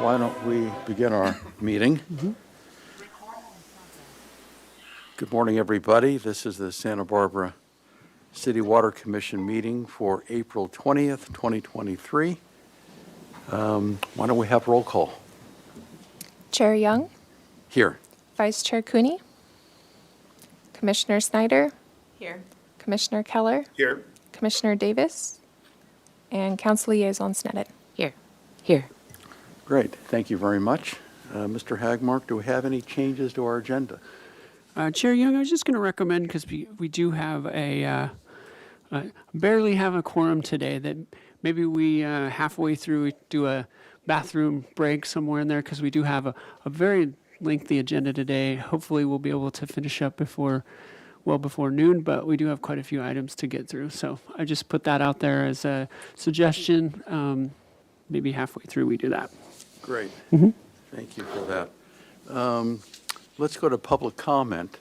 Why don't we begin our meeting? Good morning, everybody. This is the Santa Barbara City Water Commission meeting for April 20th, 2023. Why don't we have roll call? Chair Young, Here. Vice Chair Cooney, Commissioner Snyder, Here. Commissioner Keller, Here. Commissioner Davis, and Council Liaison Sneddon. Here. Here. Great. Thank you very much. Mr. Hagmark, do we have any changes to our agenda? Chair Young, I was just going to recommend, because we do have barely have a quorum today, that maybe we halfway through we do a bathroom break somewhere in there, because we do have a very lengthy agenda today. Hopefully we'll be able to finish up well before noon, but we do have quite a few items to get through. So I just put that out there as a suggestion. Maybe halfway through we do that. Great. Thank you for that. Let's go to public comment.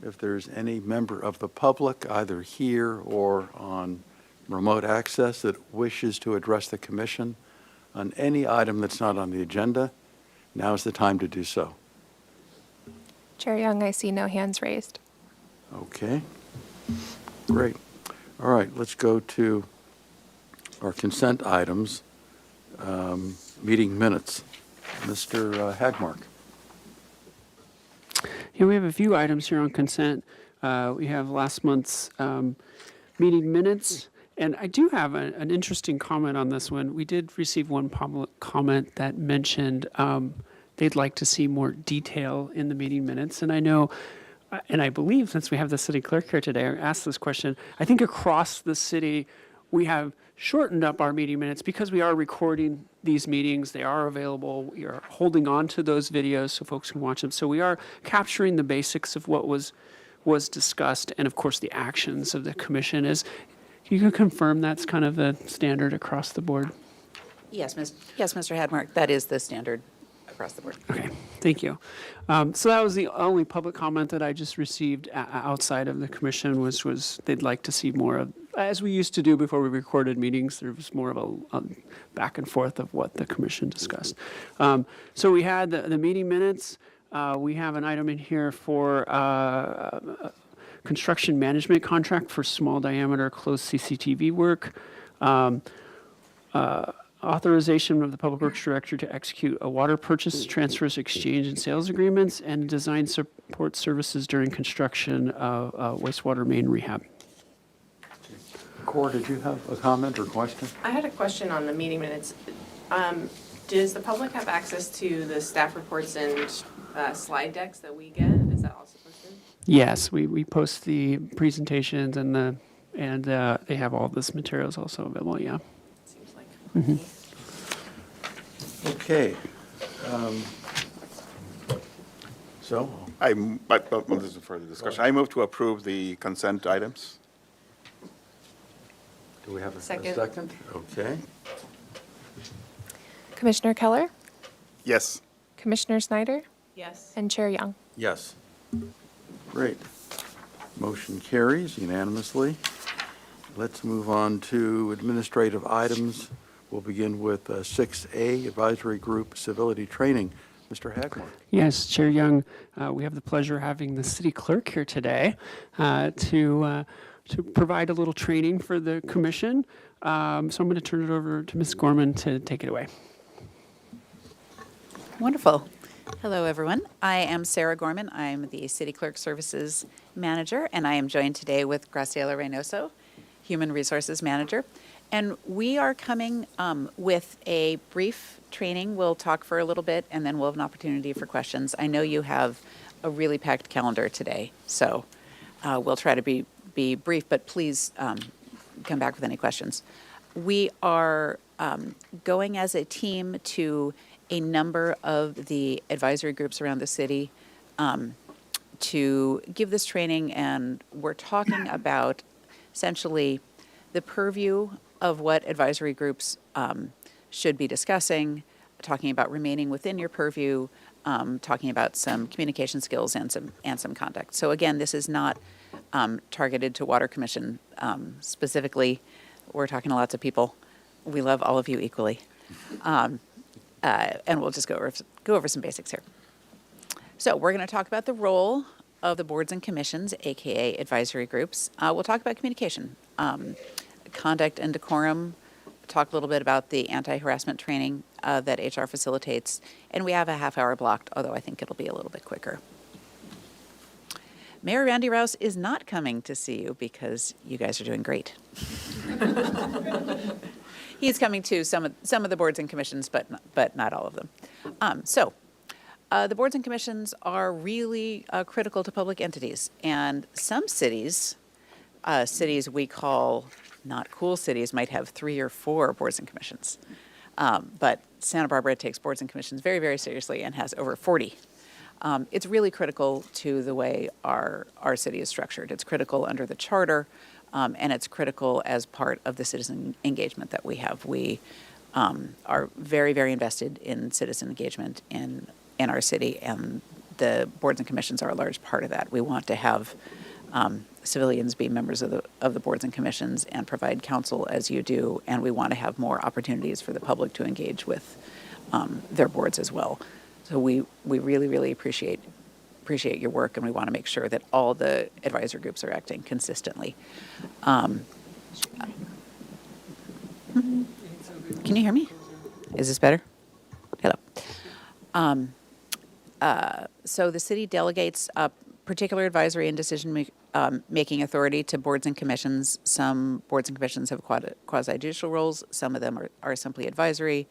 If there's any member of the public, either here or on remote access, that wishes to address the commission on any item that's not on the agenda, now is the time to do so. Chair Young, I see no hands raised. Okay. Great. All right, let's go to our consent items. Meeting minutes. Mr. Hagmark. Yeah, we have a few items here on consent. We have last month's meeting minutes, and I do have an interesting comment on this one. We did receive one public comment that mentioned they'd like to see more detail in the meeting minutes, and I know, and I believe, since we have the city clerk here today, I asked this question. I think across the city, we have shortened up our meeting minutes because we are recording these meetings. They are available. We are holding on to those videos so folks can watch them. So we are capturing the basics of what was discussed, and of course the actions of the commission. You can confirm that's kind of the standard across the board? Yes, Mr. Hadmark, that is the standard across the board. Okay, thank you. So that was the only public comment that I just received outside of the commission was they'd like to see more of, as we used to do before we recorded meetings, there was more of a back and forth of what the commission discussed. So we had the meeting minutes. We have an item in here for construction management contract for small diameter closed CCTV work. Authorization of the Public Works Director to execute a water purchase, transfers, exchange, and sales agreements, and design support services during construction of wastewater main rehab. Cor, did you have a comment or question? I had a question on the meeting minutes. Does the public have access to the staff reports and slide decks that we get? Is that also posted? Yes, we post the presentations and they have all this materials also available, yeah. Seems like. Okay. So, This is further discussion. I move to approve the consent items. do we have a Second. second? Okay. Commissioner Keller, Yes. Commissioner Snyder, Yes. and Chair Young. Yes. Great. Motion carries unanimously. Let's move on to administrative items. We'll begin with 6A, Advisory Group Civility Training. Mr. Hagmark. Yes, Chair Young, we have the pleasure of having the city clerk here today to provide a little training for the commission. So I'm going to turn it over to Ms. Gorman to take it away. Wonderful. Hello, everyone. I am Sarah Gorman. I'm the City Clerk Services Manager, and I am joined today with Graciela Reynoso, Human Resources Manager. And we are coming with a brief training. We'll talk for a little bit, and then we'll have an opportunity for questions. I know you have a really packed calendar today, so we'll try to be brief, but please come back with any questions. We are going as a team to a number of the advisory groups around the city to give this training, and we're talking about essentially the purview of what advisory groups should be discussing, talking about remaining within your purview, talking about some communication skills and some conduct. So again, this is not targeted to Water Commission specifically. We're talking to lots of people. We love all of you equally. And we'll just go over some basics here. So we're going to talk about the role of the boards and commissions, AKA advisory groups. We'll talk about communication, conduct and decorum, talk a little bit about the anti-harassment training that HR facilitates, and we have a half hour blocked, although I think it'll be a little bit quicker. Mayor Randy Rouse is not coming to see you because you guys are doing great. He's coming to some of the boards and commissions, but not all of them. The boards and commissions are really critical to public entities, and some cities we call not cool cities, might have 3 or 4 boards and commissions. But Santa Barbara takes boards and commissions very, very seriously and has over 40. It's really critical to the way our city is structured. It's critical under the charter, and it's critical as part of the citizen engagement that we have. We are very, very invested in citizen engagement in our city, and the boards and commissions are a large part of that. We want to have civilians be members of the boards and commissions and provide counsel as you do, and we want to have more opportunities for the public to engage with their boards as well. So we really, really appreciate your work, and we want to make sure that all the advisory groups are acting consistently. Can you hear me? Is this better? Hello. So the city delegates particular advisory and decision-making authority to boards and commissions. Some boards and commissions have quasi-judicial roles. Some of them are simply advisory.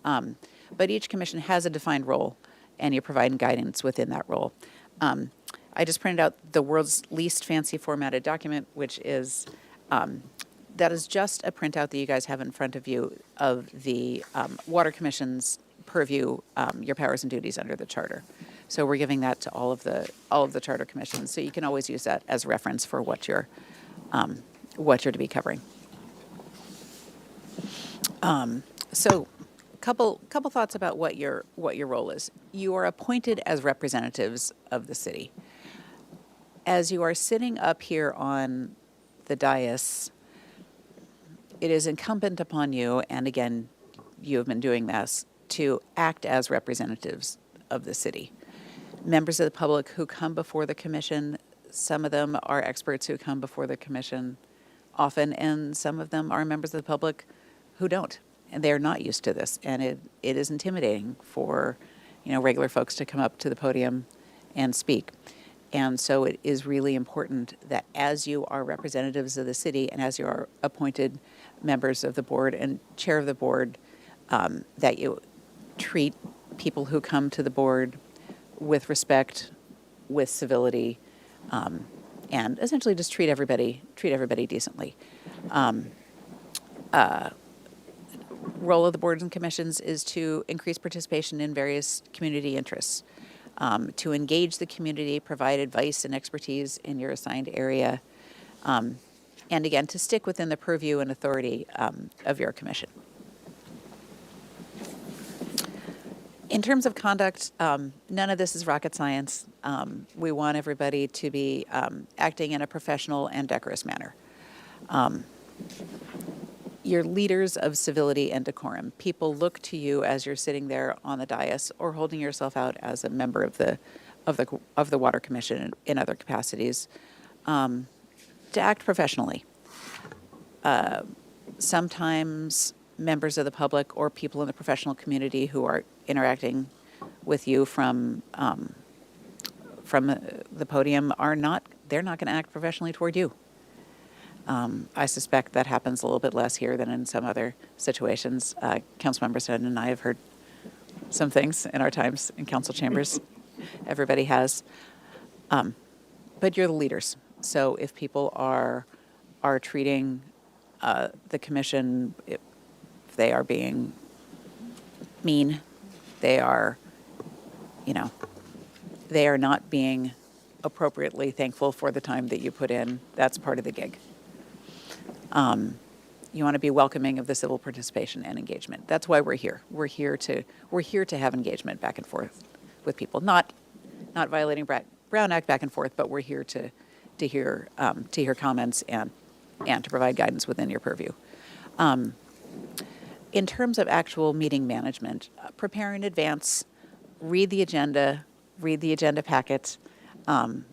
But each commission has a defined role, and you're providing guidance within that role. I just printed out the world's least fancy formatted document, which is, that is just a printout that you guys have in front of you of the Water Commission's purview, your powers and duties under the charter. So we're giving that to all of the charter commissions. So you can always use that as reference for what you're to be covering. So couple thoughts about what your role is. You are appointed as representatives of the city. As you are sitting up here on the dais, it is incumbent upon you, and again, you have been doing this, to act as representatives of the city. Members of the public who come before the commission Some of them are experts who come before the commission often, and some of them are members of the public who don't, and they're not used to this. And it is intimidating for, regular folks to come up to the podium and speak. And so it is really important that as you are representatives of the city and as you are appointed members of the board and chair of the board, that you treat people who come to the board with respect, with civility, and essentially just treat everybody decently. Role of the boards and commissions is to increase participation in various community interests, to engage the community, provide advice and expertise in your assigned area, and again, to stick within the purview and authority of your commission. In terms of conduct, none of this is rocket science. We want everybody to be acting in a professional and decorous manner. You're leaders of civility and decorum. People look to you as you're sitting there on the dais or holding yourself out as a member of the Water Commission in other capacities, to act professionally. Sometimes members of the public or people in the professional community who are interacting with you from the podium they're not going to act professionally toward you. I suspect that happens a little bit less here than in some other situations. Councilmember Snedden and I have heard some things in our times in council chambers. Everybody has. But you're the leaders. So if people are treating the commission, if they are being mean, they are not being appropriately thankful for the time that you put in, that's part of the gig. You want to be welcoming of the civil participation and engagement. That's why we're here. We're here to have engagement back and forth with people, not violating Brown Act back and forth, but we're here to hear comments and to provide guidance within your purview. In terms of actual meeting management, prepare in advance, read the agenda packets. Some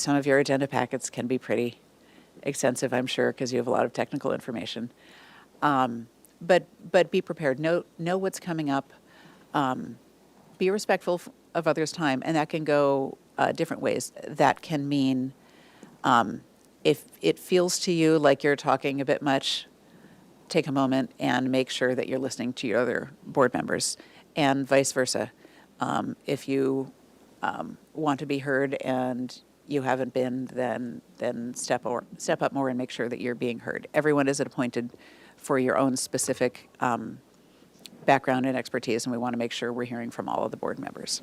of your agenda packets can be pretty extensive, I'm sure, because you have a lot of technical information. But be prepared. Know what's coming up. Be respectful of others' time, and that can go different ways. That can mean if it feels to you like you're talking a bit much, take a moment and make sure that you're listening to your other board members, and vice versa. If you want to be heard and you haven't been, then step up more and make sure that you're being heard. Everyone is appointed for your own specific background and expertise, and we want to make sure we're hearing from all of the board members.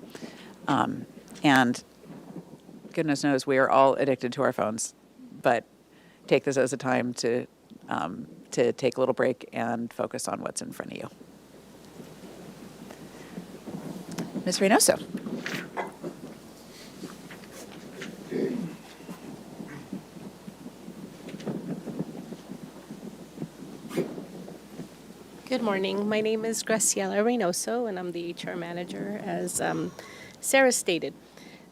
And goodness knows we are all addicted to our phones, but take this as a time to take a little break and focus on what's in front of you. Ms. Reynoso. Good morning. My name is Graciela Reynoso, and I'm the HR manager, as Sarah stated.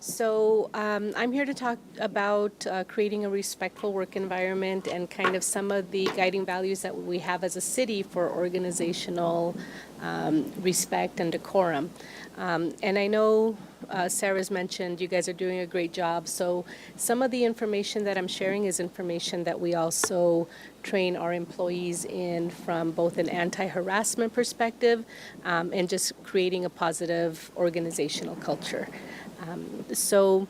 So I'm here to talk about creating a respectful work environment and kind of some of the guiding values that we have as a city for organizational respect and decorum. And I know Sarah's mentioned you guys are doing a great job. So some of the information that I'm sharing is information that we also train our employees in from both an anti-harassment perspective and just creating a positive organizational culture. So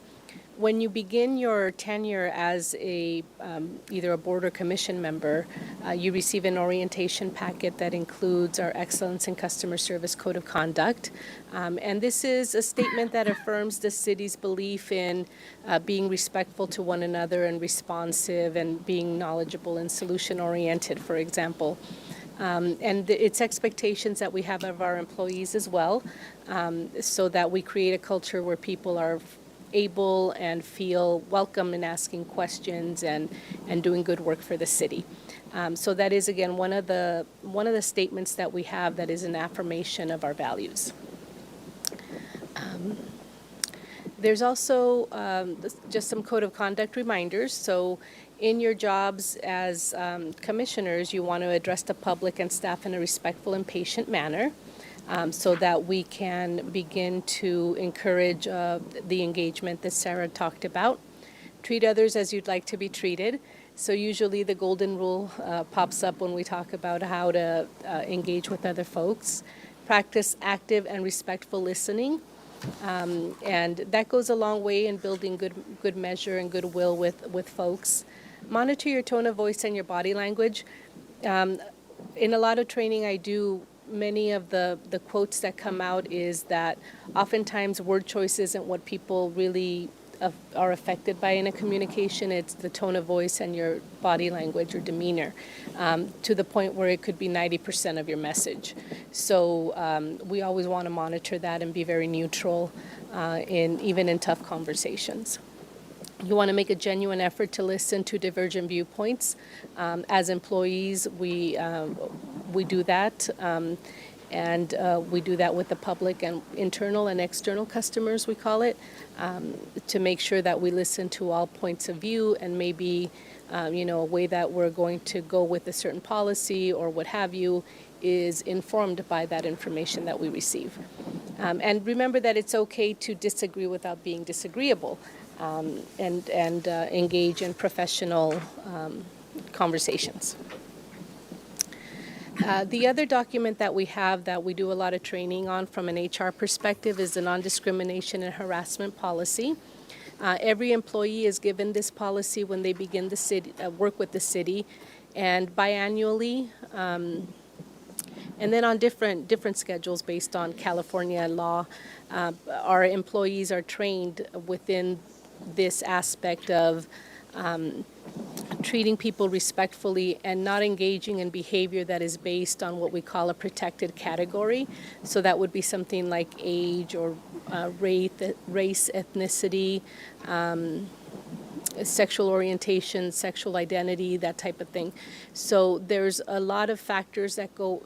when you begin your tenure as either a board or commission member, you receive an orientation packet that includes our Excellence in Customer Service Code of Conduct. And this is a statement that affirms the city's belief in being respectful to one another and responsive and being knowledgeable and solution-oriented, for example. And it's expectations that we have of our employees as well, so that we create a culture where people are able and feel welcome in asking questions and doing good work for the city. So that is, again, one of the statements that we have that is an affirmation of our values. There's also just some code of conduct reminders. So in your jobs as commissioners, you want to address the public and staff in a respectful and patient manner, so that we can begin to encourage the engagement that Sarah talked about. Treat others as you'd like to be treated. So usually the golden rule pops up when we talk about how to engage with other folks. Practice active and respectful listening. And that goes a long way in building good measure and goodwill with folks. Monitor your tone of voice and your body language. In a lot of training I do, many of the quotes that come out is that oftentimes word choice isn't what people really are affected by in a communication. It's the tone of voice and your body language or demeanor, to the point where it could be 90% of your message. So we always want to monitor that and be very neutral even in tough conversations. You want to make a genuine effort to listen to divergent viewpoints. As employees, we do that. And we do that with the public and internal and external customers, we call it, to make sure that we listen to all points of view, and maybe, a way that we're going to go with a certain policy or what have you is informed by that information that we receive. And remember that it's okay to disagree without being disagreeable, and engage in professional conversations. The other document that we have that we do a lot of training on from an HR perspective is the non-discrimination and harassment policy. Every employee is given this policy when they begin the city, work with the city, and biannually, and then on different schedules based on California law, our employees are trained within this aspect of treating people respectfully and not engaging in behavior that is based on what we call a protected category. So that would be something like age or race, ethnicity, sexual orientation, sexual identity, that type of thing. So there's a lot of factors that go,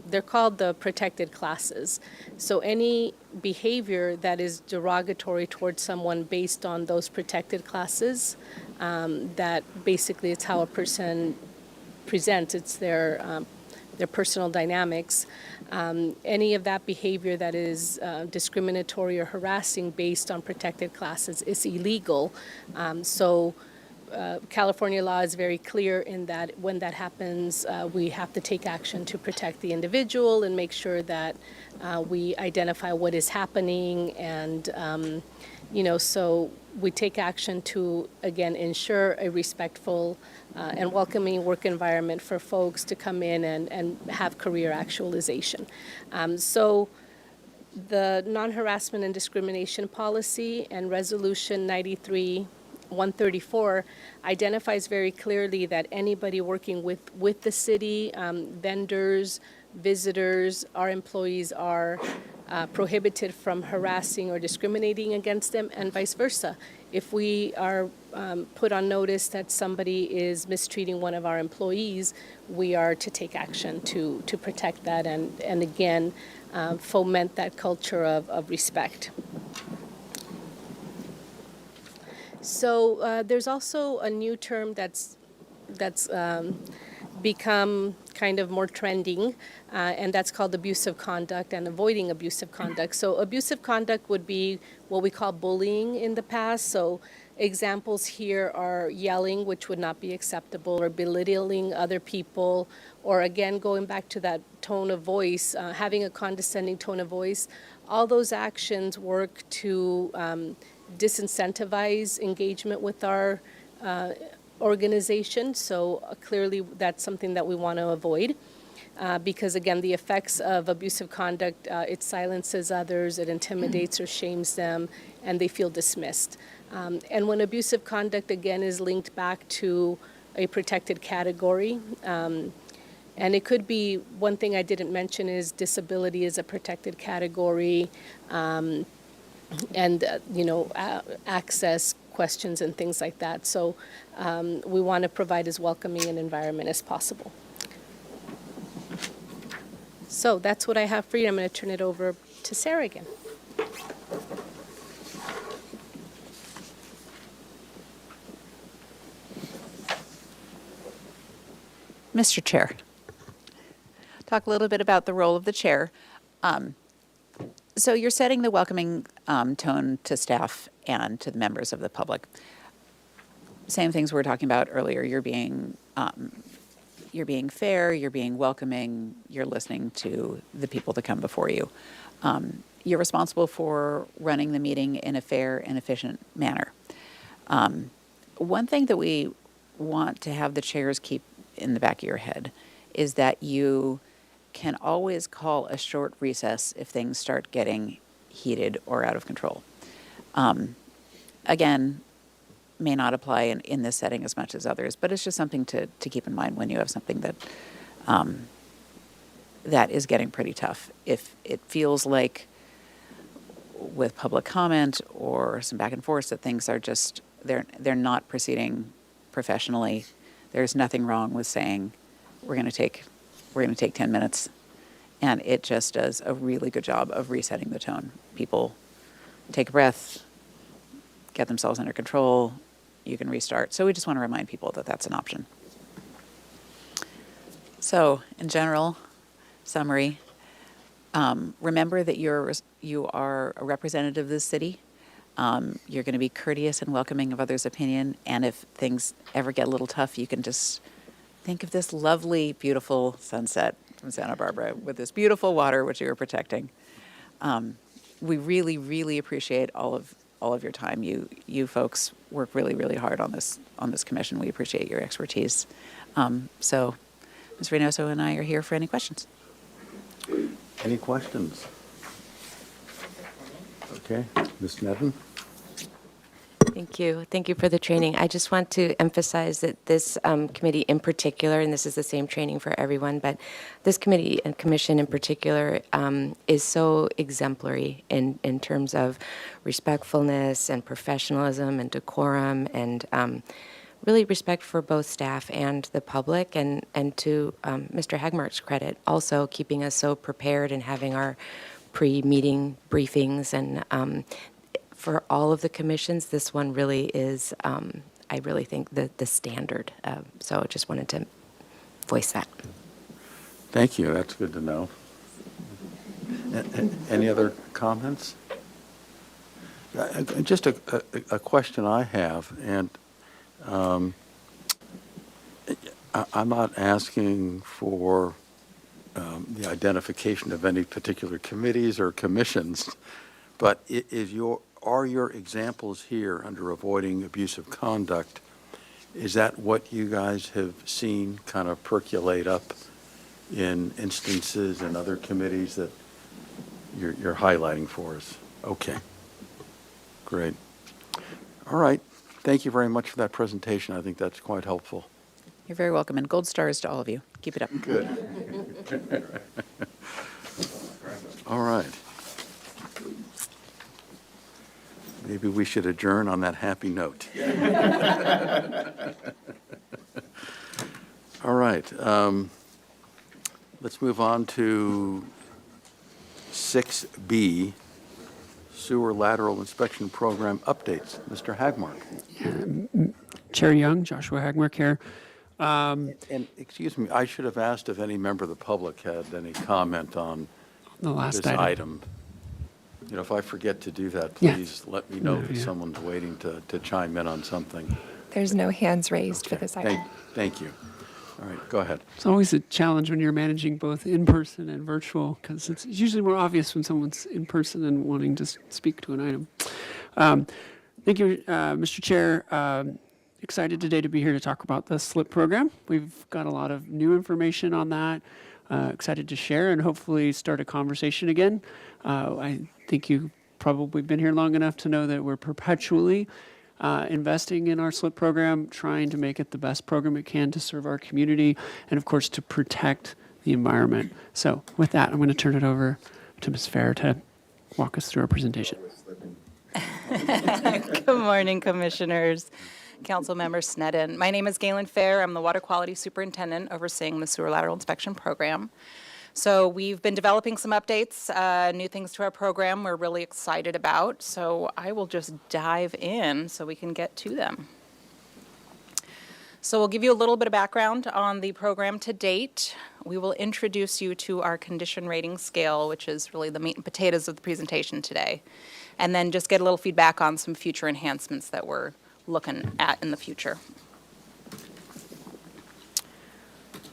they're called the protected classes. So any behavior that is derogatory towards someone based on those protected classes, that basically it's how a person presents, it's their personal dynamics. Any of that behavior that is discriminatory or harassing based on protected classes is illegal. California law is very clear in that when that happens, we have to take action to protect the individual and make sure that we identify what is happening, and so we take action to, again, ensure a respectful and welcoming work environment for folks to come in and have career actualization. So the non-harassment and discrimination policy and Resolution 93-134 identifies very clearly that anybody working with the city, vendors, visitors, our employees are prohibited from harassing or discriminating against them, and vice versa. If we are put on notice that somebody is mistreating one of our employees, we are to take action to protect that and again, foment that culture of respect. So there's also a new term that's become kind of more trending, and that's called abusive conduct and avoiding abusive conduct. So abusive conduct would be what we call bullying in the past. So examples here are yelling, which would not be acceptable, or belittling other people, or again, going back to that tone of voice, having a condescending tone of voice. All those actions work to disincentivize engagement with our organization. So clearly that's something that we want to avoid, because again, the effects of abusive conduct, it silences others, it intimidates or shames them, and they feel dismissed. And when abusive conduct again is linked back to a protected category, and it could be, one thing I didn't mention is disability is a protected category, and access questions and things like that. So we want to provide as welcoming an environment as possible. So that's what I have for you. I'm going to turn it over to Sarah again. Mr. Chair. Talk a little bit about the role of the chair. So you're setting the welcoming tone to staff and to the members of the public. Same things we were talking about earlier. You're being fair, you're being welcoming, you're listening to the people that come before you. You're responsible for running the meeting in a fair and efficient manner. One thing that we want to have the chairs keep in the back of your head is that you can always call a short recess if things start getting heated or out of control. Again, may not apply in this setting as much as others, but it's just something to keep in mind when you have something that that is getting pretty tough. If it feels like with public comment or some back and forth that things are just, they're not proceeding professionally, there's nothing wrong with saying, we're going to take 10 minutes. And it just does a really good job of resetting the tone. People take a breath, get themselves under control, you can restart. So we just want to remind people that that's an option. So in general, summary, remember that you are a representative of this city. You're going to be courteous and welcoming of others' opinion. And if things ever get a little tough, you can just think of this lovely, beautiful sunset from Santa Barbara with this beautiful water which you are protecting. We really, really appreciate all of your time. You folks work really, really hard on this commission. We appreciate your expertise. So Ms. Reynoso and I are here for any questions. Any questions? Okay, Ms. Nedden? Thank you. Thank you for the training. I just want to emphasize that this committee in particular, and this is the same training for everyone, but this committee and commission in particular is so exemplary in terms of respectfulness and professionalism and decorum and really respect for both staff and the public, and to Mr. Hagmark's credit, also keeping us so prepared and having our pre-meeting briefings. And for all of the commissions, this one really is, I really think, the standard. So I just wanted to voice that. Thank you, that's good to know. Any other comments? Just a question I have, and I'm not asking for the identification of any particular committees or commissions, but are your examples here under avoiding abusive conduct, is that what you guys have seen kind of percolate up in instances and other committees that you're highlighting for us? Okay, great. All right, thank you very much for that presentation. I think that's quite helpful. You're very welcome, and gold stars to all of you. Keep it up. Good. All right. Maybe we should adjourn on that happy note. All right. Let's move on to 6B, Sewer Lateral Inspection Program Updates. Mr. Hagmark. Chair Young, Joshua Hagmark here. And excuse me, I should have asked if any member of the public had any comment on The last this item. item. You know, if I forget to do that, Yeah. please let me know if Yeah. someone's waiting to chime in on something. There's no hands raised for Okay, this item. Thank you. All right, go ahead. It's always a challenge when you're managing both in-person and virtual, because it's usually more obvious when someone's in person and wanting to speak to an item. Thank you, Mr. Chair. Excited today to be here to talk about the SLIP program. We've got a lot of new information on that. Excited to share and hopefully start a conversation again. I think you've probably been here long enough to know that we're perpetually investing in our SLIP program, trying to make it the best program it can to serve our community and, of course, to protect the environment. So with that, I'm going to turn it over to Ms. Fair to walk us through our presentation. Good morning, Commissioners, Councilmember Sneddon. My name is Galen Fair. I'm the Water Quality Superintendent overseeing the Sewer Lateral Inspection Program. So we've been developing some updates, new things to our program we're really excited about. So I will just dive in so we can get to them. So we'll give you a little bit of background on the program to date. We will introduce you to our condition rating scale, which is really the meat and potatoes of the presentation today. And then just get a little feedback on some future enhancements that we're looking at in the future.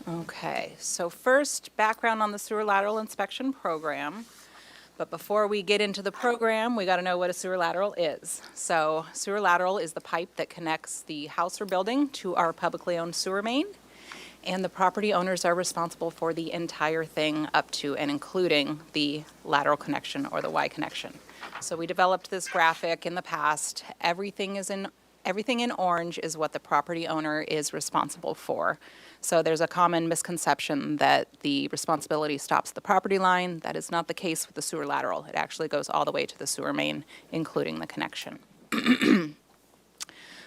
Okay, so first, background on the sewer lateral inspection program. But before we get into the program, we got to know what a sewer lateral is. So sewer lateral is the pipe that connects the house or building to our publicly owned sewer main. And the property owners are responsible for the entire thing up to and including the lateral connection or the Y connection. So we developed this graphic in the past. Everything in orange is what the property owner is responsible for. So there's a common misconception that the responsibility stops at the property line. That is not the case with the sewer lateral. It actually goes all the way to the sewer main, including the connection.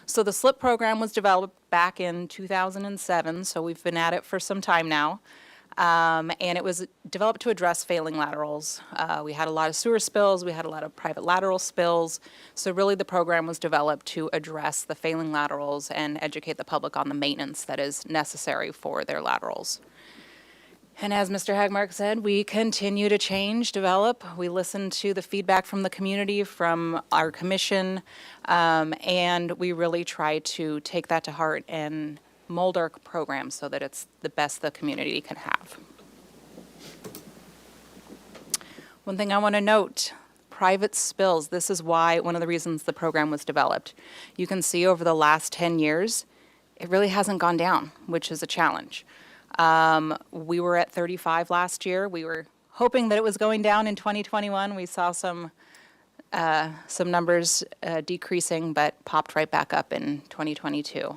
So the SLIP program was developed back in 2007, so we've been at it for some time now. And it was developed to address failing laterals. We had a lot of sewer spills, we had a lot of private lateral spills. So really the program was developed to address the failing laterals and educate the public on the maintenance that is necessary for their laterals. And as Mr. Hagmark said, we continue to change, develop. We listen to the feedback from the community, from our commission, and we really try to take that to heart and mold our program so that it's the best the community can have. One thing I want to note, private spills. This is why, one of the reasons the program was developed. You can see over the last 10 years, it really hasn't gone down, which is a challenge. We were at 35 last year. We were hoping that it was going down in 2021. We saw some numbers decreasing, but popped right back up in 2022.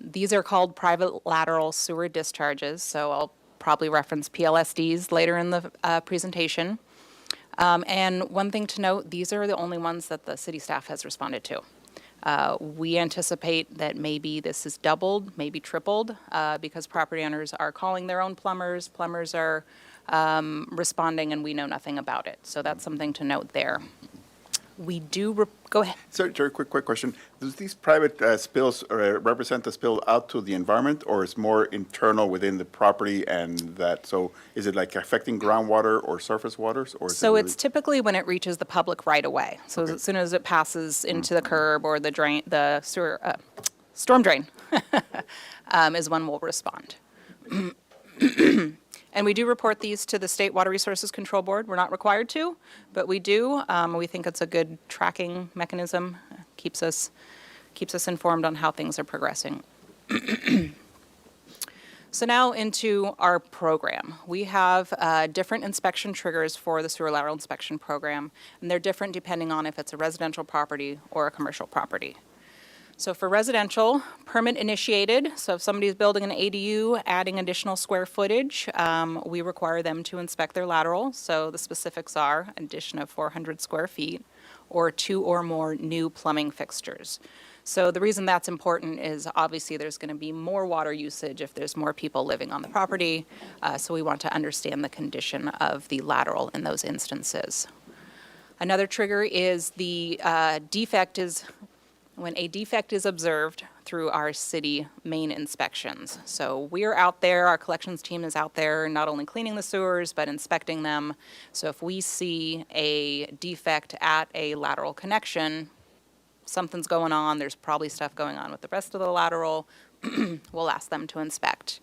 These are called private lateral sewer discharges, so I'll probably reference PLSDs later in the presentation. And one thing to note, these are the only ones that the city staff has responded to. We anticipate that maybe this is doubled, maybe tripled, because property owners are calling their own plumbers. Plumbers are responding, and we know nothing about it. So that's something to note there. We do, go ahead. Sorry, quick question. Does these private spills represent the spill out to the environment, or is more internal within the property and that? So is it like affecting groundwater or surface waters? Or is So it it's typically when it reaches the public right away. So as soon as it passes into the curb or the drain, the sewer, storm drain, is when we'll respond. And we do report these to the State Water Resources Control Board. We're not required to, but we do. We think it's a good tracking mechanism. Keeps us informed on how things are progressing. So now into our program. We have different inspection triggers for the sewer lateral inspection program, and they're different depending on if it's a residential property or a commercial property. So for residential, permit initiated. So if somebody's building an ADU, adding additional square footage, we require them to inspect their lateral. So the specifics are addition of 400 square feet or 2 or more new plumbing fixtures. So the reason that's important is obviously there's going to be more water usage if there's more people living on the property. So we want to understand the condition of the lateral in those instances. Another trigger is the defect is when a defect is observed through our city main inspections. So we're out there, our collections team is out there, not only cleaning the sewers, but inspecting them. So if we see a defect at a lateral connection, something's going on, there's probably stuff going on with the rest of the lateral, we'll ask them to inspect.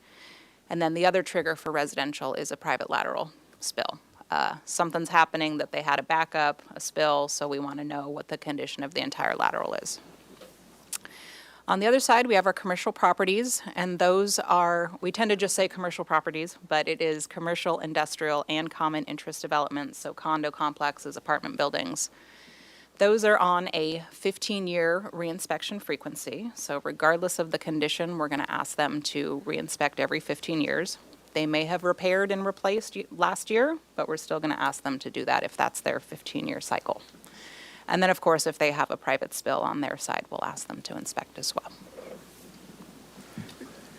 And then the other trigger for residential is a private lateral spill. Something's happening that they had a backup, a spill, so we want to know what the condition of the entire lateral is. On the other side, we have our commercial properties, and those are, we tend to just say commercial properties, but it is commercial, industrial, and common interest developments, so condo complexes, apartment buildings. Those are on a 15-year reinspection frequency, so regardless of the condition, we're going to ask them to reinspect every 15 years. They may have repaired and replaced last year, but we're still going to ask them to do that if that's their 15-year cycle. And then, of course, if they have a private spill on their side, we'll ask them to inspect as well.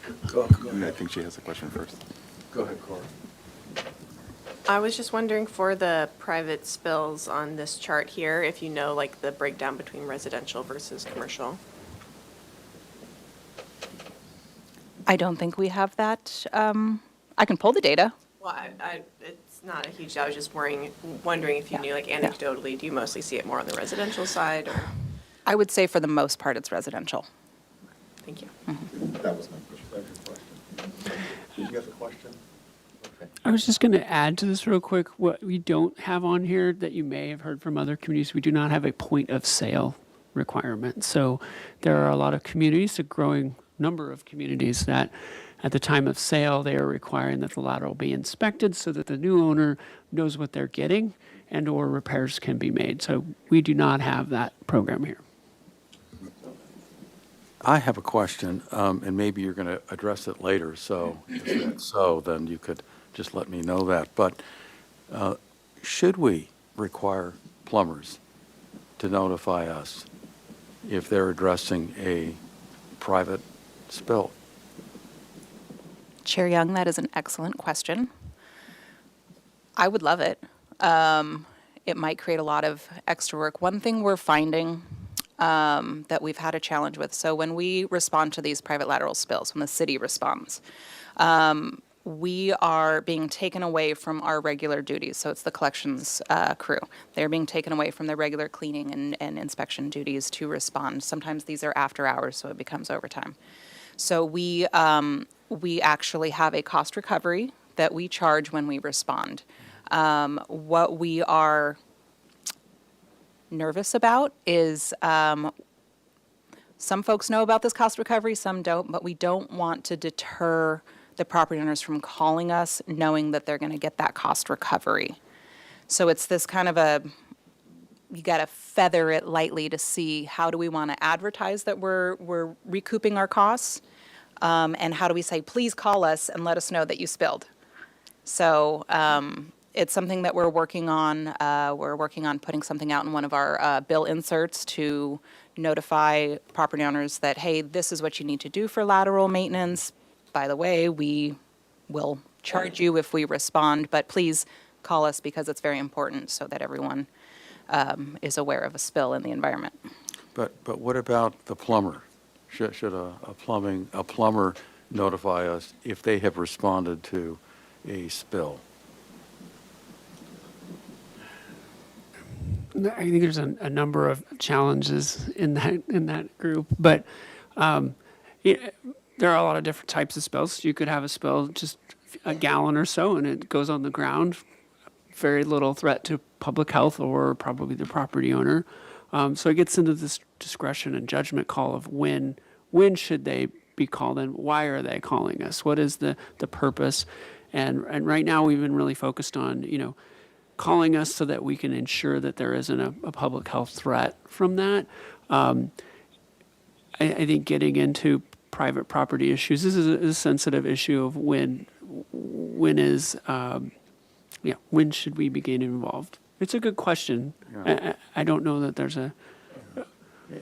I think she has a question first. Go ahead, Cora. I was just wondering for the private spills on this chart here, if you know like the breakdown between residential versus commercial. I don't think we have that. I can pull the data. Well, it's not a huge, I was just wondering if you knew, like anecdotally, do you mostly see it more on the residential side or? I would say for the most part, it's residential. Thank you. That was my question. Did you have a question? Okay. I was just going to add to this real quick. What we don't have on here that you may have heard from other communities, we do not have a point of sale requirement. So there are a lot of communities, a growing number of communities, that at the time of sale, they are requiring that the lateral be inspected so that the new owner knows what they're getting and or repairs can be made. So we do not have that program here. I have a question, and maybe you're going to address it later, so if that's so, then you could just let me know that. But should we require plumbers to notify us if they're addressing a private spill? Chair Young, that is an excellent question. I would love it. It might create a lot of extra work. One thing we're finding that we've had a challenge with, so when we respond to these private lateral spills, when the city responds, we are being taken away from our regular duties. So it's the collections crew. They're being taken away from their regular cleaning and inspection duties to respond. Sometimes these are after hours, so it becomes overtime. So we actually have a cost recovery that we charge when we respond. What we are nervous about is some folks know about this cost recovery, some don't, but we don't want to deter the property owners from calling us knowing that they're going to get that cost recovery. So it's this kind of you got to feather it lightly to see how do we want to advertise that we're recouping our costs, and how do we say, please call us and let us know that you spilled. So it's something that we're working on. We're working on putting something out in one of our bill inserts to notify property owners that, hey, this is what you need to do for lateral maintenance. By the way, we will charge you if we respond, but please call us because it's very important so that everyone is aware of a spill in the environment. But what about the plumber? Should a plumber notify us if they have responded to a spill? I think there's a number of challenges in that group, but there are a lot of different types of spills. You could have a spill just a gallon or so, and it goes on the ground. Very little threat to public health or probably the property owner. So it gets into this discretion and judgment call of when should they be called and why are they calling us? What is the purpose? And right now we've been really focused on, calling us so that we can ensure that there isn't a public health threat from that. I think getting into private property issues, this is a sensitive issue of when should we be getting involved? It's a good question. Yeah. I don't know that there's a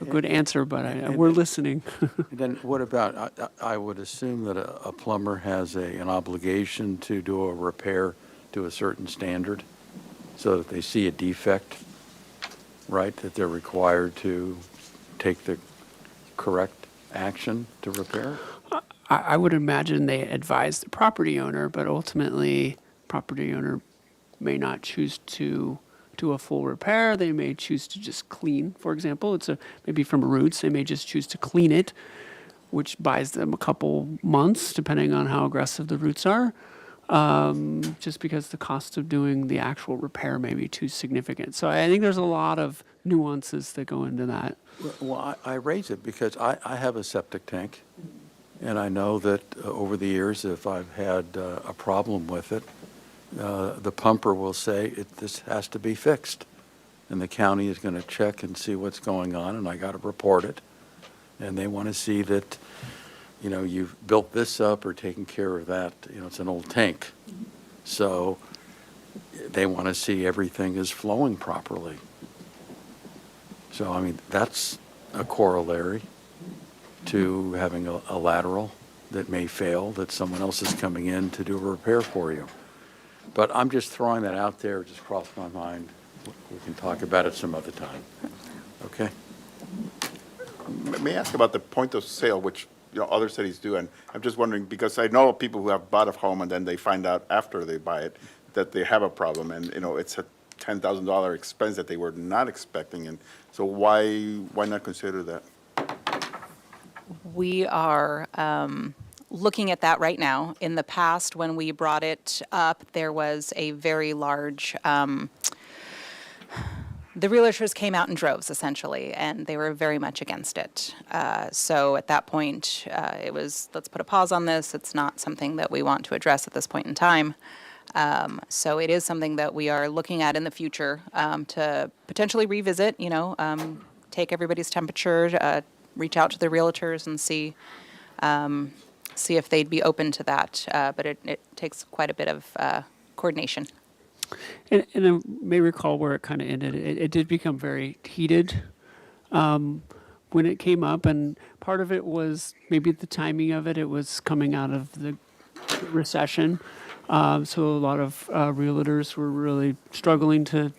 good answer, but we're listening. Then what about, I would assume that a plumber has an obligation to do a repair to a certain standard, so that they see a defect, right, that they're required to take the correct action to repair? I would imagine they advise the property owner, but ultimately, property owner may not choose to do a full repair. They may choose to just clean, for example. Maybe from roots, they may just choose to clean it, which buys them a couple months, depending on how aggressive the roots are, just because the cost of doing the actual repair may be too significant. So I think there's a lot of nuances that go into that. Well, I raise it because I have a septic tank, and I know that over the years, if I've had a problem with it, the pumper will say, this has to be fixed. And the county is going to check and see what's going on, and I got to report it. And they want to see that, you've built this up or taken care of that. It's an old tank. So they want to see everything is flowing properly. So, that's a corollary to having a lateral that may fail, that someone else is coming in to do a repair for you. But I'm just throwing that out there, it just crossed my mind. We can talk about it some other time. Okay? May I ask about the point of sale, which other cities do. And I'm just wondering, because I know people who have bought a home and then they find out after they buy it that they have a problem, and, it's a $10,000 expense that they were not expecting. And so why not consider that? We are looking at that right now. In the past, when we brought it up, there was a very large, the realtors came out in droves, essentially, and they were very much against it. So at that point, it was, let's put a pause on this. It's not something that we want to address at this point in time. So it is something that we are looking at in the future to potentially revisit, take everybody's temperature, reach out to the realtors and see if they'd be open to that. But it takes quite a bit of coordination. And I may recall where it kind of ended. It did become very heated when it came up, and part of it was maybe the timing of it. It was coming out of the recession, so a lot of realtors were really struggling to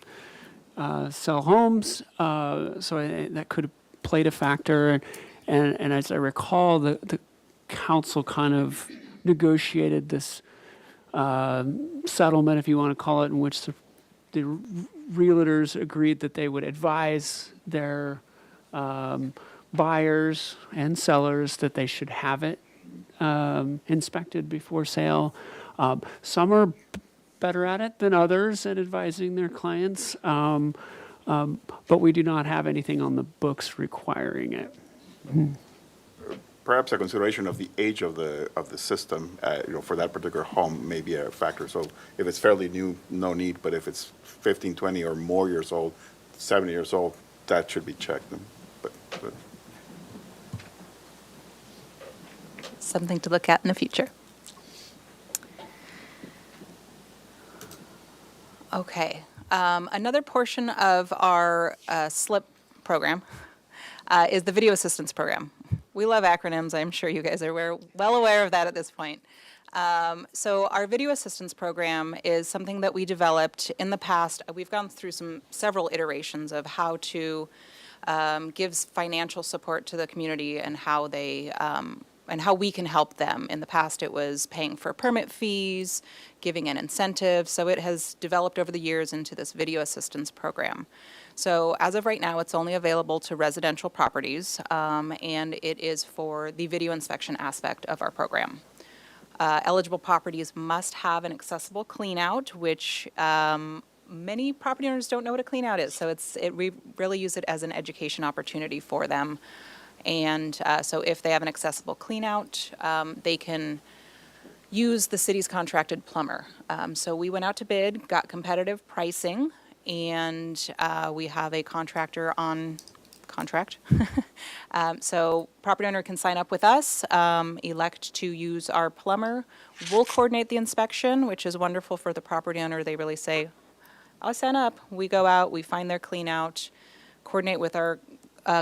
sell homes. So that could have played a factor. And as I recall, the council kind of negotiated this settlement, if you want to call it, in which the realtors agreed that they would advise their buyers and sellers that they should have it inspected before sale. Some are better at it than others at advising their clients, but we do not have anything on the books requiring it. Perhaps a consideration of the age of the system, for that particular home may be a factor. So if it's fairly new, no need, but if it's 15, 20 or more years old, 70 years old, that should be checked. But Something to look at in the future. Okay. Another portion of our SLIP program is the Video Assistance Program. We love acronyms. I'm sure you guys are well aware of that at this point. So our Video Assistance Program is something that we developed in the past. We've gone through several iterations of how to give financial support to the community and how they and how we can help them. In the past, it was paying for permit fees, giving an incentive. So it has developed over the years into this Video Assistance Program. So as of right now, it's only available to residential properties, and it is for the video inspection aspect of our program. Eligible properties must have an accessible cleanout, which many property owners don't know what a cleanout is. So we really use it as an education opportunity for them. And so if they have an accessible cleanout, they can use the city's contracted plumber. So we went out to bid, got competitive pricing, and we have a contractor on contract. So property owner can sign up with us, elect to use our plumber. We'll coordinate the inspection, which is wonderful for the property owner. They really say, I'll sign up. We go out, we find their clean out, coordinate with our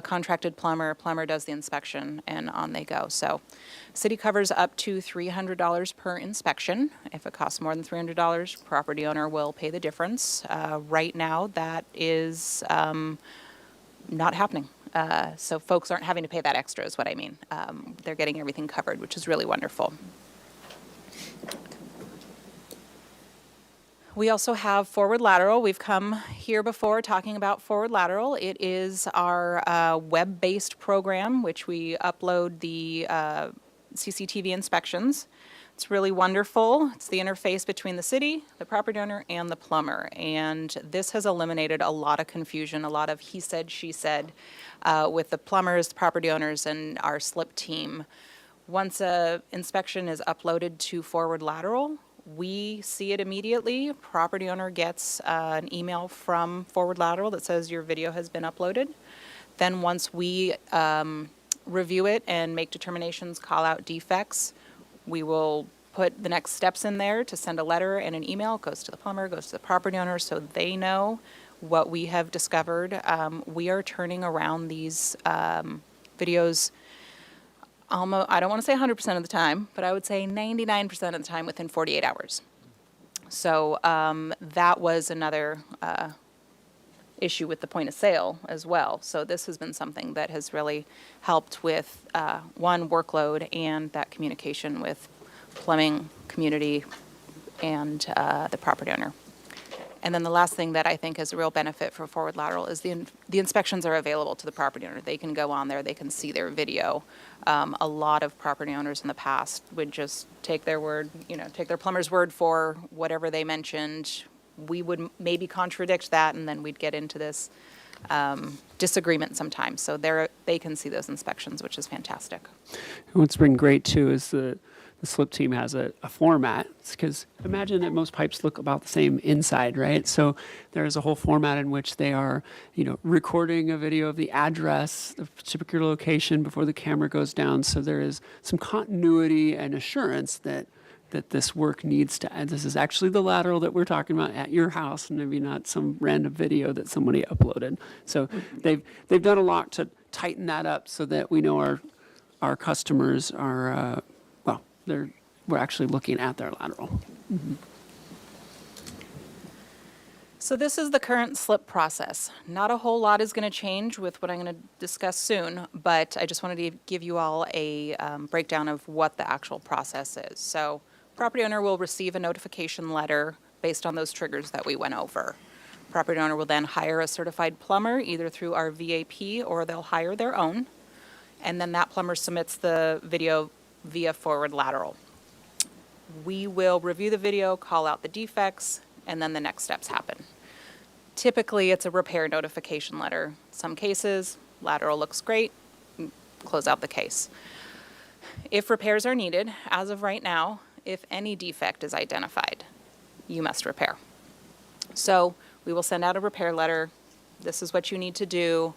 contracted plumber. Plumber does the inspection, and on they go. So city covers up to $300 per inspection. If it costs more than $300, property owner will pay the difference. Right now, that is not happening. So folks aren't having to pay that extra is what I mean. They're getting everything covered, which is really wonderful. We also have Forward Lateral. We've come here before talking about Forward Lateral. It is our web-based program, which we upload the CCTV inspections. It's really wonderful. It's the interface between the city, the property owner, and the plumber. And this has eliminated a lot of confusion, a lot of he said, she said, with the plumbers, the property owners, and our SLIP team. Once an inspection is uploaded to Forward Lateral, we see it immediately. Property owner gets an email from Forward Lateral that says your video has been uploaded. Then once we review it and make determinations, call out defects, we will put the next steps in there to send a letter and an email. It goes to the plumber, goes to the property owner, so they know what we have discovered. We are turning around these videos almost, I don't want to say 100% of the time, but I would say 99% of the time within 48 hours. So that was another issue with the point of sale as well. So this has been something that has really helped with, one, workload and that communication with plumbing, community, and the property owner. And then the last thing that I think is a real benefit for forward lateral is the inspections are available to the property owner. They can go on there, they can see their video. A lot of property owners in the past would just take their word, take their plumber's word for whatever they mentioned. We would maybe contradict that, and then we'd get into this disagreement sometimes. So they can see those inspections, which is fantastic. What's been great too is the SLIP team has a format, because imagine that most pipes look about the same inside, right? So there's a whole format in which they are, recording a video of the address, the particular location before the camera goes down. So there is some continuity and assurance that this work needs to, and this is actually the lateral that we're talking about at your house, and maybe not some random video that somebody uploaded. So they've done a lot to tighten that up so that we know our customers are, we're actually looking at their lateral. So this is the current SLIP process. Not a whole lot is going to change with what I'm going to discuss soon, but I just wanted to give you all a breakdown of what the actual process is. So property owner will receive a notification letter based on those triggers that we went over. Property owner will then hire a certified plumber, either through our VAP or they'll hire their own. And then that plumber submits the video via forward lateral. We will review the video, call out the defects, and then the next steps happen. Typically, it's a repair notification letter. Some cases, lateral looks great, close out the case. If repairs are needed, as of right now, if any defect is identified, you must repair. So we will send out a repair letter. This is what you need to do.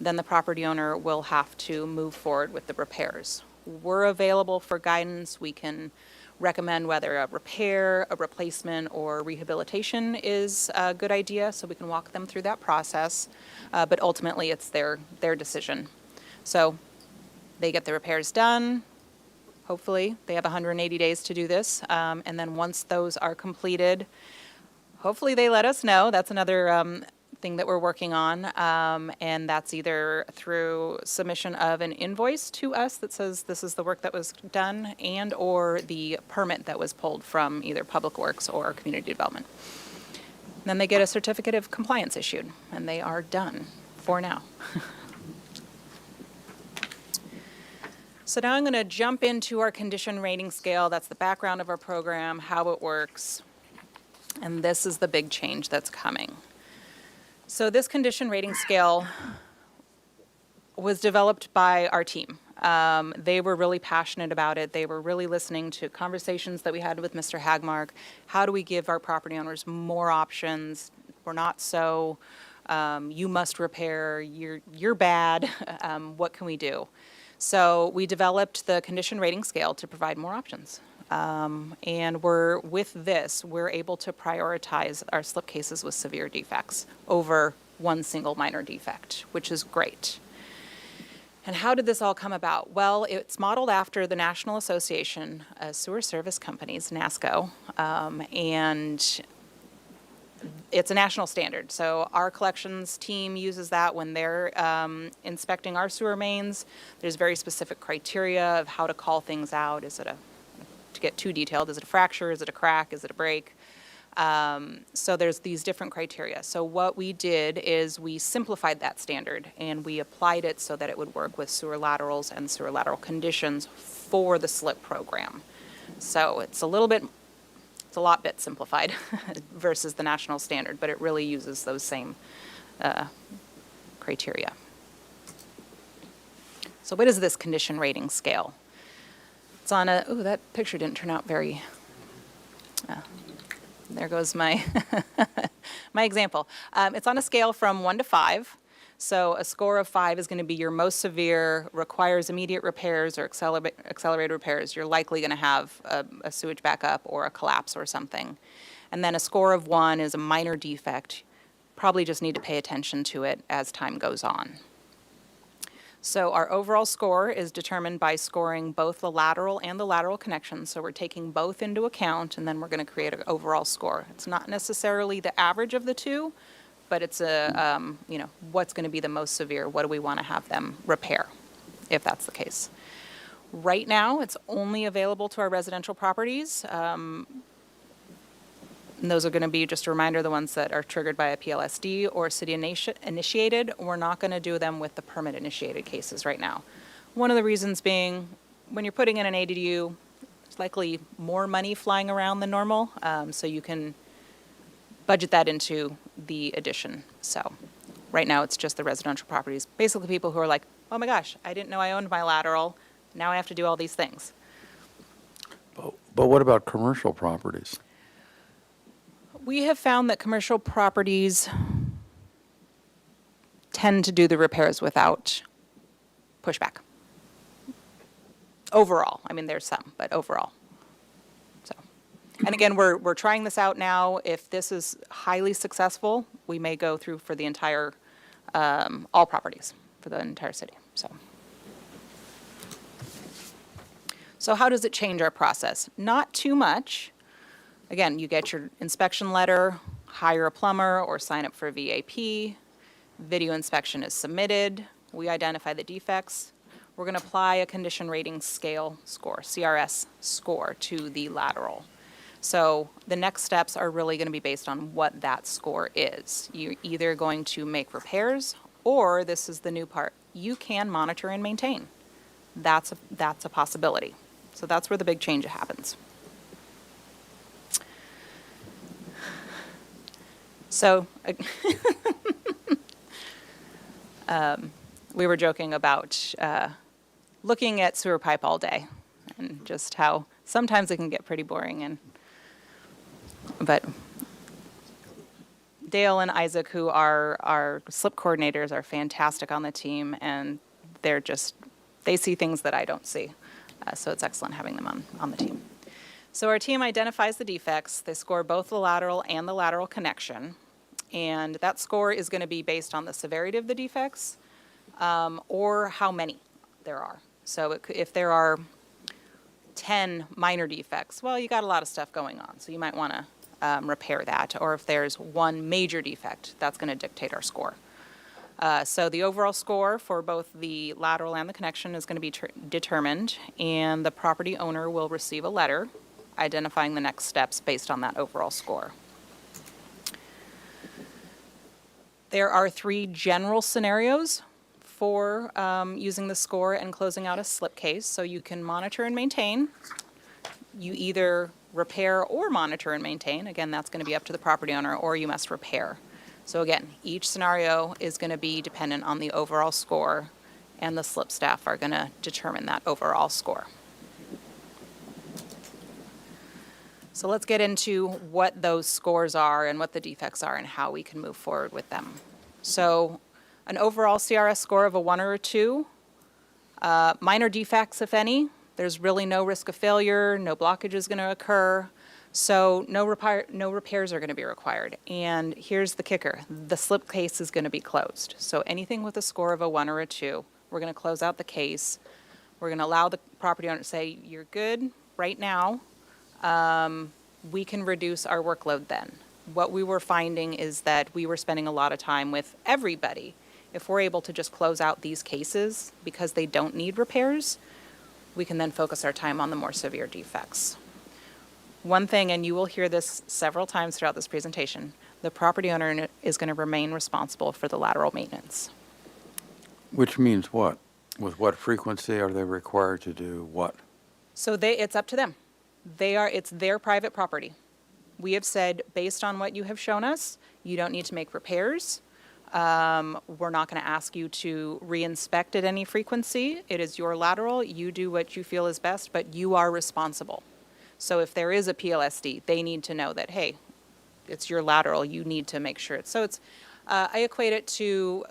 Then the property owner will have to move forward with the repairs. We're available for guidance. We can recommend whether a repair, a replacement, or rehabilitation is a good idea, so we can walk them through that process. But ultimately, it's their decision. So they get the repairs done. Hopefully, they have 180 days to do this. And then once those are completed, hopefully they let us know. That's another thing that we're working on, and that's either through submission of an invoice to us that says this is the work that was done, and or the permit that was pulled from either Public Works or Community Development. Then they get a certificate of compliance issued, and they are done for now. So now I'm going to jump into our condition rating scale. That's the background of our program, how it works, and this is the big change that's coming. So this condition rating scale was developed by our team. They were really passionate about it. They were really listening to conversations that we had with Mr. Hagmark. How do we give our property owners more options? We're not so, you must repair, you're bad, what can we do? So we developed the condition rating scale to provide more options. And with this, we're able to prioritize our SLIP cases with severe defects over one single minor defect, which is great. And how did this all come about? Well, it's modeled after the National Association of Sewer Service Companies, NASCO, and it's a national standard. So our collections team uses that when they're inspecting our sewer mains. There's very specific criteria of how to call things out. To get too detailed, is it a fracture, is it a crack, is it a break? So there's these different criteria. So what we did is we simplified that standard and we applied it so that it would work with sewer laterals and sewer lateral conditions for the SLIP program. So it's a lot bit simplified versus the national standard, but it really uses those same criteria. So what is this condition rating scale? It's on that picture didn't turn out very, there goes my, my example. It's on a scale from 1 to 5. So a score of 5 is going to be your most severe, requires immediate repairs or accelerated repairs. You're likely going to have a sewage backup or a collapse or something. And then a score of 1 is a minor defect. Probably just need to pay attention to it as time goes on. So our overall score is determined by scoring both the lateral and the lateral connection. So we're taking both into account, and then we're going to create an overall score. It's not necessarily the average of the two, but it's what's going to be the most severe? What do we want to have them repair, if that's the case? Right now, it's only available to our residential properties. And those are going to be, just a reminder, the ones that are triggered by a PLSD or city initiated. We're not going to do them with the permit initiated cases right now. One of the reasons being, when you're putting in an ADU, there's likely more money flying around than normal, so you can budget that into the addition. So right now, it's just the residential properties. Basically, people who are like, oh my gosh, I didn't know I owned my lateral. Now I have to do all these things. But what about commercial properties? We have found that commercial properties tend to do the repairs without pushback. Overall, I mean, there's some, but overall. So, and again, we're trying this out now. If this is highly successful, we may go through for the entire, all properties for the entire city. So how does it change our process? Not too much. Again, you get your inspection letter, hire a plumber or sign up for a VAP. Video inspection is submitted. We identify the defects. We're going to apply a condition rating scale score, CRS score, to the lateral. So the next steps are really going to be based on what that score is. You're either going to make repairs, or this is the new part, you can monitor and maintain. That's a possibility. So that's where the big change happens. So we were joking about looking at sewer pipe all day and just how sometimes it can get pretty boring. But Dale and Isaac, who are our slip coordinators, are fantastic on the team, and they see things that I don't see. So it's excellent having them on the team. So our team identifies the defects. They score both the lateral and the lateral connection. And that score is going to be based on the severity of the defects or how many there are. So if there are 10 minor defects, well, you got a lot of stuff going on. So you might want to repair that. Or if there's one major defect, that's going to dictate our score. So the overall score for both the lateral and the connection is going to be determined, and the property owner will receive a letter identifying the next steps based on that overall score. There are 3 general scenarios for using the score and closing out a slip case. So you can monitor and maintain. You either repair or monitor and maintain. Again, that's going to be up to the property owner, or you must repair. So again, each scenario is going to be dependent on the overall score, and the slip staff are going to determine that overall score. So let's get into what those scores are and what the defects are and how we can move forward with them. So an overall CRS score of a 1 or a 2, minor defects, if any, there's really no risk of failure, no blockage is going to occur. So no repairs are going to be required. And here's the kicker. The slip case is going to be closed. So anything with a score of a 1 or a 2, we're going to close out the case. We're going to allow the property owner to say, you're good right now. We can reduce our workload then. What we were finding is that we were spending a lot of time with everybody. If we're able to just close out these cases because they don't need repairs, we can then focus our time on the more severe defects. One thing, and you will hear this several times throughout this presentation, the property owner is going to remain responsible for the lateral maintenance. Which means what? With what frequency are they required to do what? So it's up to them. It's their private property. We have said, based on what you have shown us, you don't need to make repairs. We're not going to ask you to re-inspect at any frequency. It is your lateral. You do what you feel is best, but you are responsible. So if there is a PLSD, they need to know that, hey, it's your lateral. You need to make sure. I equate it to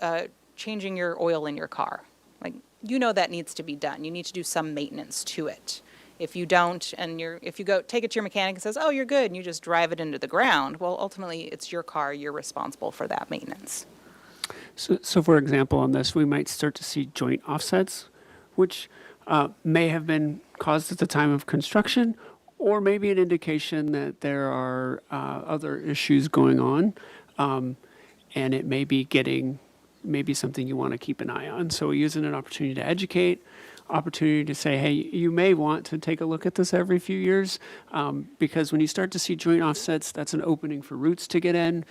changing your oil in your car. Like, you know that needs to be done. You need to do some maintenance to it. If you don't, and if you go take it to your mechanic and says, oh, you're good, and you just drive it into the ground, well, ultimately, it's your car. You're responsible for that maintenance. So for example, on this, we might start to see joint offsets, which may have been caused at the time of construction, or maybe an indication that there are other issues going on. and it may be maybe something you want to keep an eye on. So we use it as an opportunity to educate, opportunity to say, hey, you may want to take a look at this every few years, because when you start to see joint offsets, that's an opening for roots to get in.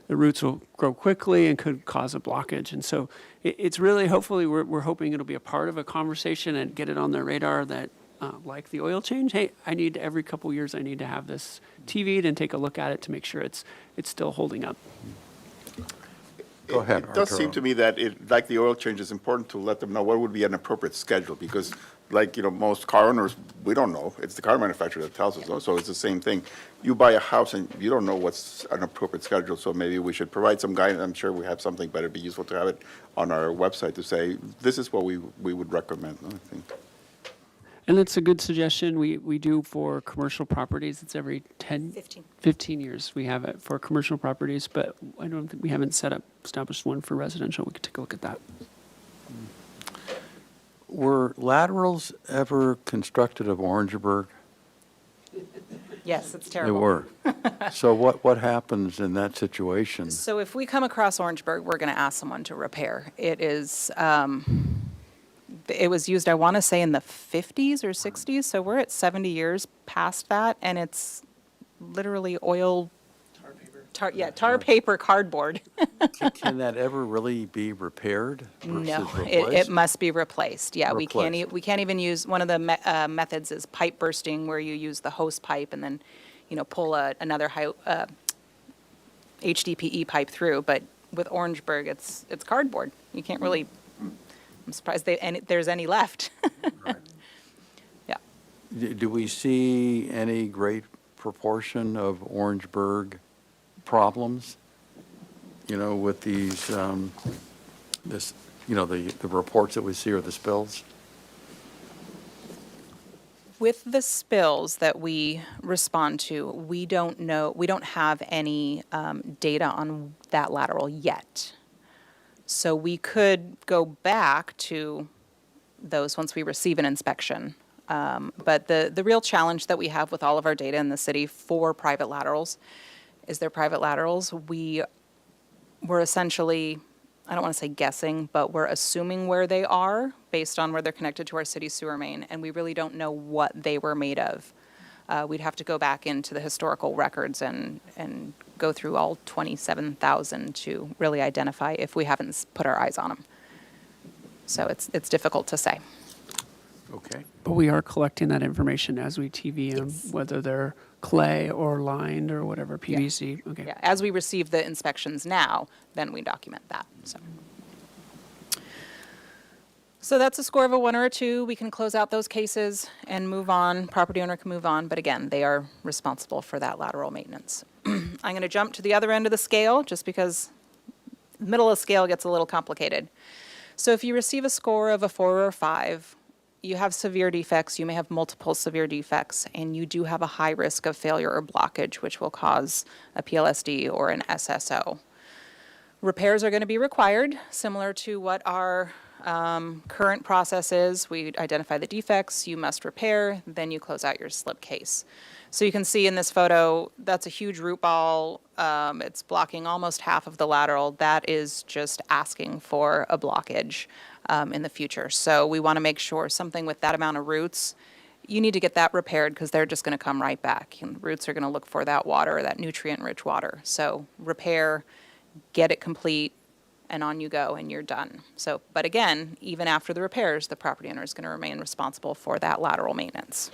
The roots will grow quickly and could cause a blockage. And so it's really, hopefully, we're hoping it'll be a part of a conversation and get it on their radar that, like the oil change, hey, every couple years, I need to have this TV'd and take a look at it to make sure it's still holding up. Go ahead, It does seem Arturo. to me that like the oil change, it's important to let them know what would be an appropriate schedule, because like, most car owners, we don't know. It's the car manufacturer that tells us, so it's the same thing. You buy a house and you don't know what's an appropriate schedule, so maybe we should provide some guidance. I'm sure we have something, but it'd be useful to have it on our website to say, this is what we would recommend, I think. And that's a good suggestion. We do for commercial properties. It's every 15 years we have it for commercial properties, but I don't think we haven't established one for residential. We could take a look at that. Were laterals ever constructed of Orangeburg? Yes, it's They terrible. were. So what happens in that situation? So if we come across Orangeburg, we're going to ask someone to repair. It was used, I want to say, in the 50s or 60s, so we're at 70 years past that, and it's literally oil. Tar paper cardboard. Can that ever really be repaired versus No, replaced? it must be replaced. Yeah, we can't Replaced. even use, one of the methods is pipe bursting, where you use the hose pipe and then, pull another HDPE pipe through. But with Orangeburg, it's cardboard. You can't really, I'm surprised there's any left. Yeah. Do we see any great proportion of Orangeburg problems, with these, the reports that we see or the spills? With the spills that we respond to, we don't have any data on that lateral yet. So we could go back to those once we receive an inspection. But the real challenge that we have with all of our data in the city for private laterals is they're private laterals. We're essentially, I don't want to say guessing, but we're assuming where they are based on where they're connected to our city sewer main, and we really don't know what they were made of. We'd have to go back into the historical records and go through all 27,000 to really identify if we haven't put our eyes on them. So it's difficult to say. Okay. But we are collecting that information as we TV them, whether they're clay or lined or whatever, PVC. Okay. Yeah, as we receive the inspections now, then we document that, So that's a score of a 1 or a 2. We can close out those cases and move on. Property owner can move on, but again, they are responsible for that lateral maintenance. I'm going to jump to the other end of the scale just because the middle of the scale gets a little complicated. So if you receive a score of a 4 or a 5, you have severe defects, you may have multiple severe defects, and you do have a high risk of failure or blockage, which will cause a PLSD or an SSO. Repairs are going to be required, similar to what our current process is. We identify the defects, you must repair, then you close out your slip case. So you can see in this photo, that's a huge root ball. It's blocking almost half of the lateral. That is just asking for a blockage in the future. So we want to make sure something with that amount of roots, you need to get that repaired because they're just going to come right back. And roots are going to look for that water, that nutrient-rich water. So repair, get it complete, and on you go, and you're done. So, but again, even after the repairs, the property owner is going to remain responsible for that lateral maintenance.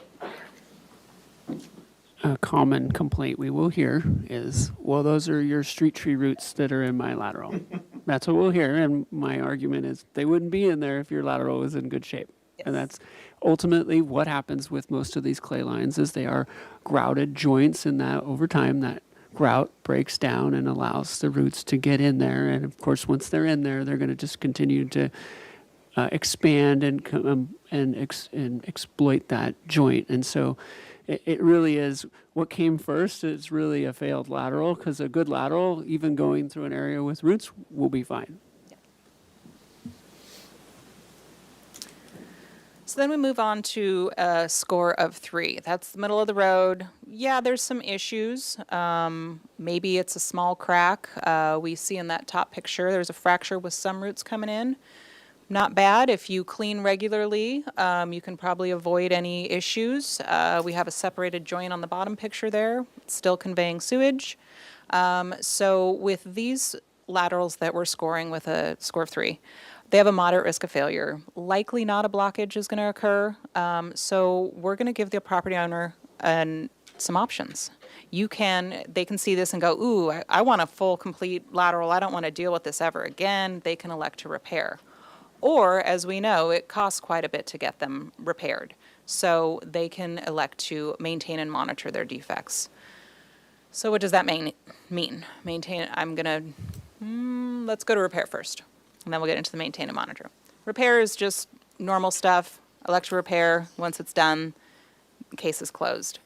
A common complaint we will hear is, well, those are your street tree roots that are in my lateral. That's what we'll hear, and my argument is they wouldn't be in there if your lateral was in good shape. And that's ultimately what happens with most of these clay lines is they are grouted joints, and that over time that grout breaks down and allows the roots to get in there. And of course, once they're in there, they're going to just continue to expand and exploit that joint. And so it really is what came first. It's really a failed lateral, because a good lateral, even going through an area with roots, will be fine. So then we move on to a score of 3. That's the middle of the road. Yeah, there's some issues. Maybe it's a small crack. We see in that top picture, there's a fracture with some roots coming in. Not bad. If you clean regularly, you can probably avoid any issues. We have a separated joint on the bottom picture there, still conveying sewage. So with these laterals that we're scoring with a score of 3, they have a moderate risk of failure. Likely not a blockage is going to occur. So we're going to give the property owner some options. They can see this and go, ooh, I want a full, complete lateral. I don't want to deal with this ever again. They can elect to repair. Or, as we know, it costs quite a bit to get them repaired. So they can elect to maintain and monitor their defects. So what does that mean? Let's go to repair first, and then we'll get into the maintain and monitor. Repair is just normal stuff. Elect to repair. Once it's done, case is closed.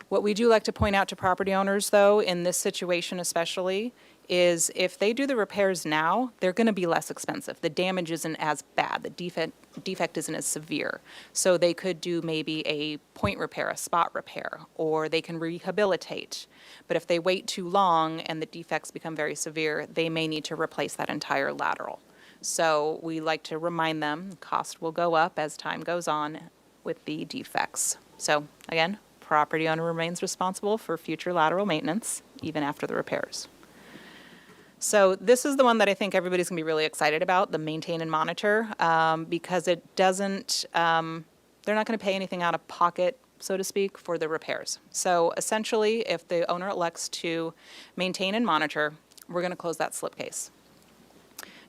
What we do like to point out to property owners, though, in this situation especially, is if they do the repairs now, they're going to be less expensive. The damage isn't as bad. The defect isn't as severe. So they could do maybe a point repair, a spot repair, or they can rehabilitate. But if they wait too long and the defects become very severe, they may need to replace that entire lateral. So we like to remind them cost will go up as time goes on with the defects. So again, property owner remains responsible for future lateral maintenance, even after the repairs. So this is the one that I think everybody's going to be really excited about, the maintain and monitor, because it doesn't, they're not going to pay anything out of pocket, so to speak, for the repairs. So essentially, if the owner elects to maintain and monitor, we're going to close that slip case.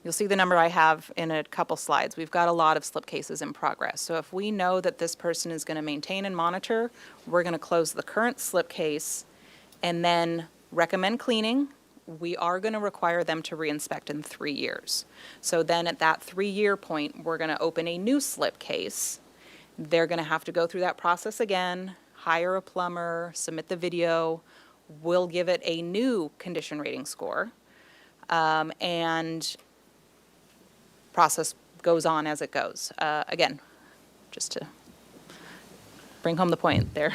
You'll see the number I have in a couple slides. We've got a lot of slip cases in progress. So if we know that this person is going to maintain and monitor, we're going to close the current slip case and then recommend cleaning. We are going to require them to reinspect in 3 years. So then at that 3-year point, we're going to open a new slip case. They're going to have to go through that process again, hire a plumber, submit the video. We'll give it a new condition rating score. And process goes on as it goes. Again, just to bring home the point there.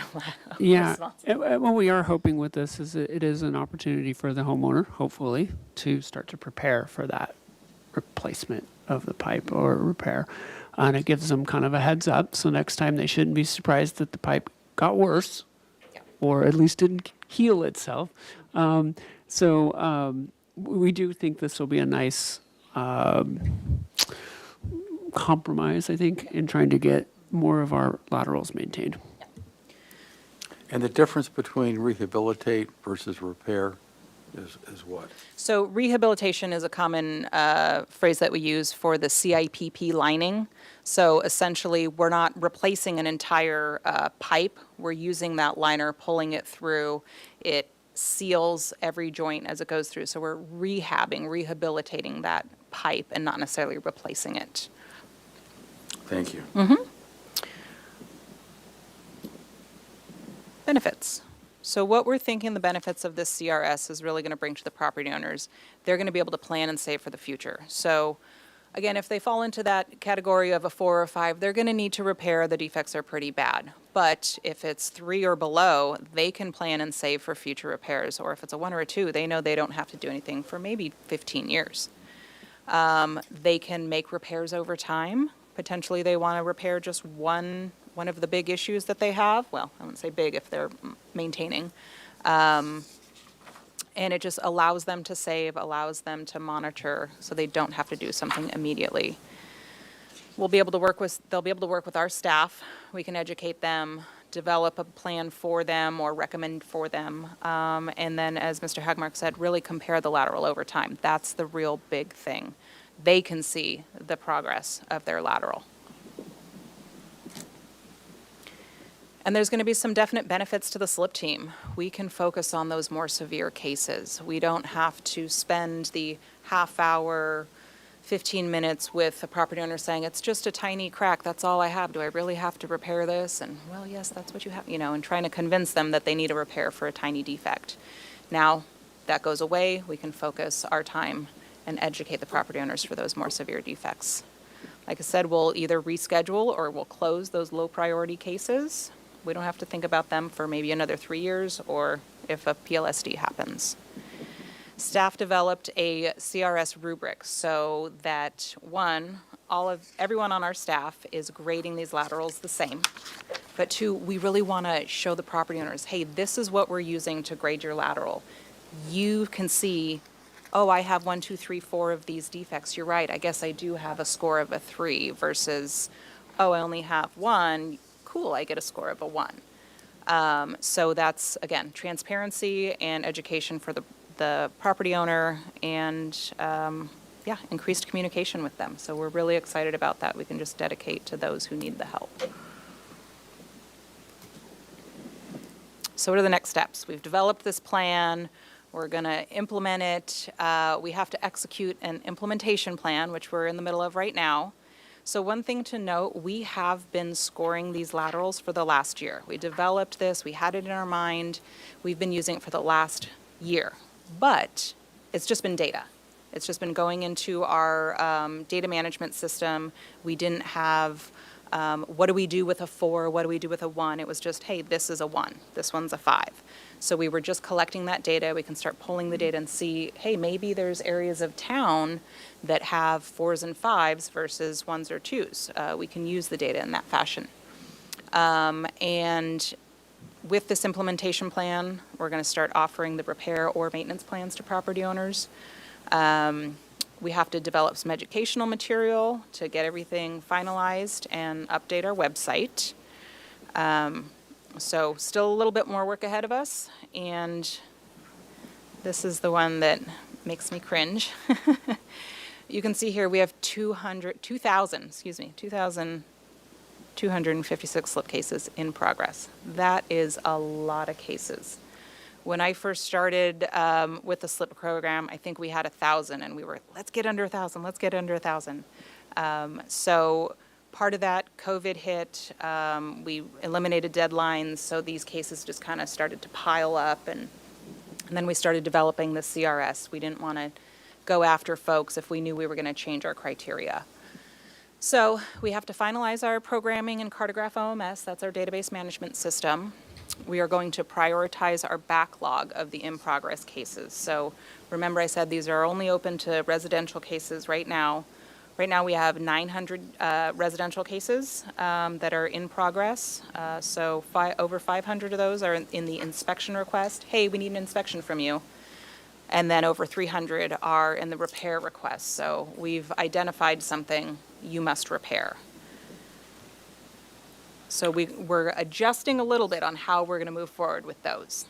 Yeah, what we are hoping with this is that it is an opportunity for the homeowner, hopefully, to start to prepare for that replacement of the pipe or repair. And it gives them kind of a heads up, so next time they shouldn't be surprised that the pipe got worse, or at least didn't heal itself. We do think this will be a nice compromise, I think, in trying to get more of our laterals maintained. And the difference between rehabilitate versus repair is what? So rehabilitation is a common phrase that we use for the CIPP lining. So essentially, we're not replacing an entire pipe. We're using that liner, pulling it through. It seals every joint as it goes through. So we're rehabilitating that pipe and not necessarily replacing it. Thank you. Benefits. So what we're thinking the benefits of this CRS is really going to bring to the property owners, they're going to be able to plan and save for the future. So again, if they fall into that category of a 4 or 5, they're going to need to repair. The defects are pretty bad. But if it's 3 or below, they can plan and save for future repairs. Or if it's a 1 or a 2, they know they don't have to do anything for maybe 15 years. They can make repairs over time. Potentially they want to repair just one of the big issues that they have. Well, I wouldn't say big if they're maintaining. And it just allows them to save, allows them to monitor, so they don't have to do something immediately. They'll be able to work with our staff. We can educate them, develop a plan for them or recommend for them. And then, as Mr. Hagmark said, really compare the lateral over time. That's the real big thing. They can see the progress of their lateral. And there's going to be some definite benefits to the slip team. We can focus on those more severe cases. We don't have to spend the half hour, 15 minutes with a property owner saying, it's just a tiny crack, that's all I have. Do I really have to repair this? And, well, yes, that's what you have, and trying to convince them that they need a repair for a tiny defect. Now, that goes away. We can focus our time and educate the property owners for those more severe defects. Like I said, we'll either reschedule or we'll close those low priority cases. We don't have to think about them for maybe another 3 years or if a PLSD happens. Staff developed a CRS rubric so that one, everyone on our staff is grading these laterals the same. But two, we really want to show the property owners, hey, this is what we're using to grade your lateral. You can see, oh, I have 1, 2, 3, 4 of these defects. You're right. I guess I do have a score of a 3 versus, oh, I only have 1. Cool, I get a score of a 1. So that's, again, transparency and education for the property owner and, yeah, increased communication with them. So we're really excited about that. We can just dedicate to those who need the help. So what are the next steps? We've developed this plan. We're going to implement it. We have to execute an implementation plan, which we're in the middle of right now. So one thing to note, we have been scoring these laterals for the last year. We developed this. We had it in our mind. We've been using it for the last year. But it's just been data. It's just been going into our data management system. We didn't have, what do we do with a 4? What do we do with a 1? It was just, hey, this is a 1. This one's a 5. So we were just collecting that data. We can start pulling the data and see, hey, maybe there's areas of town that have 4s and 5s versus 1s or 2s. We can use the data in that fashion. And with this implementation plan, we're going to start offering the repair or maintenance plans to property owners. We have to develop some educational material to get everything finalized and update our website. So still a little bit more work ahead of us, and this is the one that makes me cringe. You can see here we have 2,256 slip cases in progress. That is a lot of cases. When I first started with the slip program, I think we had 1,000, and we were, let's get under 1,000, let's get under 1,000. So part of that, COVID hit, we eliminated deadlines, so these cases just kind of started to pile up, and then we started developing the CRS. We didn't want to go after folks if we knew we were going to change our criteria. So we have to finalize our programming in Cartograph OMS, that's our database management system. We are going to prioritize our backlog of the in-progress cases. So remember I said these are only open to residential cases right now. Right now we have 900 residential cases that are in progress. So over 500 of those are in the inspection request. Hey, we need an inspection from you. And then over 300 are in the repair request. So we've identified something you must repair. So we're adjusting a little bit on how we're going to move forward with those.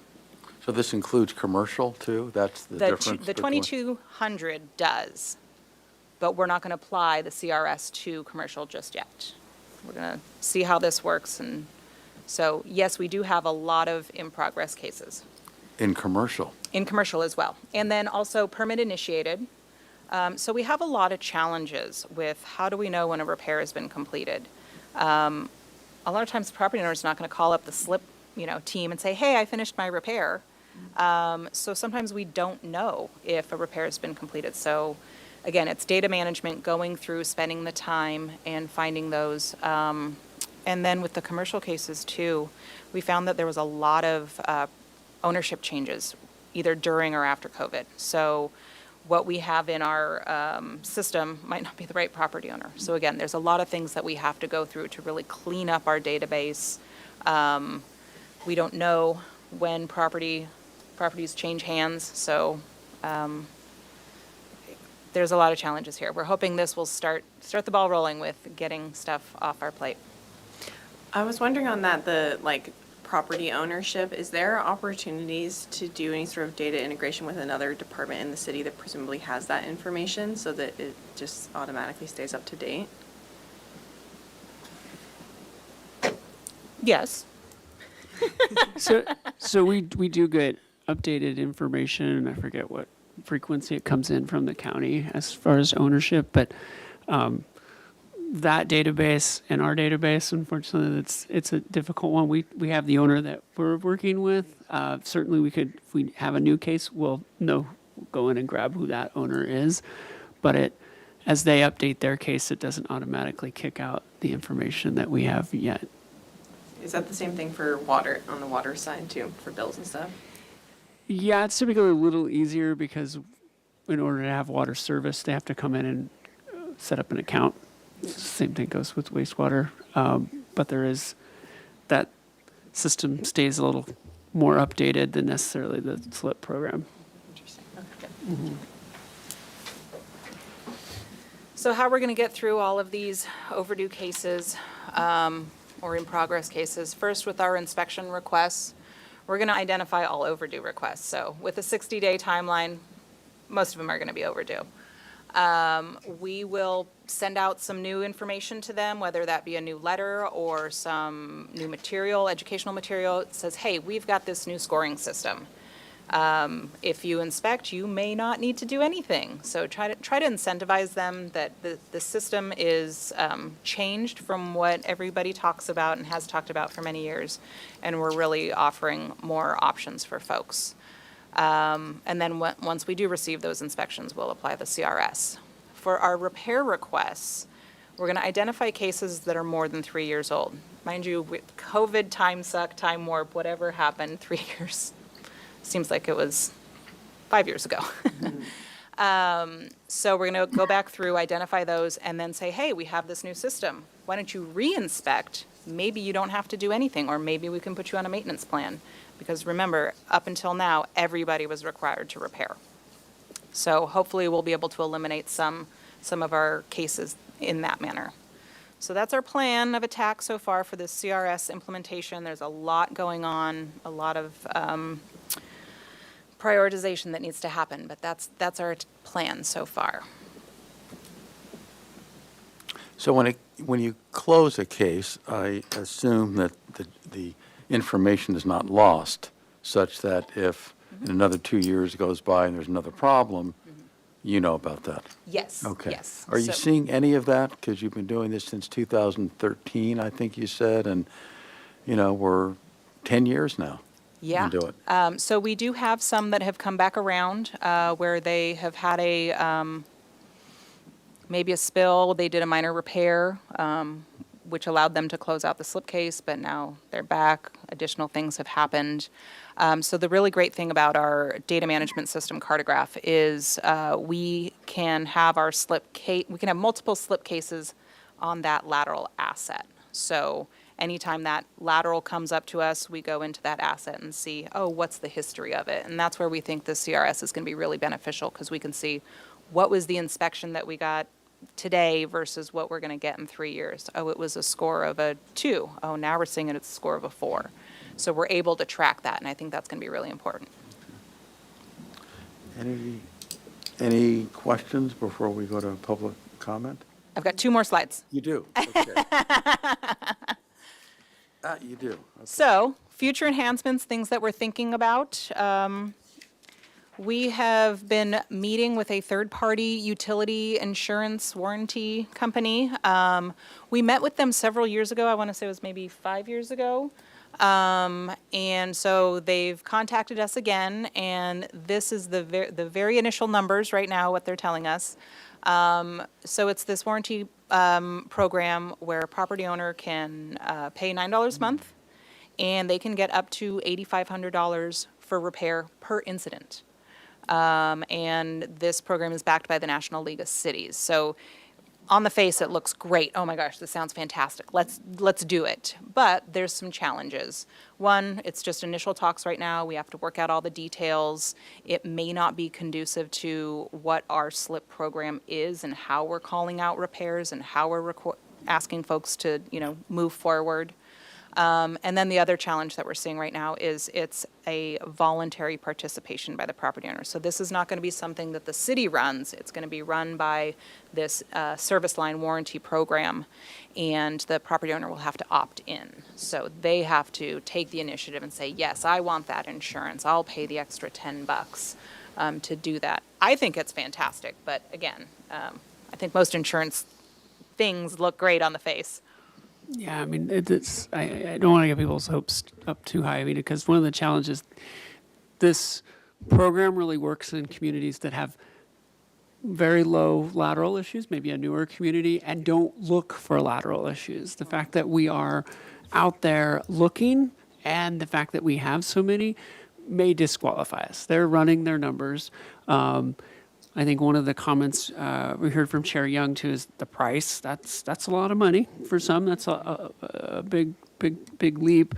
So this includes commercial too? That's the difference? The 2,200 does, but we're not going to apply the CRS to commercial just yet. We're going to see how this works. And so, yes, we do have a lot of in-progress cases. In commercial? In commercial as well. And then also permit initiated. So we have a lot of challenges with how do we know when a repair has been completed. A lot of times the property owner is not going to call up the slip team and say, hey, I finished my repair. So sometimes we don't know if a repair has been completed. So again, it's data management, going through, spending the time and finding those. And then with the commercial cases too, we found that there was a lot of ownership changes either during or after COVID. So what we have in our system might not be the right property owner. So again, there's a lot of things that we have to go through to really clean up our database. We don't know when properties change hands, so there's a lot of challenges here. We're hoping this will start the ball rolling with getting stuff off our plate. I was wondering on that, the property ownership, is there opportunities to do any sort of data integration with another department in the city that presumably has that information so that it just automatically stays up to date? Yes. So we do get updated information. I forget what frequency it comes in from the county as far as ownership, but that database and our database, unfortunately, it's a difficult one. We have the owner that we're working with. Certainly we could, if we have a new case, we'll go in and grab who that owner is. But as they update their case, it doesn't automatically kick out the information that we have yet. Is that the same thing for water, on the water side too, for bills and stuff? Yeah, it's typically a little easier because in order to have water service, they have to come in and set up an account. Same thing goes with wastewater. But there is, that system stays a little more updated than necessarily the SLIP program. Interesting. Okay. So how we're going to get through all of these overdue cases or in progress cases, first with our inspection requests, we're going to identify all overdue requests. So with a 60-day timeline, most of them are going to be overdue. We will send out some new information to them, whether that be a new letter or some new material, educational material. It says, hey, we've got this new scoring system. If you inspect, you may not need to do anything. So try to incentivize them that the system is changed from what everybody talks about and has talked about for many years, and we're really offering more options for folks. And then once we do receive those inspections, we'll apply the CRS. For our repair requests, we're going to identify cases that are more than 3 years old. Mind you, with COVID, time suck, time warp, whatever happened, 3 years seems like it was 5 years ago. So we're going to go back through, identify those, and then say, hey, we have this new system. Why don't you re-inspect? Maybe you don't have to do anything, or maybe we can put you on a maintenance plan. Because remember, up until now, everybody was required to repair. So hopefully we'll be able to eliminate some of our cases in that manner. So that's our plan of attack so far for this CRS implementation. There's a lot going on, a lot of prioritization that needs to happen, but that's our plan so far. So when you close a case, I assume that the information is not lost, such that if in another 2 years goes by and there's another problem, you know about that. Yes. Okay. Yes. Are you So- seeing any of that? Because you've been doing this since 2013, I think you said, and, we're 10 years now. Yeah. You can do it. So we do have some that have come back around where they have had maybe a spill, they did a minor repair, which allowed them to close out the slip case, but now they're back. Additional things have happened. So the really great thing about our data management system, Cartograph, is we can have our we can have multiple slip cases on that lateral asset. So anytime that lateral comes up to us, we go into that asset and see, oh, what's the history of it? And that's where we think the CRS is going to be really beneficial, because we can see what was the inspection that we got today versus what we're going to get in 3 years. Oh, it was a score of a 2. Oh, now we're seeing it's a score of a 4. So we're able to track that, and I think that's going to be really important. Any questions before we go to public comment? I've got 2 more slides. You do? Okay. You do. Okay. So, future enhancements, things that we're thinking about. We have been meeting with a third-party utility insurance warranty company. We met with them several years ago. I want to say it was maybe 5 years ago. And so they've contacted us again, and this is the very initial numbers right now, what they're telling us. So it's this warranty program where a property owner can pay $9 a month, and they can get up to $8,500 for repair per incident. And this program is backed by the National League of Cities. So on the face, it looks great. Oh my gosh, this sounds fantastic. Let's do it. But there's some challenges. One, it's just initial talks right now. We have to work out all the details. It may not be conducive to what our SLIP program is and how we're calling out repairs and how we're asking folks to, move forward. And then the other challenge that we're seeing right now is it's a voluntary participation by the property owner. So this is not going to be something that the city runs. It's going to be run by this service line warranty program, and the property owner will have to opt in. So they have to take the initiative and say, yes, I want that insurance. I'll pay the extra $10 to do that. I think it's fantastic, but again, I think most insurance things look great on the face. Yeah, I mean, I don't want to get people's hopes up too high. I mean, because one of the challenges, this program really works in communities that have very low lateral issues, maybe a newer community, and don't look for lateral issues. The fact that we are out there looking and the fact that we have so many may disqualify us. They're running their numbers. I think one of the comments we heard from Chair Young too is the price. That's a lot of money for some. That's a big leap.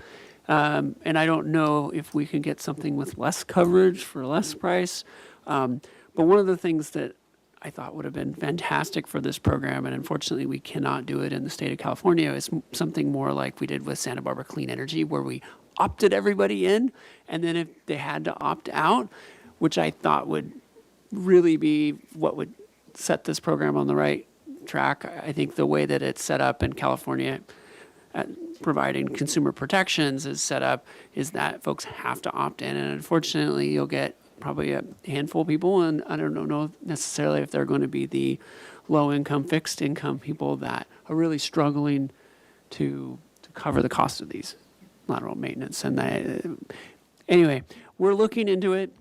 And I don't know if we can get something with less coverage for less price. But one of the things that I thought would have been fantastic for this program, and unfortunately we cannot do it in the state of California, is something more like we did with Santa Barbara Clean Energy, where we opted everybody in, and then if they had to opt out, which I thought would really be what would set this program on the right track. I think the way that it's set up in California, providing consumer protections is set up, is that folks have to opt in, and unfortunately you'll get probably a handful of people, and I don't know necessarily if they're going to be the low-income, fixed-income people that are really struggling to cover the cost of these lateral maintenance. And anyway, we're looking into it.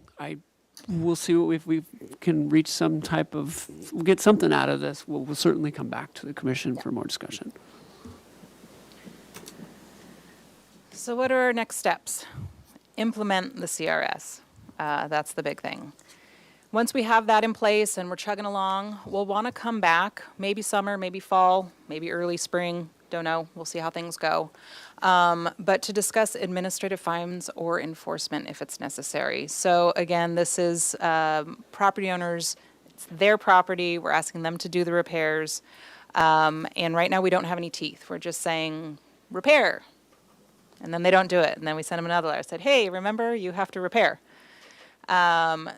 We'll see if we can reach some type of, we'll get something out of this. We'll certainly come back to the commission for more discussion. So what are our next steps? Implement the CRS. That's the big thing. Once we have that in place and we're chugging along, we'll want to come back, maybe summer, maybe fall, maybe early spring, don't know, we'll see how things go. But to discuss administrative fines or enforcement if it's necessary. So again, this is property owners, it's their property, we're asking them to do the repairs. And right now we don't have any teeth. We're just saying, repair. And then they don't do it. And then we send them another letter, said, hey, remember, you have to repair.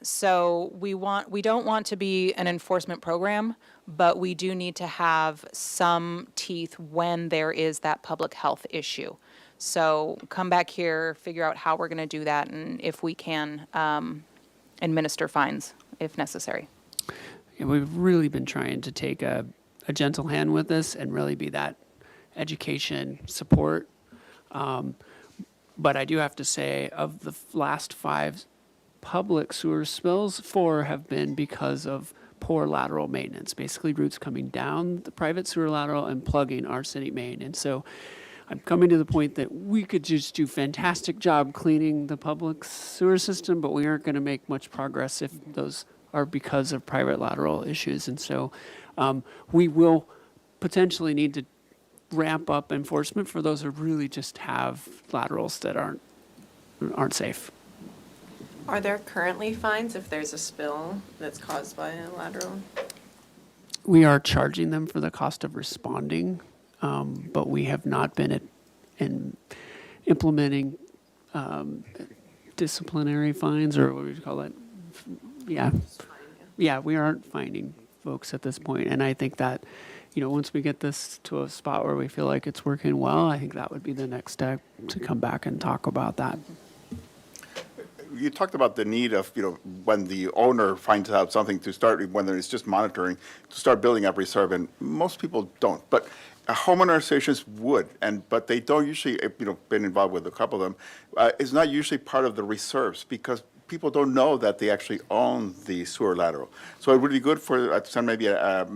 So we don't want to be an enforcement program, but we do need to have some teeth when there is that public health issue. So come back here, figure out how we're going to do that, and if we can administer fines if necessary. Yeah, we've really been trying to take a gentle hand with this and really be that education support. But I do have to say, of the last 5 public sewer spills, 4 have been because of poor lateral maintenance, basically roots coming down the private sewer lateral and plugging our city main. And so I'm coming to the point that we could just do fantastic job cleaning the public sewer system, but we aren't going to make much progress if those are because of private lateral issues. And so we will potentially need to ramp up enforcement for those who really just have laterals that aren't safe. Are there currently fines if there's a spill that's caused by a lateral? We are charging them for the cost of responding, but we have not been implementing disciplinary fines, or what would you call it? Yeah, we aren't finding folks at this point, and I think that, once we get this to a spot where we feel like it's working well, I think that would be the next step to come back and talk about that. You talked about the need of, when the owner finds out something to start, whether it's just monitoring, to start building up reserve, and most people don't. But homeowner associations would, but they don't usually, been involved with a couple of them, it's not usually part of the reserves because people don't know that they actually own the sewer lateral. So it would be good to send maybe a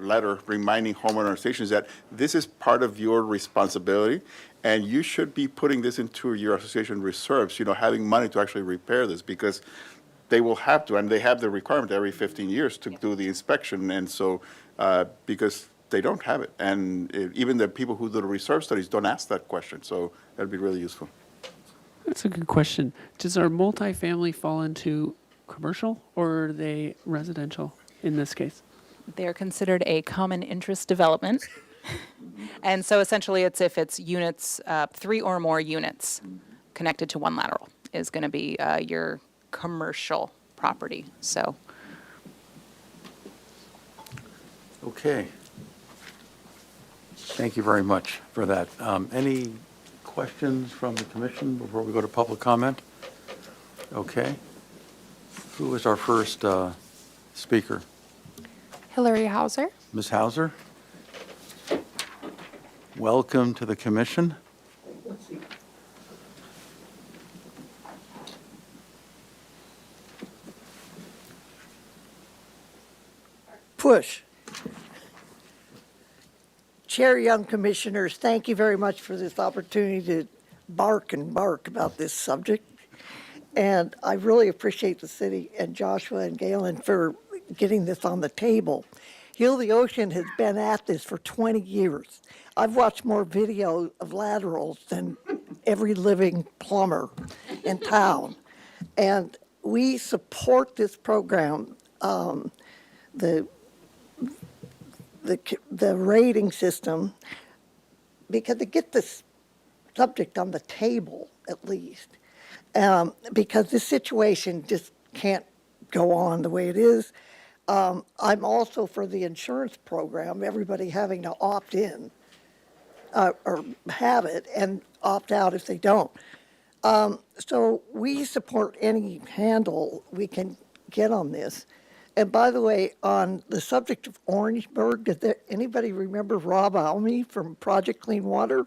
letter reminding homeowner associations that this is part of your responsibility, and you should be putting this into your association reserves, having money to actually repair this, because they will have to, and they have the requirement every 15 years to do the inspection, and so, because they don't have it. And even the people who do the reserve studies don't ask that question, so that'd be really useful. That's a good question. Does our multifamily fall into commercial, or are they residential in this case? They're considered a common interest development. And so essentially it's if it's units, 3 or more units connected to one lateral is going to be your commercial property. So. Okay. Thank you very much for that. Any questions from the commission before we go to public comment? Okay. Who is our first speaker? Hillary Hauser. Ms. Hauser? Welcome to the commission. push. Chair, young commissioners, thank you very much for this opportunity to bark and bark about this subject. And I really appreciate the city and Joshua and Galen for getting this on the table. Heal the Ocean has been at this for 20 years. I've watched more video of laterals than every living plumber in town. And we support this program. The rating system, because to get this subject on the table at least, because this situation just can't go on the way it is. I'm also for the insurance program, everybody having to opt in or have it and opt out if they don't. So we support any handle we can get on this. And by the way, on the subject of Orangeburg, anybody remember Rob Almy from Project Clean Water?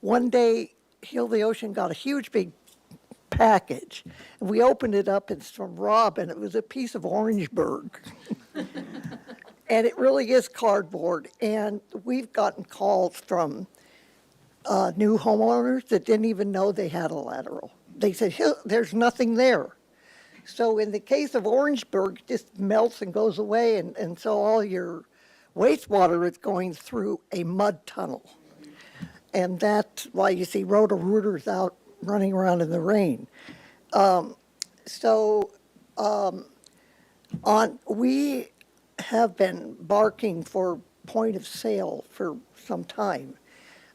One day, Heal the Ocean got a huge big package. And we opened it up, it's from Rob, and it was a piece of Orangeburg. And it really is cardboard. And we've gotten calls from new homeowners that didn't even know they had a lateral. They said, there's nothing there. So in the case of Orangeburg, it just melts and goes away, and so all your wastewater is going through a mud tunnel. And that's why you see roto-rooters out running around in the rain. We have been barking for point of sale for some time,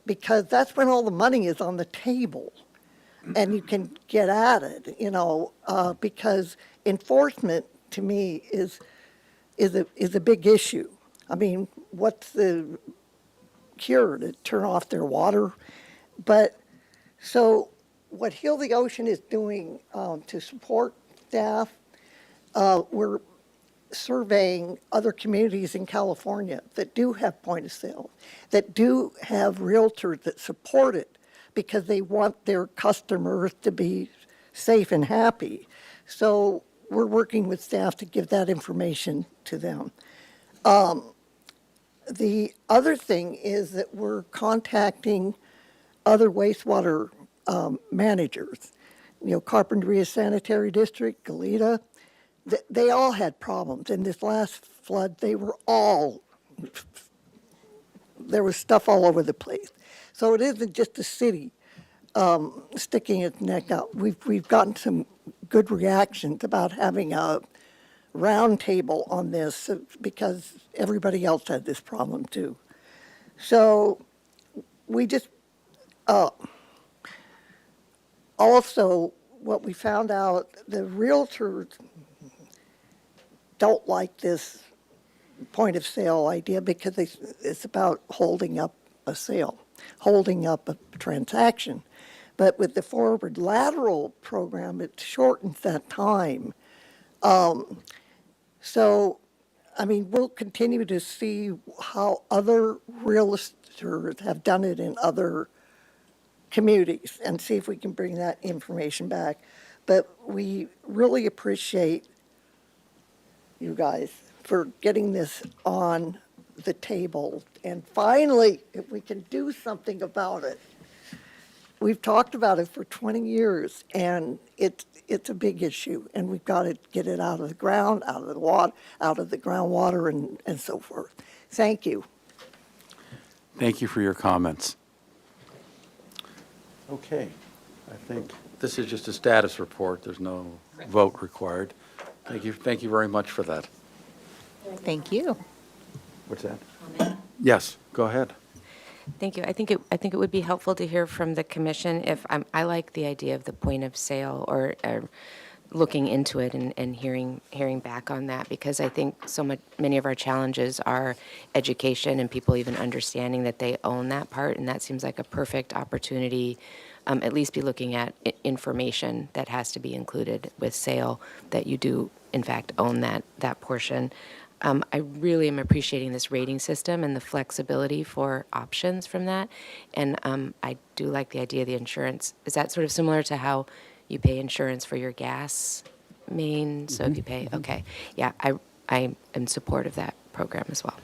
because that's when all the money is on the table. And you can get at it, because enforcement to me is a big issue. I mean, what's the cure, to turn off their water? But so what Heal the Ocean is doing to support staff, we're surveying other communities in California that do have point of sale, that do have realtors that support it, because they want their customers to be safe and happy. So we're working with staff to give that information to them. The other thing is that we're contacting other wastewater managers. Carpinteria Sanitary District, Goleta, they all had problems. In this last flood, there was stuff all over the place. So it isn't just the city sticking its neck out. We've gotten some good reactions about having a round table on this, because everybody else had this problem too. So we just, also what we found out, the realtors don't like this point of sale idea, because it's about holding up a sale, holding up a transaction. But with the forward lateral program, it shortens that time. So, I mean, we'll continue to see how other realtors have done it in other communities and see if we can bring that information back. But we really appreciate you guys for getting this on the table. And finally, if we can do something about it. We've talked about it for 20 years, and it's a big issue, and we've got to get it out of the ground, out of the water, out of the groundwater, and so forth. Thank you. Thank you for your comments. Okay, I think this is just a status report. There's no vote required. Thank you very much for that. Thank you. What's that? Yes, go ahead. Thank you. I think it would be helpful to hear from the commission if I like the idea of the point of sale, or looking into it and hearing back on that, because I think many of our challenges are education and people even understanding that they own that part, and that seems like a perfect opportunity. At least be looking at information that has to be included with sale, that you do in fact own that portion. I really am appreciating this rating system and the flexibility for options from that. And I do like the idea of the insurance. Is that sort of similar to how you pay insurance for your gas main? So if you pay, okay. Yeah, I am in support of that program as well.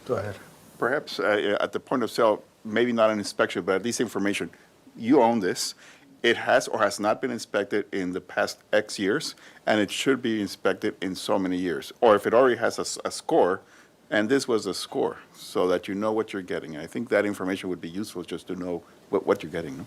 Go ahead. Perhaps at the point of sale, maybe not an inspection, but at least information. You own this. It has or has not been inspected in the past X years, and it should be inspected in so many years. Or if it already has a score, and this was a score, so that you know what you're getting. And I think that information would be useful just to know what you're getting. No?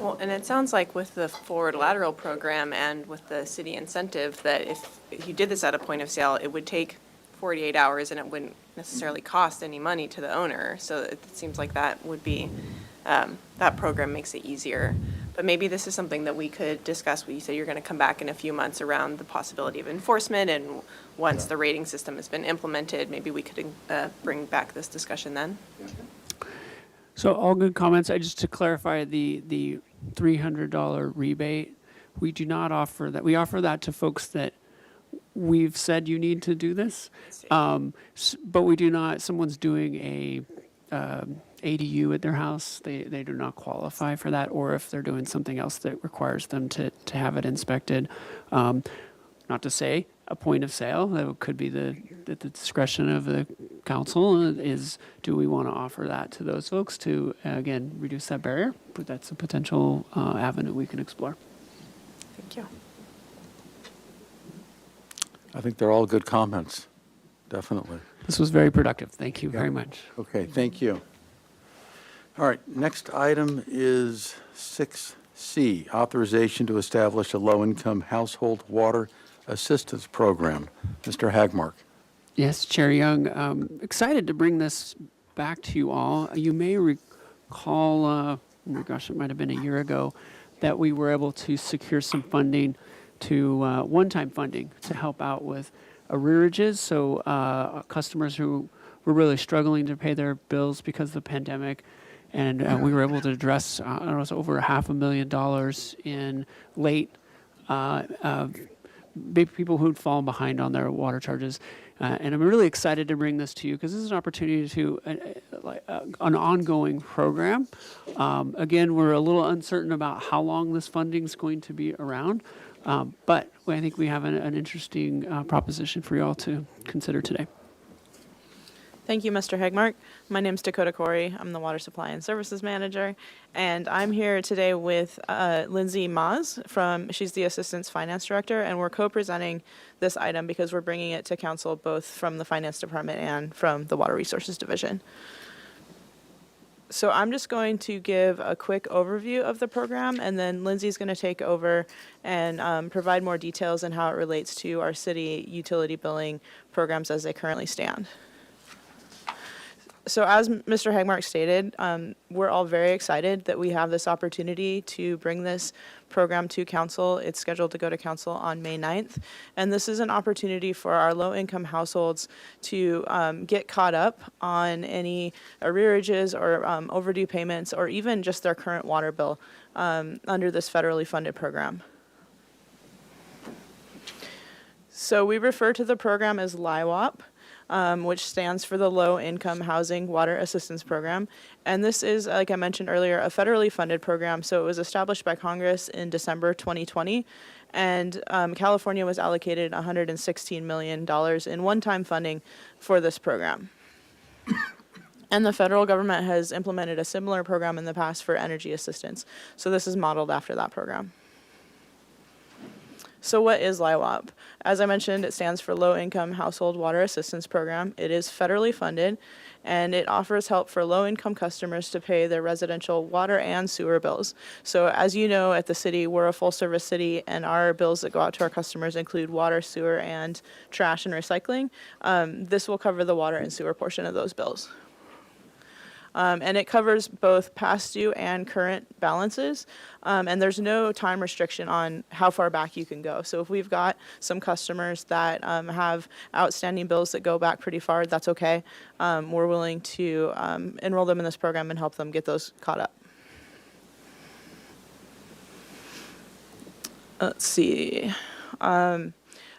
Well, and it sounds like with the forward lateral program and with the city incentive, that if you did this at a point of sale, it would take 48 hours and it wouldn't necessarily cost any money to the owner. So it seems like that would be, that program makes it easier. But maybe this is something that we could discuss. You say you're going to come back in a few months around the possibility of enforcement, and once the rating system has been implemented, maybe we could bring back this discussion then. So all good comments. Just to clarify, the $300 rebate, we do not offer that. We offer that to folks that we've said you need to do this, but we do not. Someone's doing a ADU at their house, they do not qualify for that, or if they're doing something else that requires them to have it inspected. Not to say a point of sale, that could be the discretion of the council is, do we want to offer that to those folks to, again, reduce that barrier? But that's a potential avenue we can explore. Thank you. I think they're all good comments, definitely. This was very productive. Thank you very much. Okay, thank you. All right, next item is 6C, authorization to establish a low-income household water assistance program. Mr. Hagmark. Yes, Chair Young, excited to bring this back to you all. You may recall, oh my gosh, it might have been a year ago, that we were able to secure some funding to one-time funding to help out with arrearages. So customers who were really struggling to pay their bills because of the pandemic, and we were able to address it was over $500,000 in late people who'd fallen behind on their water charges. And I'm really excited to bring this to you because this is an opportunity to an ongoing program. Again, we're a little uncertain about how long this funding is going to be around, but I think we have an interesting proposition for you all to consider today. Thank you, Mr. Hegmark. My name is Dakota Corey. I'm the Water Supply and Services Manager, and I'm here today with Lindsay Maas she's the Assistant Finance Director, and we're co-presenting this item because we're bringing it to council both from the Finance Department and from the Water Resources Division. So I'm just going to give a quick overview of the program, and then Lindsay's going to take over and provide more details on how it relates to our city utility billing programs as they currently stand. So as Mr. Hegmark stated, we're all very excited that we have this opportunity to bring this program to council. It's scheduled to go to council on May 9th. And this is an opportunity for our low-income households to get caught up on any arrearages or overdue payments, or even just their current water bill under this federally funded program. So we refer to the program as LIWAP. Which stands for the Low Income Housing Water Assistance Program. And this is, like I mentioned earlier, a federally funded program. So it was established by Congress in December 2020. And California was allocated $116 million in one-time funding for this program. And the federal government has implemented a similar program in the past for energy assistance. So this is modeled after that program. So what is LIWAP? As I mentioned, it stands for Low Income Household Water Assistance Program. It is federally funded, and it offers help for low-income customers to pay their residential water and sewer bills. So as you know, at the city, we're a full-service city, and our bills that go out to our customers include water, sewer, and trash and recycling. This will cover the water and sewer portion of those bills. And it covers both past due and current balances, and there's no time restriction on how far back you can go. So if we've got some customers that have outstanding bills that go back pretty far, that's okay. We're willing to enroll them in this program and help them get those caught up. Let's see.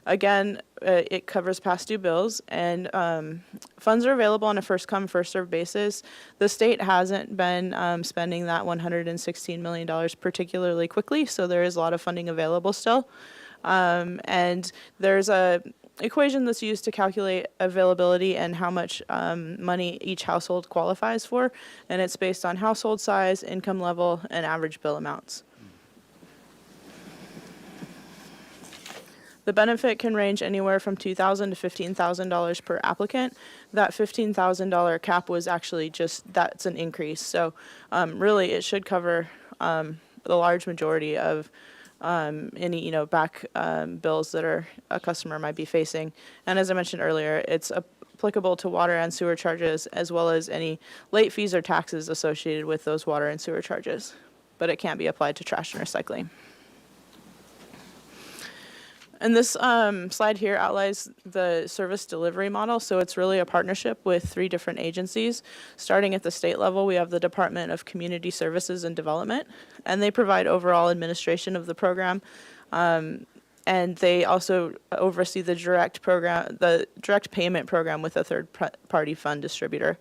Again, it covers past due bills, and funds are available on a first-come, first-served basis. The state hasn't been spending that $116 million particularly quickly, so there is a lot of funding available still. And there's a equation that's used to calculate availability and how much money each household qualifies for, and it's based on household size, income level, and average bill amounts. The benefit can range anywhere from $2,000 to $15,000 per applicant. That $15,000 cap was actually that's an increase. So really, it should cover the large majority of any, back bills that a customer might be facing. And as I mentioned earlier, it's applicable to water and sewer charges, as well as any late fees or taxes associated with those water and sewer charges. But it can't be applied to trash and recycling. And this slide here outlines the service delivery model. So it's really a partnership with 3 different agencies. Starting at the state level, we have the Department of Community Services and Development, and they provide overall administration of the program. And they also oversee the direct payment program with a third-party fund distributor.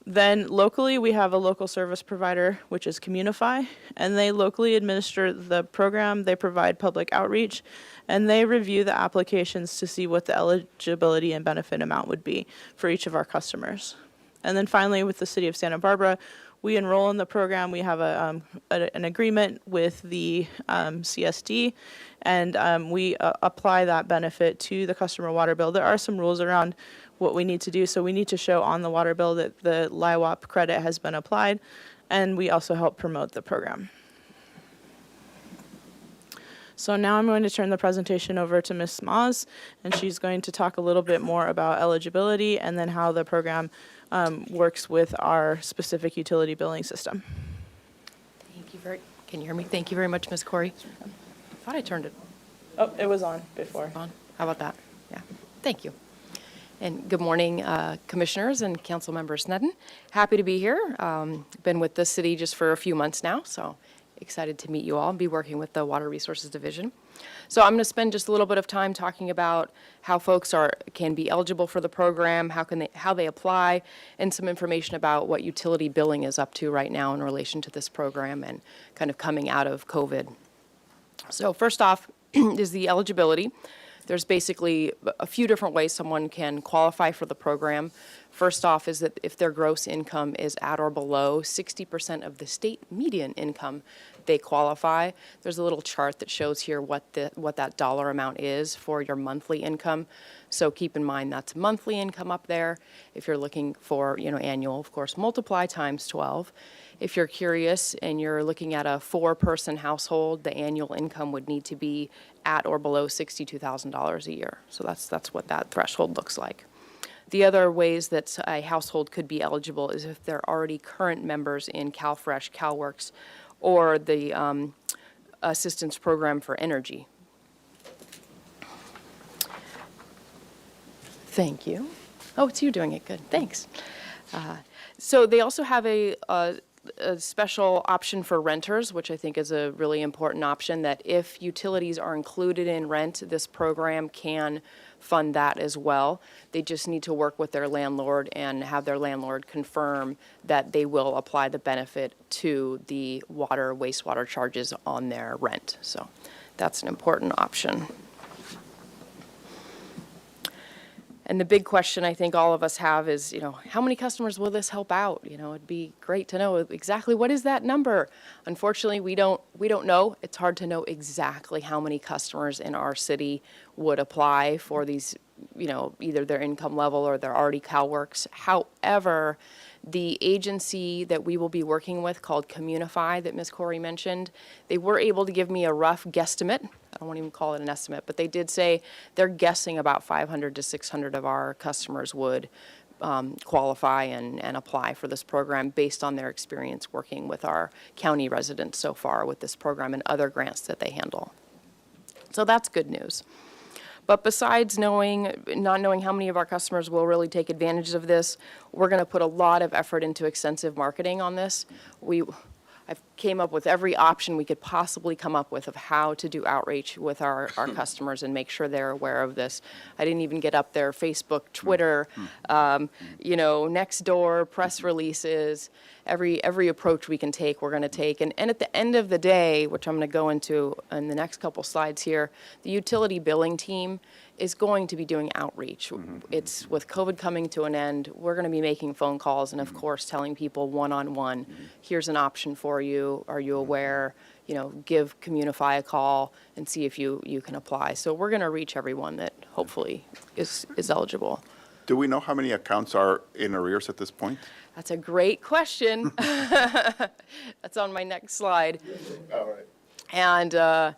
Then locally, we have a local service provider, which is Communify, and they locally administer the program. They provide public outreach, and they review the applications to see what the eligibility and benefit amount would be for each of our customers. And then finally, with the City of Santa Barbara, we enroll in the program. We have an agreement with the CSD, and we apply that benefit to the customer water bill. There are some rules around what we need to do. So we need to show on the water bill that the LIWAP credit has been applied, and we also help promote the program. So now I'm going to turn the presentation over to Ms. Smoz, and she's going to talk a little bit more about eligibility and then how the program works with our specific utility billing system. Can you hear me? Thank you very much, Ms. Corey. I thought I turned it Oh, it was on before. on. How about that? Yeah. Thank you. And good morning, commissioners and council member Sneddon. Happy to be here. Been with the city just for a few months now, so excited to meet you all and be working with the Water Resources Division. So I'm going to spend just a little bit of time talking about how folks can be eligible for the program, how they apply, and some information about what utility billing is up to right now in relation to this program and kind of coming out of COVID. So first off is the eligibility. There's basically a few different ways someone can qualify for the program. First off is that if their gross income is at or below 60% of the state median income, they qualify. There's a little chart that shows here what that dollar amount is for your monthly income. So keep in mind that's monthly income up there. If you're looking for, annual, of course, multiply times 12. If you're curious and you're looking at a 4-person household, the annual income would need to be at or below $62,000 a year. So that's what that threshold looks like. The other ways that a household could be eligible is if they're already current members in CalFresh, CalWorks, or the Assistance Program for Energy. Thank you. Oh, it's you doing it. Good. Thanks. So they also have a special option for renters, which I think is a really important option, that if utilities are included in rent, this program can fund that as well. They just need to work with their landlord and have their landlord confirm that they will apply the benefit to the water, wastewater charges on their rent. So that's an important option. And the big question I think all of us have is, how many customers will this help out? It'd be great to know exactly what is that number. Unfortunately, we don't know. It's hard to know exactly how many customers in our city would apply for these, either their income level or they're already CalWorks. However, the agency that we will be working with called Communify that Ms. Corey mentioned, they were able to give me a rough guesstimate. I won't even call it an estimate, but they did say they're guessing about 500 to 600 of our customers would qualify and apply for this program based on their experience working with our county residents so far with this program and other grants that they handle. So that's good news. But besides not knowing how many of our customers will really take advantage of this, we're going to put a lot of effort into extensive marketing on this. I've came up with every option we could possibly come up with of how to do outreach with our customers and make sure they're aware of this. I didn't even get up there Facebook, Twitter, next door, press releases, every approach we can take, we're going to take. And at the end of the day, which I'm going to go into in the next couple slides here, the utility billing team is going to be doing outreach. It's with COVID coming to an end, we're going to be making phone calls and of course telling people one-on-one, here's an option for you, are you aware, give Communify a call and see if you can apply. So we're going to reach everyone that hopefully is eligible. Do we know how many accounts are in arrears at this point? That's a great question. That's on my next slide. All right. And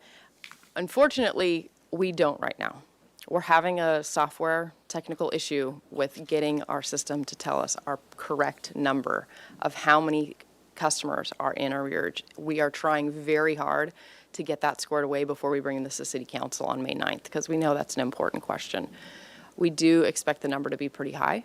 unfortunately, we don't right now. We're having a software technical issue with getting our system to tell us our correct number of how many customers are in arrears. We are trying very hard to get that squared away before we bring this to City Council on May 9th, because we know that's an important question. We do expect the number to be pretty high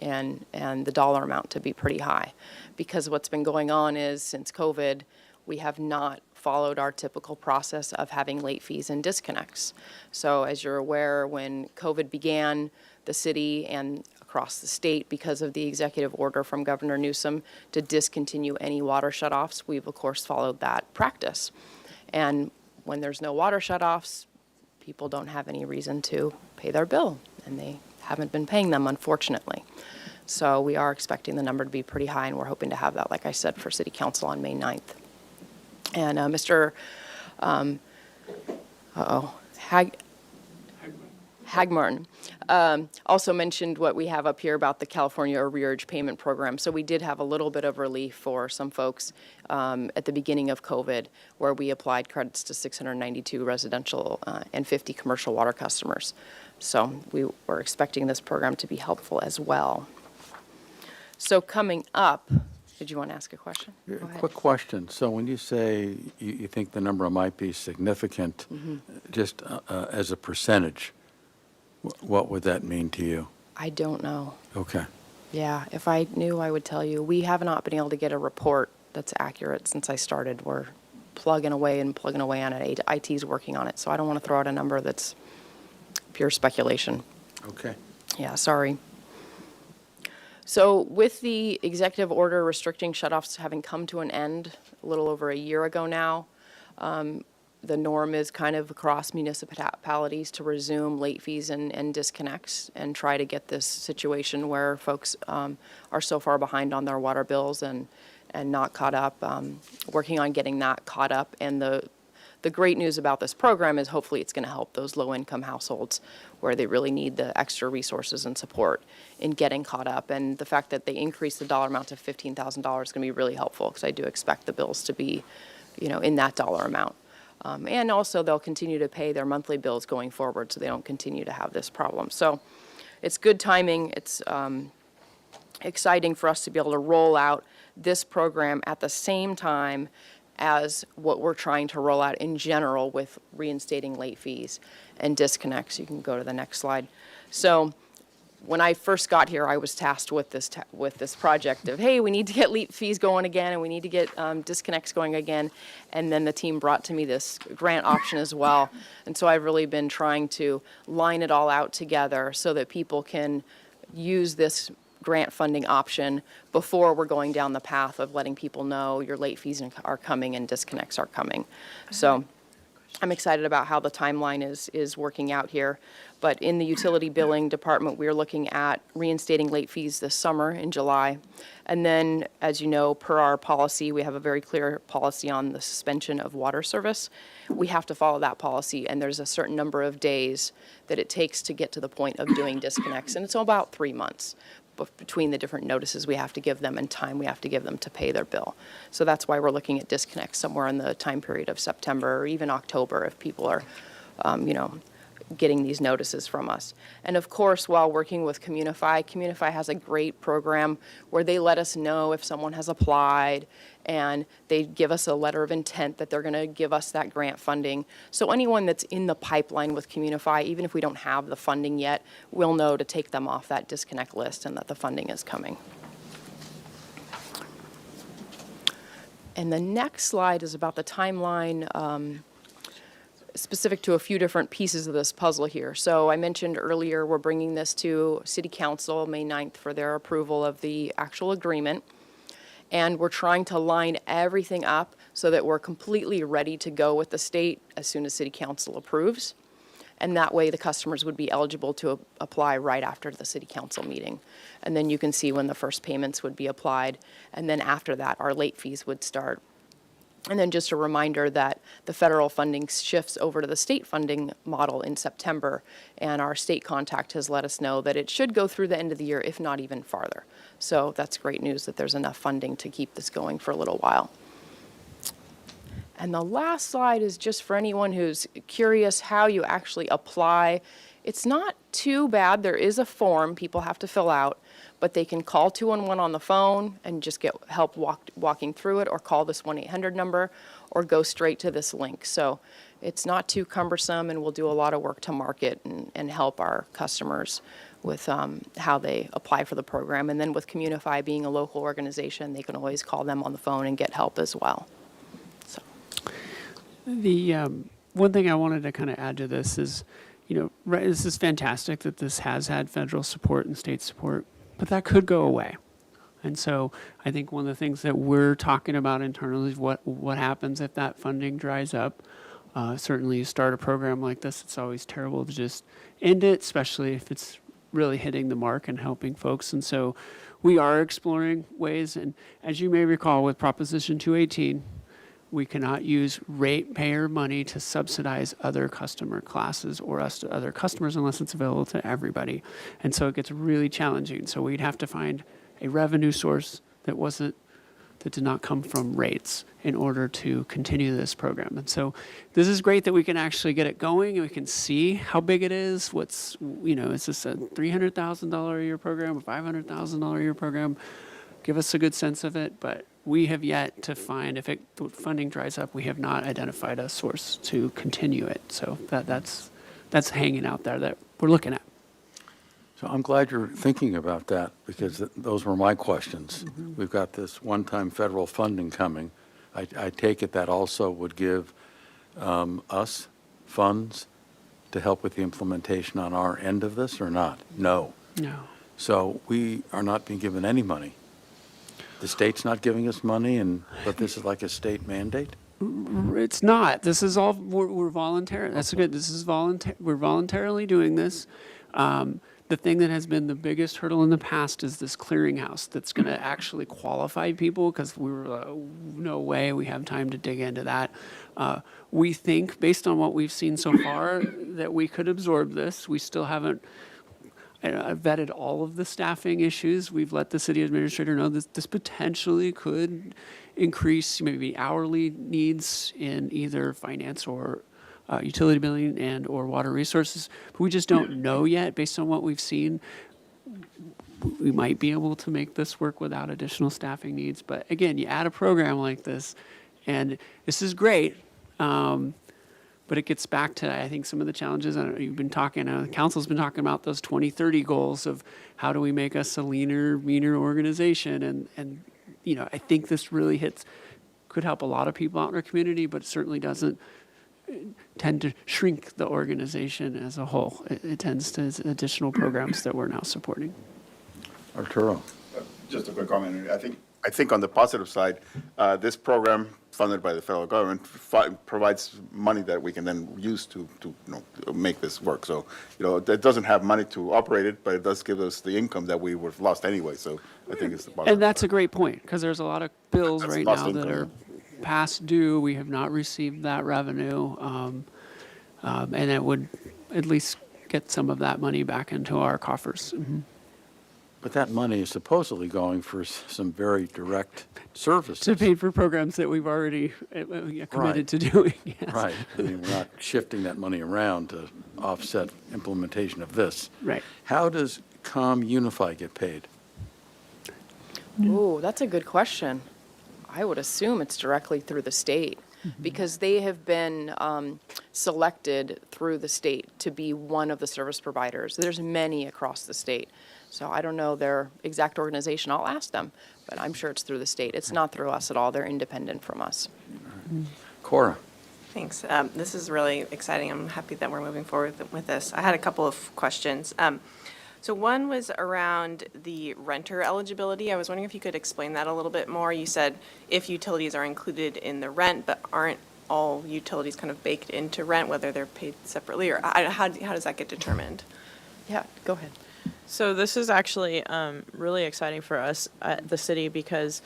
and the dollar amount to be pretty high, because what's been going on is since COVID, we have not followed our typical process of having late fees and disconnects. So as you're aware, when COVID began, the city and across the state, because of the executive order from Governor Newsom to discontinue any water shutoffs, we've of course followed that practice. And when there's no water shutoffs, people don't have any reason to pay their bill, and they haven't been paying them, unfortunately. So we are expecting the number to be pretty high, and we're hoping to have that, like I said, for City Council on May 9th. And Mr. Hagmartin also mentioned what we have up here about the California Arrearage Payment Program. So we did have a little bit of relief for some folks at the beginning of COVID, where we applied credits to 692 residential and 50 commercial water customers. So we were expecting this program to be helpful as well. So coming up, did you want to ask a question? Go ahead. Quick question. So when you say you think the number might be significant, just as a percentage, what would that mean to you? I don't know. Okay. Yeah, if I knew, I would tell you. We have not been able to get a report that's accurate since I started. We're plugging away on it. IT's working on it, so I don't want to throw out a number that's pure speculation. Okay. Yeah, sorry. So with the executive order restricting shutoffs having come to an end a little over a year ago now, the norm is kind of across municipalities to resume late fees and disconnects and try to get this situation where folks are so far behind on their water bills and not caught up, working on getting that caught up. And the great news about this program is hopefully it's going to help those low-income households where they really need the extra resources and support in getting caught up. And the fact that they increased the dollar amount to $15,000 is going to be really helpful, because I do expect the bills to be, in that dollar amount. And also they'll continue to pay their monthly bills going forward, so they don't continue to have this problem. So it's good timing. It's exciting for us to be able to roll out this program at the same time as what we're trying to roll out in general with reinstating late fees and disconnects. You can go to the next slide. So when I first got here, I was tasked with this project of, hey, we need to get late fees going again, and we need to get disconnects going again. And then the team brought to me this grant option as well. And so I've really been trying to line it all out together so that people can use this grant funding option before we're going down the path of letting people know your late fees are coming and disconnects are coming. So I'm excited about how the timeline is working out here. But in the utility billing department, we're looking at reinstating late fees this summer in July. And then, as you know, per our policy, we have a very clear policy on the suspension of water service. We have to follow that policy, and there's a certain number of days that it takes to get to the point of doing disconnects. And it's about 3 months between the different notices we have to give them and time we have to give them to pay their bill. So that's why we're looking at disconnects somewhere in the time period of September or even October if people are, getting these notices from us. And of course, while working with Communify has a great program where they let us know if someone has applied, and they give us a letter of intent that they're going to give us that grant funding. So anyone that's in the pipeline with Communify, even if we don't have the funding yet, we'll know to take them off that disconnect list and that the funding is coming. And the next slide is about the timeline specific to a few different pieces of this puzzle here. So I mentioned earlier, we're bringing this to City Council May 9th for their approval of the actual agreement. And we're trying to line everything up so that we're completely ready to go with the state as soon as City Council approves. And that way, the customers would be eligible to apply right after the City Council meeting. And then you can see when the first payments would be applied. And then after that, our late fees would start. And then just a reminder that the federal funding shifts over to the state funding model in September. And our state contact has let us know that it should go through the end of the year, if not even farther. So that's great news that there's enough funding to keep this going for a little while. And the last slide is just for anyone who's curious how you actually apply. It's not too bad. There is a form people have to fill out, but they can call 211 on the phone and just get help walking through it, or call this 1-800 number, or go straight to this link. So it's not too cumbersome, and we'll do a lot of work to market and help our customers with how they apply for the program. And then with Communify being a local organization, they can always call them on the phone and get help as well. So. The one thing I wanted to kind of add to this is, this is fantastic that this has had federal support and state support, but that could go away. And so I think one of the things that we're talking about internally is what happens if that funding dries up. Certainly, you start a program like this, it's always terrible to just end it, especially if it's really hitting the mark and helping folks. And so we are exploring ways. And as you may recall, with Proposition 218, we cannot use ratepayer money to subsidize other customer classes or us to other customers unless it's available to everybody. And so it gets really challenging. So we'd have to find a revenue source that did not come from rates in order to continue this program. And so this is great that we can actually get it going and we can see how big it is. Is this a $300,000 a year program, a $500,000 a year program? Give us a good sense of it, but we have yet to find, if the funding dries up, we have not identified a source to continue it. So that's hanging out there that we're looking at. So I'm glad you're thinking about that, because those were my questions. We've got this one-time federal funding coming. I take it that also would give us funds to help with the implementation on our end of this, or not? No. No. So we are not being given any money. The state's not giving us money, but this is like a state mandate? It's not. This is all, we're voluntary. That's good. This is we're voluntarily doing this. The thing that has been the biggest hurdle in the past is this clearinghouse that's going to actually qualify people, because we were, no way we have time to dig into that. We think, based on what we've seen so far, that we could absorb this. We still haven't vetted all of the staffing issues. We've let the city administrator know that this potentially could increase maybe hourly needs in either finance or utility billing and or water resources, but we just don't know yet. Based on what we've seen, we might be able to make this work without additional staffing needs. But again, you add a program like this, and this is great, but it gets back to, I think, some of the challenges. You've been talking, the council's been talking about those 2030 goals of how do we make us a leaner, meaner organization, and I think this really could help a lot of people out in our community, but it certainly doesn't tend to shrink the organization as a whole. It tends to additional programs that we're now supporting. Arturo. Just a quick comment. I think on the positive side, this program funded by the federal government provides money that we can then use to make this work. So, it doesn't have money to operate it, but it does give us the income that we would have lost anyway. So I think it's the positive. And that's a great point, because there's a lot of bills That's right lost now that income. are past due. We have not received that revenue, and it would at least get some of that money back into our coffers. Mm-hmm. But that money is supposedly going for some very direct services. To pay for programs that we've already committed Right. to doing. Yes. Right. I mean, we're not shifting that money around to offset implementation of this. Right. How does Unify get paid? Ooh, that's a good question. I would assume it's directly through the state. because they have been selected through the state to be one of the service providers. There's many across the state. So I don't know their exact organization. I'll ask them, but I'm sure it's through the state. It's not through us at all. They're independent from us. Cora? Thanks. This is really exciting. I'm happy that we're moving forward with this. I had a couple of questions. So one was around the renter eligibility. I was wondering if you could explain that a little bit more. You said if utilities are included in the rent, but aren't all utilities kind of baked into rent, whether they're paid separately, or how does that get determined? Yeah, go ahead. So this is actually really exciting for us at the city because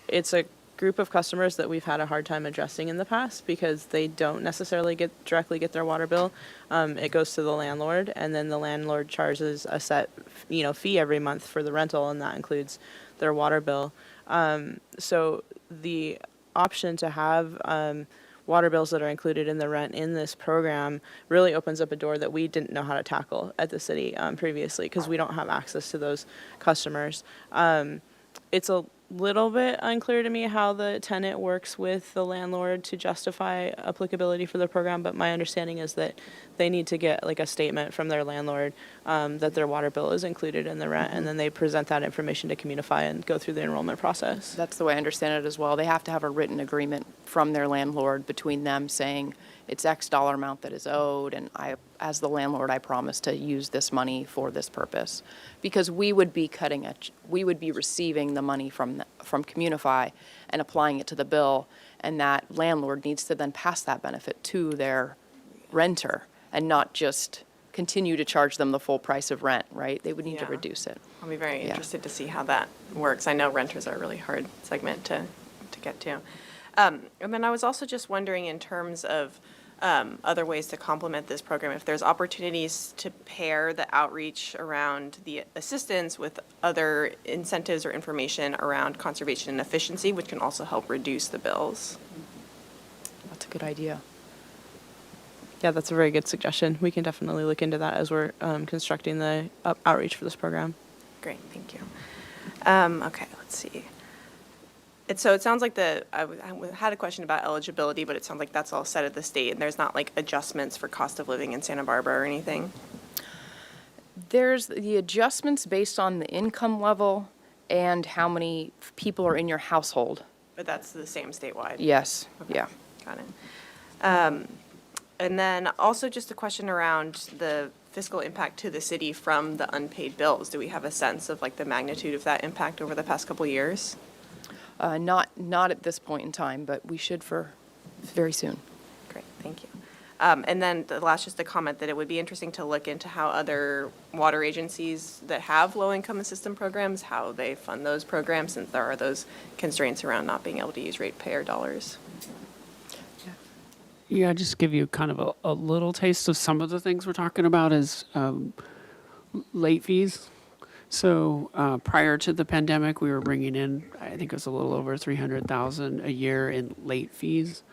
it's a group of customers that we've had a hard time addressing in the past because they don't necessarily directly get their water bill. It goes to the landlord, and then the landlord charges a set, fee every month for the rental, and that includes their water bill. So the option to have water bills that are included in the rent in this program really opens up a door that we didn't know how to tackle at the city previously because we don't have access to those customers. It's a little bit unclear to me how the tenant works with the landlord to justify applicability for the program, but my understanding is that they need to get like a statement from their landlord that their water bill is included in the rent, and then they present that information to Communify and go through the enrollment process. That's the way I understand it as well. They have to have a written agreement from their landlord between them saying it's X dollar amount that is owed, and I, as the landlord, I promise to use this money for this purpose. Because we would be we would be receiving the money from Communify and applying it to the bill, and that landlord needs to then pass that benefit to their renter and not just continue to charge them the full price of rent, right? They would need to Yeah. reduce it. I'll be very Yeah. interested to see how that works. I know renters are a really hard segment to get to. And then I was also just wondering in terms of other ways to complement this program, if there's opportunities to pair the outreach around the assistance with other incentives or information around conservation and efficiency, which can also help reduce the bills. That's a good idea. Yeah, that's a very good suggestion. We can definitely look into that as we're constructing the outreach for this program. Great, thank you. Okay, let's see. So it sounds like I had a question about eligibility, but it sounds like that's all set at the state, and there's not like adjustments for cost of living in Santa Barbara or anything? There's the adjustments based on the income level and how many people are in your household. But that's the same statewide? Yes, Okay, yeah. Got it. And then also just a question around the fiscal impact to the city from the unpaid bills. Do we have a sense of like the magnitude of that impact over the past couple of years? Not at this point in time, but we should for very soon. Great, thank you. And then the last, just a comment that it would be interesting to look into how other water agencies that have low-income assistance programs, how they fund those programs, since there are those constraints around not being able to use ratepayer dollars. Yeah, just give you kind of a little taste of some of the things we're talking about is late fees. So prior to the pandemic, we were bringing in, I think it was a little over $300,000 a year in late fees.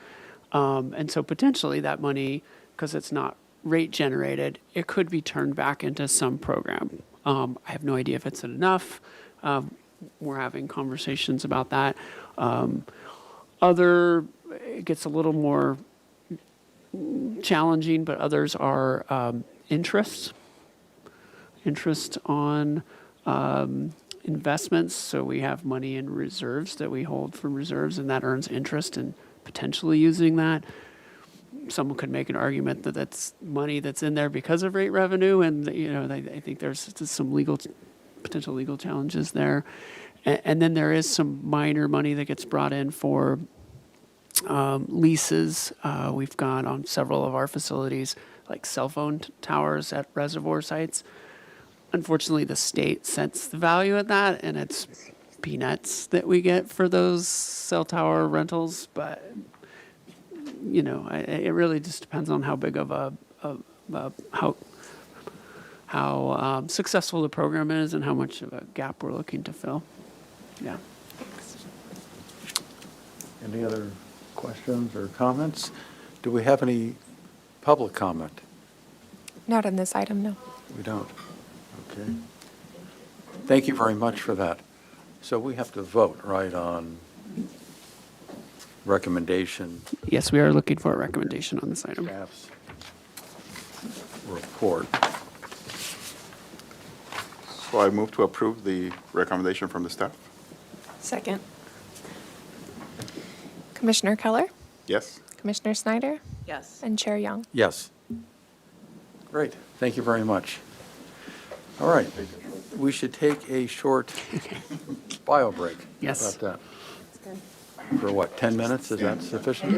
And so potentially that money, because it's not rate generated, it could be turned back into some program. I have no idea if it's enough. We're having conversations about that. It gets a little more challenging, but others are interest on investments. So we have money in reserves that we hold for reserves, and that earns interest, and potentially using that. Someone could make an argument that that's money that's in there because of rate revenue, and I think there's some potential legal challenges there. And then there is some minor money that gets brought in for leases. We've got on several of our facilities, like cell phone towers at reservoir sites. Unfortunately, the state sets the value at that, and it's peanuts that we get for those cell tower rentals. But it really just depends on how big of how successful the program is and how much of a gap we're looking to fill. Yeah. Any other questions or comments? Do we have any public comment? Not on this item, no. We don't. Okay. Thank you very much for that. So we have to vote, right, on recommendation, Yes, we are looking for a recommendation on this item. staff's report. So I move to approve the recommendation from the staff. Second. Commissioner Keller, Yes? Commissioner Snyder, Yes. and Chair Young. Yes. Great, thank you very much. All right, we should take a short bio break. Yes. How about that? For what, 10 minutes, is that sufficient?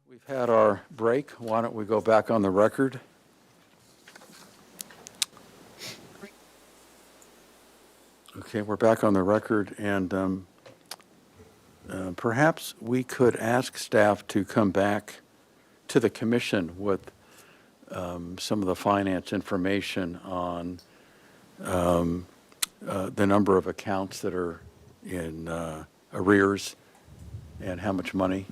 We've had our break. Why don't we go back on the record? Okay, we're back on the record, and perhaps we could ask staff to come back to the commission with some of the finance information on the number of accounts that are in arrears and how much money.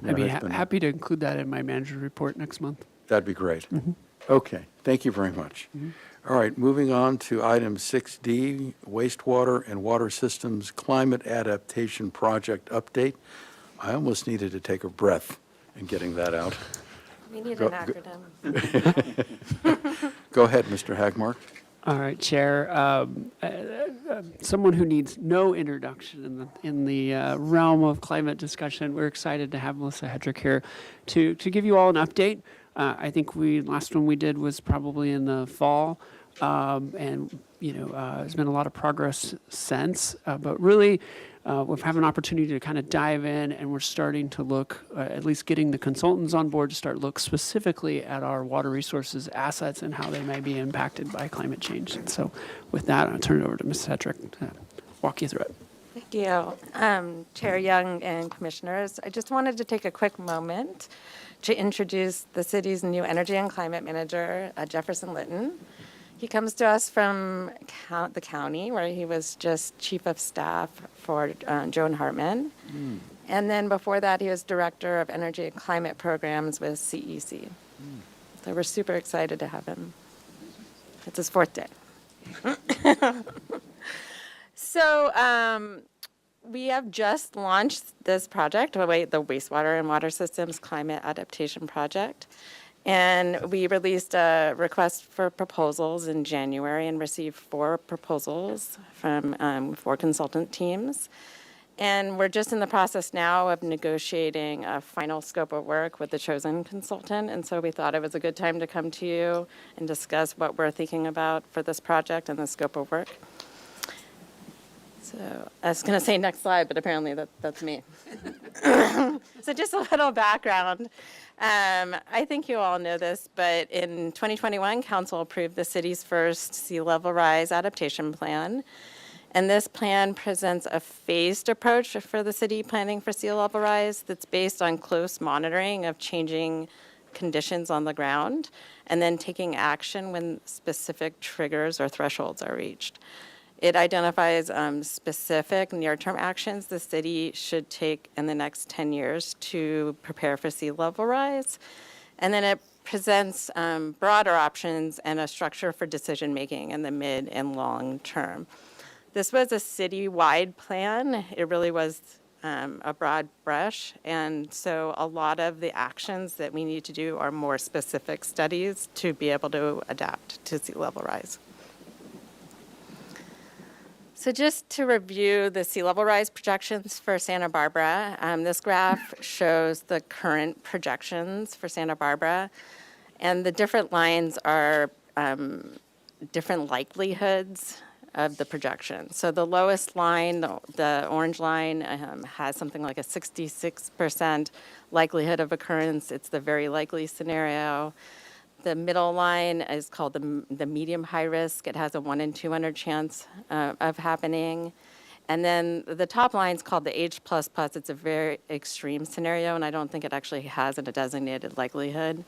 I'd be there has been. happy to include that in my manager report next month. That'd be great. Okay, thank you very much. All right, moving on to item 6D, wastewater and water systems climate adaptation project update. I almost needed to take a breath in getting that out. We need Go- an go- acronym. Go ahead, Mr. Hagmark. All right, Chair. Someone who needs no introduction in the realm of climate discussion. We're excited to have Melissa Hedrick here to give you all an update. I think last one we did was probably in the fall, and there's been a lot of progress since. But really, we've had an opportunity to kind of dive in, and we're starting to look, at least getting the consultants on board to start look specifically at our water resources assets and how they may be impacted by climate change. And so with that, I'll turn it over to Ms. Hedrick to walk you through it. Thank you. Chair Young and Commissioners, I just wanted to take a quick moment to introduce the city's new Energy and Climate Manager, Jefferson Litton. He comes to us from the county, where he was just Chief of Staff for Joan Hartman. And then before that, he was Director of Energy and Climate Programs with CEC. So we're super excited to have him. It's his 4th day. So we have just launched this project, the Wastewater and Water Systems Climate Adaptation Project. And we released a request for proposals in January and received 4 proposals from 4 consultant teams. And we're just in the process now of negotiating a final scope of work with the chosen consultant. And so we thought it was a good time to come to you and discuss what we're thinking about for this project and the scope of work. So I was going to say next slide, but apparently that's me. So just a little background. I think you all know this, but in 2021, Council approved the city's first sea level rise adaptation plan. And this plan presents a phased approach for the city planning for sea level rise that's based on close monitoring of changing conditions on the ground and then taking action when specific triggers or thresholds are reached. It identifies specific near-term actions the city should take in the next 10 years to prepare for sea level rise. And then it presents broader options and a structure for decision-making in the mid and long term. This was a city-wide plan. It really was a broad brush. And so a lot of the actions that we need to do are more specific studies to be able to adapt to sea level rise. So just to review the sea level rise projections for Santa Barbara, this graph shows the current projections for Santa Barbara, and the different lines are different likelihoods of the projection. So the lowest line, the orange line, has something like a 66% likelihood of occurrence. It's the very likely scenario. The middle line is called the medium high risk. It has a 1 in 200 chance of happening. And then the top line is called the H++. It's a very extreme scenario, and I don't think it actually has a designated likelihood.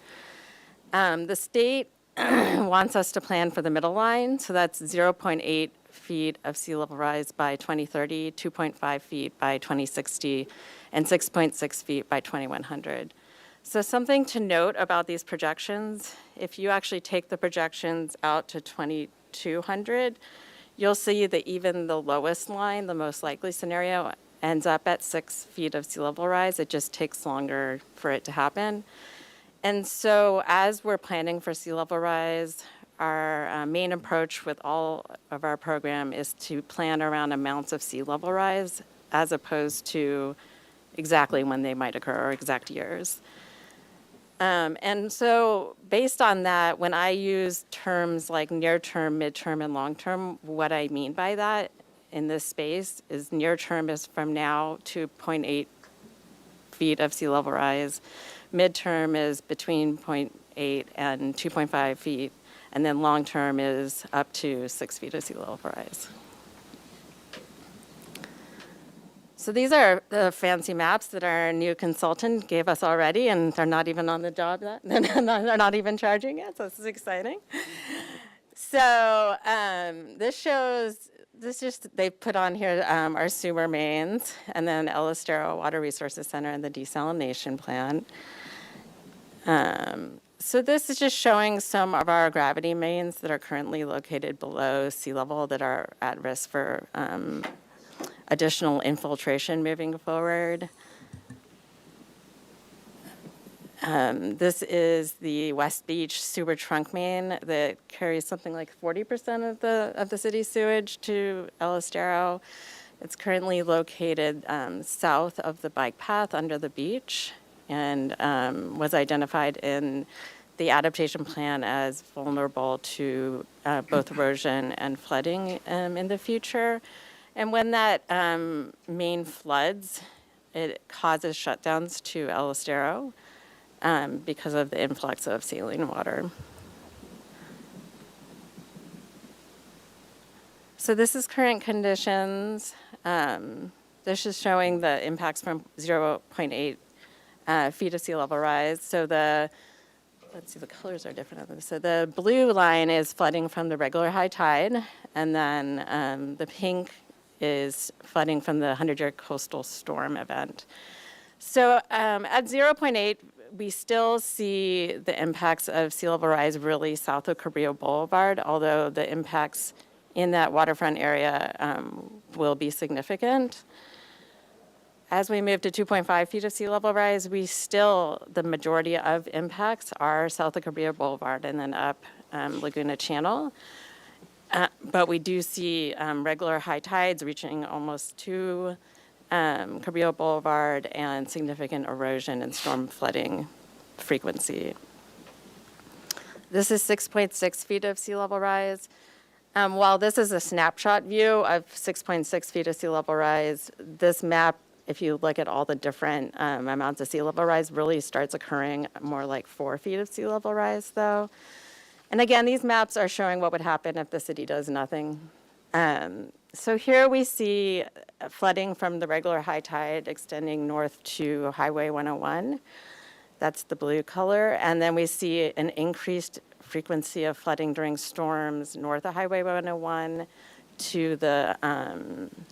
The state wants us to plan for the middle line, so that's 0.8 feet of sea level rise by 2030, 2.5 feet by 2060, and 6.6 feet by 2100. So something to note about these projections, if you actually take the projections out to 2200, you'll see that even the lowest line, the most likely scenario, ends up at 6 feet of sea level rise. It just takes longer for it to happen. And so as we're planning for sea level rise, our main approach with all of our program is to plan around amounts of sea level rise as opposed to exactly when they might occur or exact years. And so based on that, when I use terms like near term, midterm, and long term, what I mean by that in this space is near term is from now to 0.8 feet of sea level rise. Midterm is between 0.8 and 2.5 feet, and then long-term is up to 6 feet of sea level rise. So these are the fancy maps that our new consultant gave us already, and they're not even on the job yet. They're not even charging yet, so this is exciting. So they put on here our sewer mains, and then El Estero Water Resources Center and the desalination plant. So this is just showing some of our gravity mains that are currently located below sea level that are at risk for additional infiltration moving forward. This is the West Beach sewer trunk main that carries something like 40% of the city's sewage to El Estero. It's currently located south of the bike path under the beach, and was identified in the adaptation plan as vulnerable to both erosion and flooding in the future. And when that main floods, it causes shutdowns to El Estero because of the influx of saline water. So this is current conditions. This is showing the impacts from 0.8 feet of sea level rise. So let's see, the colors are different on this. So the blue line is flooding from the regular high tide, and then the pink is flooding from the 100-year coastal storm event. So at 0.8, we still see the impacts of sea level rise really south of Cabrillo Boulevard, although the impacts in that waterfront area will be significant. As we move to 2.5 feet of sea level rise, the majority of impacts are south of Cabrillo Boulevard and then up Laguna Channel. But we do see regular high tides reaching almost to Cabrillo Boulevard and significant erosion and storm flooding frequency. This is 6.6 feet of sea level rise. While this is a snapshot view of 6.6 feet of sea level rise, this map, if you look at all the different amounts of sea level rise, really starts occurring more like 4 feet of sea level rise, though. And again, these maps are showing what would happen if the city does nothing. So here we see flooding from the regular high tide extending north to Highway 101. That's the blue color. And then we see an increased frequency of flooding during storms north of Highway 101 to the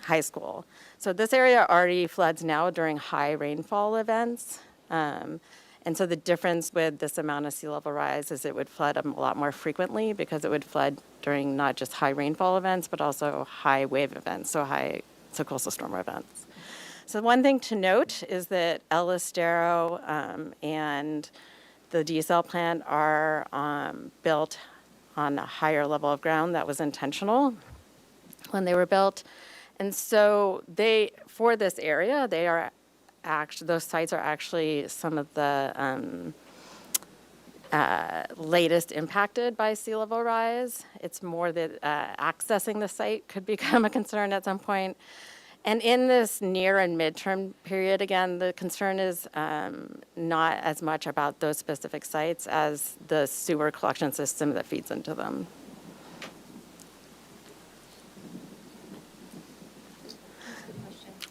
high school. So this area already floods now during high rainfall events. And so the difference with this amount of sea level rise is it would flood a lot more frequently because it would flood during not just high rainfall events, but also high wave events, so coastal storm events. So one thing to note is that El Estero and the desal plant are built on a higher level of ground. That was intentional when they were built. And so for this area, those sites are actually some of the latest impacted by sea level rise. It's more that accessing the site could become a concern at some point. And in this near and midterm period, again, the concern is not as much about those specific sites as the sewer collection system that feeds into them.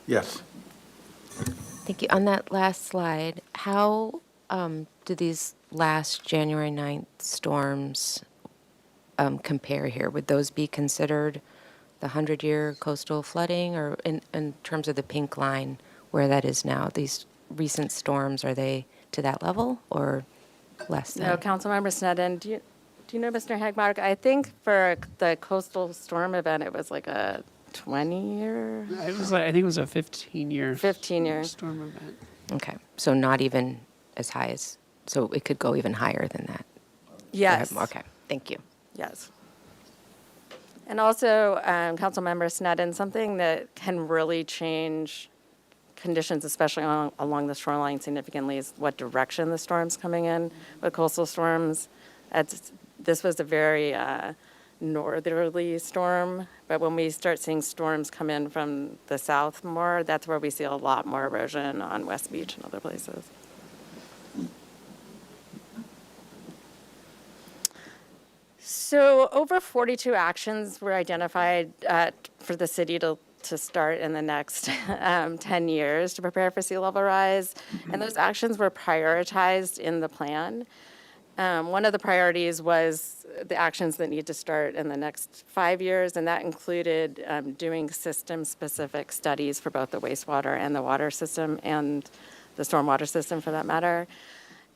Yes. Thank you. On that last slide, how do these last January 9th storms compare here? Would those be considered the 100-year coastal flooding, or in terms of the pink line where that is now? These recent storms, are they to that level or less than? No, Councilmember Sneddon, do you know Mr. Hagmark? I think for the coastal storm event, it was like a 20-year? I think it was a 15-year 15-year. storm event. Okay, so not even as high as, so it could go even higher than that? Yes. Okay, thank you. Yes. And also, Councilmember Sneddon, something that can really change conditions, especially along the shoreline significantly, is what direction the storm's coming in with coastal storms. This was a very northerly storm, but when we start seeing storms come in from the south more, that's where we see a lot more erosion on West Beach and other places. So over 42 actions were identified for the city to start in the next 10 years to prepare for sea level rise, and those actions were prioritized in the plan. One of the priorities was the actions that need to start in the next 5 years, and that included doing system-specific studies for both the wastewater and the water system, and the stormwater system for that matter.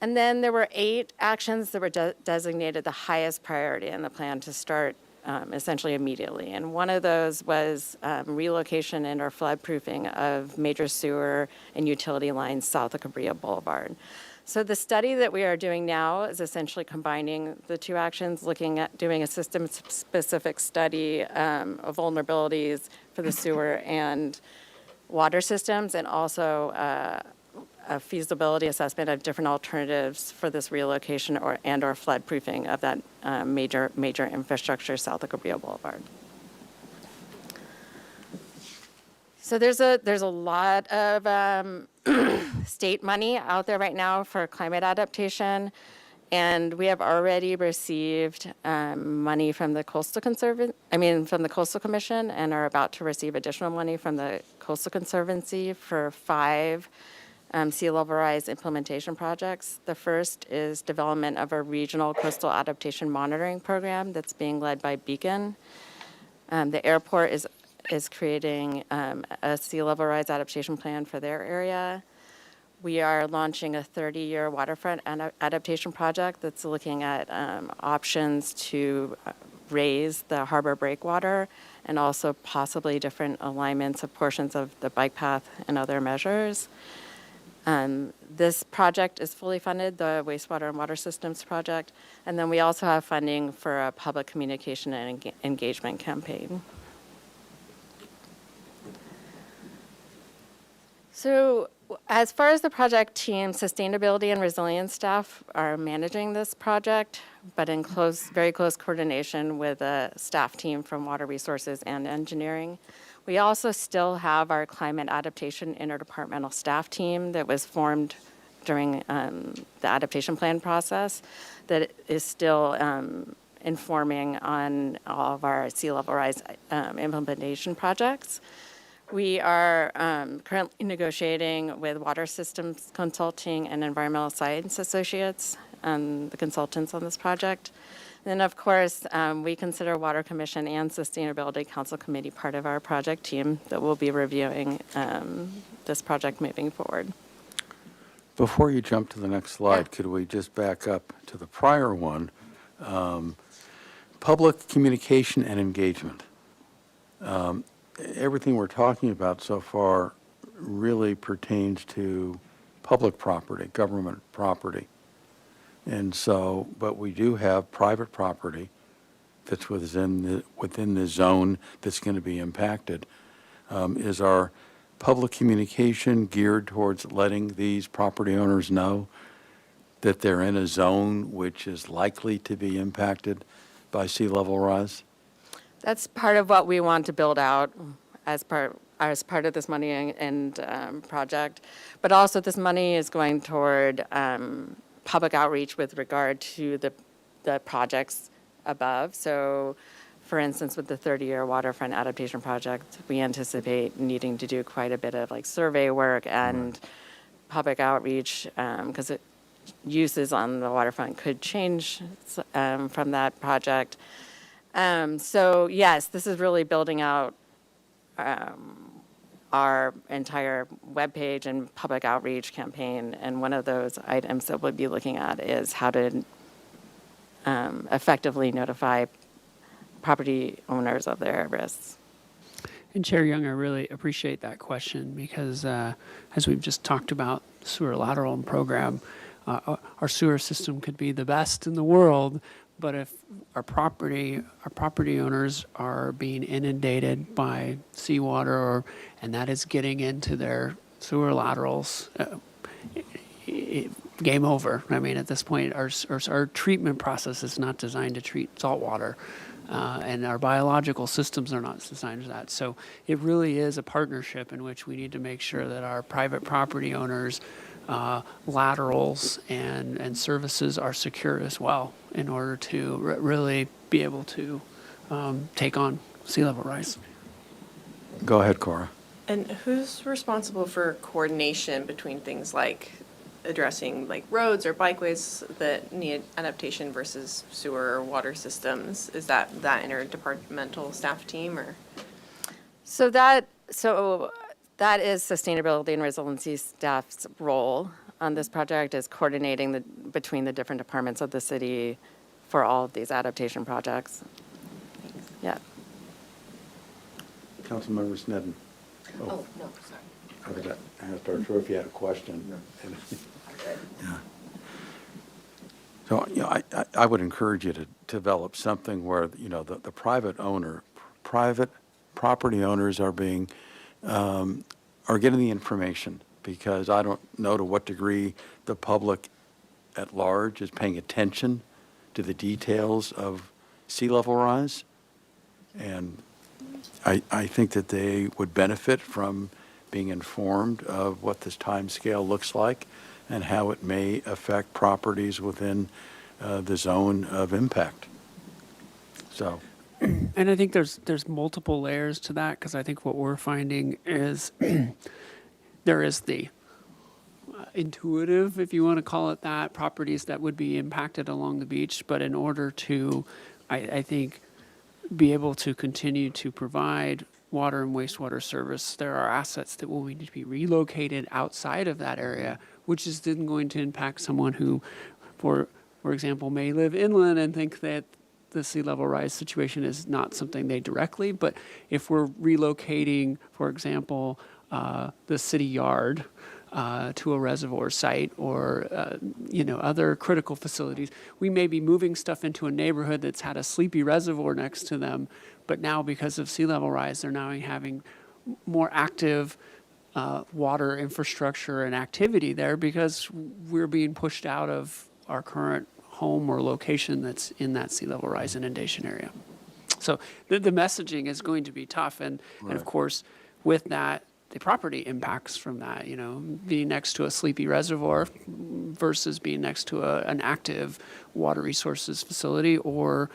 And then there were 8 actions that were designated the highest priority in the plan to start essentially immediately. And one of those was relocation and or flood proofing of major sewer and utility lines south of Cabrillo Boulevard. So the study that we are doing now is essentially combining the 2 actions, looking at doing a system-specific study of vulnerabilities for the sewer and water systems, and also a feasibility assessment of different alternatives for this relocation or flood proofing of that major infrastructure south of Cabrillo Boulevard. So there's a lot of state money out there right now for climate adaptation, and we have already received money from the Coastal Commission, and are about to receive additional money from the Coastal Conservancy for 5 sea level rise implementation projects. The first is development of a regional coastal adaptation monitoring program that's being led by Beacon. The airport is creating a sea level rise adaptation plan for their area. We are launching a 30-year waterfront adaptation project that's looking at options to raise the harbor breakwater, and also possibly different alignments of portions of the bike path and other measures. This project is fully funded, the wastewater and water systems project, and then we also have funding for a public communication and engagement campaign. So as far as the project team, sustainability and resilience staff are managing this project, but in very close coordination with a staff team from Water Resources and Engineering. We also still have our climate adaptation interdepartmental staff team that was formed during the adaptation plan process that is still informing on all of our sea level rise implementation projects. We are currently negotiating with Water Systems Consulting and Environmental Science Associates, the consultants on this project. Then, of course, we consider Water Commission and Sustainability Council Committee part of our project team that will be reviewing this project moving forward. Before you jump to the next slide, could we just back up to the prior one? Public communication and engagement. Everything we're talking about so far really pertains to public property, government property. And so, but we do have private property that's within the zone that's going to be impacted. Is our public communication geared towards letting these property owners know that they're in a zone which is likely to be impacted by sea level rise? That's part of what we want to build out as part of this money and project. But also this money is going toward public outreach with regard to the projects above. So for instance, with the 30-year waterfront adaptation project, we anticipate needing to do quite a bit of like survey work and public outreach because uses on the waterfront could change from that project. So yes, this is really building out our entire webpage and public outreach campaign. And one of those items that we'll be looking at is how to effectively notify property owners of their risks. And Chair Young, I really appreciate that question because as we've just talked about sewer lateral program, our sewer system could be the best in the world, but if our property owners are being inundated by seawater and that is getting into their sewer laterals, game over. I mean, at this point, our treatment process is not designed to treat salt water, and our biological systems are not designed for that. So it really is a partnership in which we need to make sure that our private property owners, laterals and services are secure as well in order to really be able to take on sea level rise. Go ahead, Cora. And who's responsible for coordination between things like addressing like roads or bikeways that need adaptation versus sewer or water systems? Is that interdepartmental staff team or? So that is sustainability and resiliency staff's role on this project, is coordinating between the different departments of the city for all of these adaptation projects. Yeah. Councilmember Sneddon. Oh, no, sorry. I wasn't sure if you had a question. Yeah. So, I would encourage you to develop something where, the private property owners are being, are getting the information, because I don't know to what degree the public at large is paying attention to the details of sea level rise. And I think that they would benefit from being informed of what this timescale looks like and how it may affect properties within the zone of impact. So, And I think there's multiple layers to that, because I think what we're finding is there is the intuitive, if you want to call it that, properties that would be impacted along the beach. But in order to, I think, be able to continue to provide water and wastewater service, there are assets that will need to be relocated outside of that area, which is then going to impact someone who, for example, may live inland and think that the sea level rise situation is not something they directly, but if we're relocating, for example, the city yard to a reservoir site or, other critical facilities, we may be moving stuff into a neighborhood that's had a sleepy reservoir next to them, but now because of sea level rise, they're now having more active water infrastructure and activity there because we're being pushed out of our current home or location that's in that sea level rise inundation area. So the messaging is going to be tough. And of course, with that, the property impacts from that, being next to a sleepy reservoir versus being next to an active water resources facility, or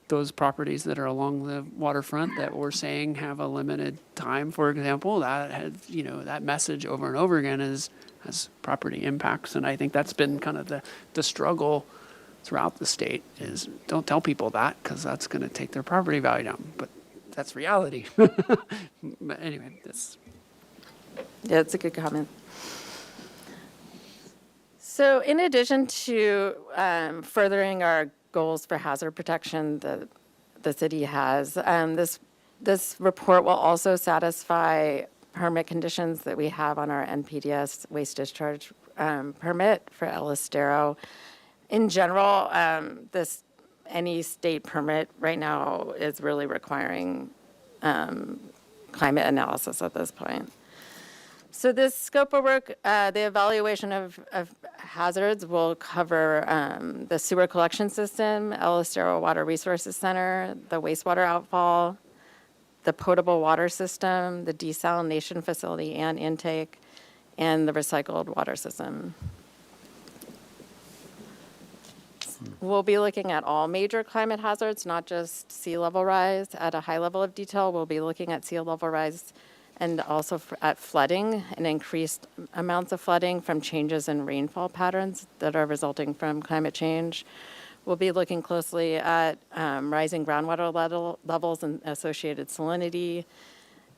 those properties that are along the waterfront that we're saying have a limited time, for example, that has, that message over and over again has property impacts. And I think that's been kind of the struggle throughout the state, is don't tell people that, because that's going to take their property value down. But that's reality. But anyway, Yeah, it's a good comment. So in addition to furthering our goals for hazard protection that the city has, this report will also satisfy permit conditions that we have on our NPDES waste discharge permit for El Estero. In general, any state permit right now is really requiring climate analysis at this point. So this scope of work, the evaluation of hazards will cover the sewer collection system, El Estero Water Resources Center, the wastewater outfall, the potable water system, the desalination facility and intake, and the recycled water system. We'll be looking at all major climate hazards, not just sea level rise. At a high level of detail, we'll be looking at sea level rise and also at flooding and increased amounts of flooding from changes in rainfall patterns that are resulting from climate change. We'll be looking closely at rising groundwater levels and associated salinity.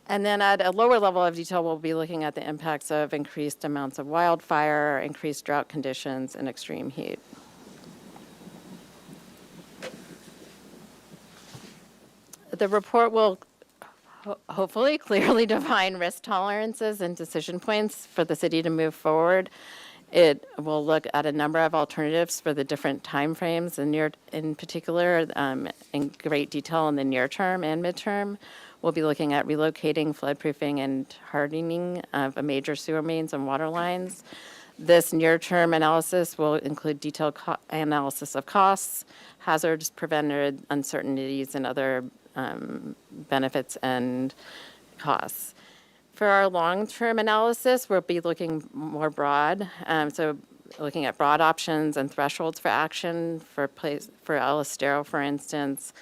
And then at a lower level of detail, we'll be looking at the impacts of increased amounts of wildfire, increased drought conditions, and extreme heat. The report will hopefully clearly define risk tolerances and decision points for the city to move forward. It will look at a number of alternatives for the different timeframes, in particular, in great detail in the near term and midterm. We'll be looking at relocating, floodproofing, and hardening of major sewer mains and water lines. This near-term analysis will include detailed analysis of costs, hazards prevented, uncertainties, and other benefits and costs. For our long-term analysis, we'll be looking more broad, so looking at broad options and thresholds for action for El Estero, for instance,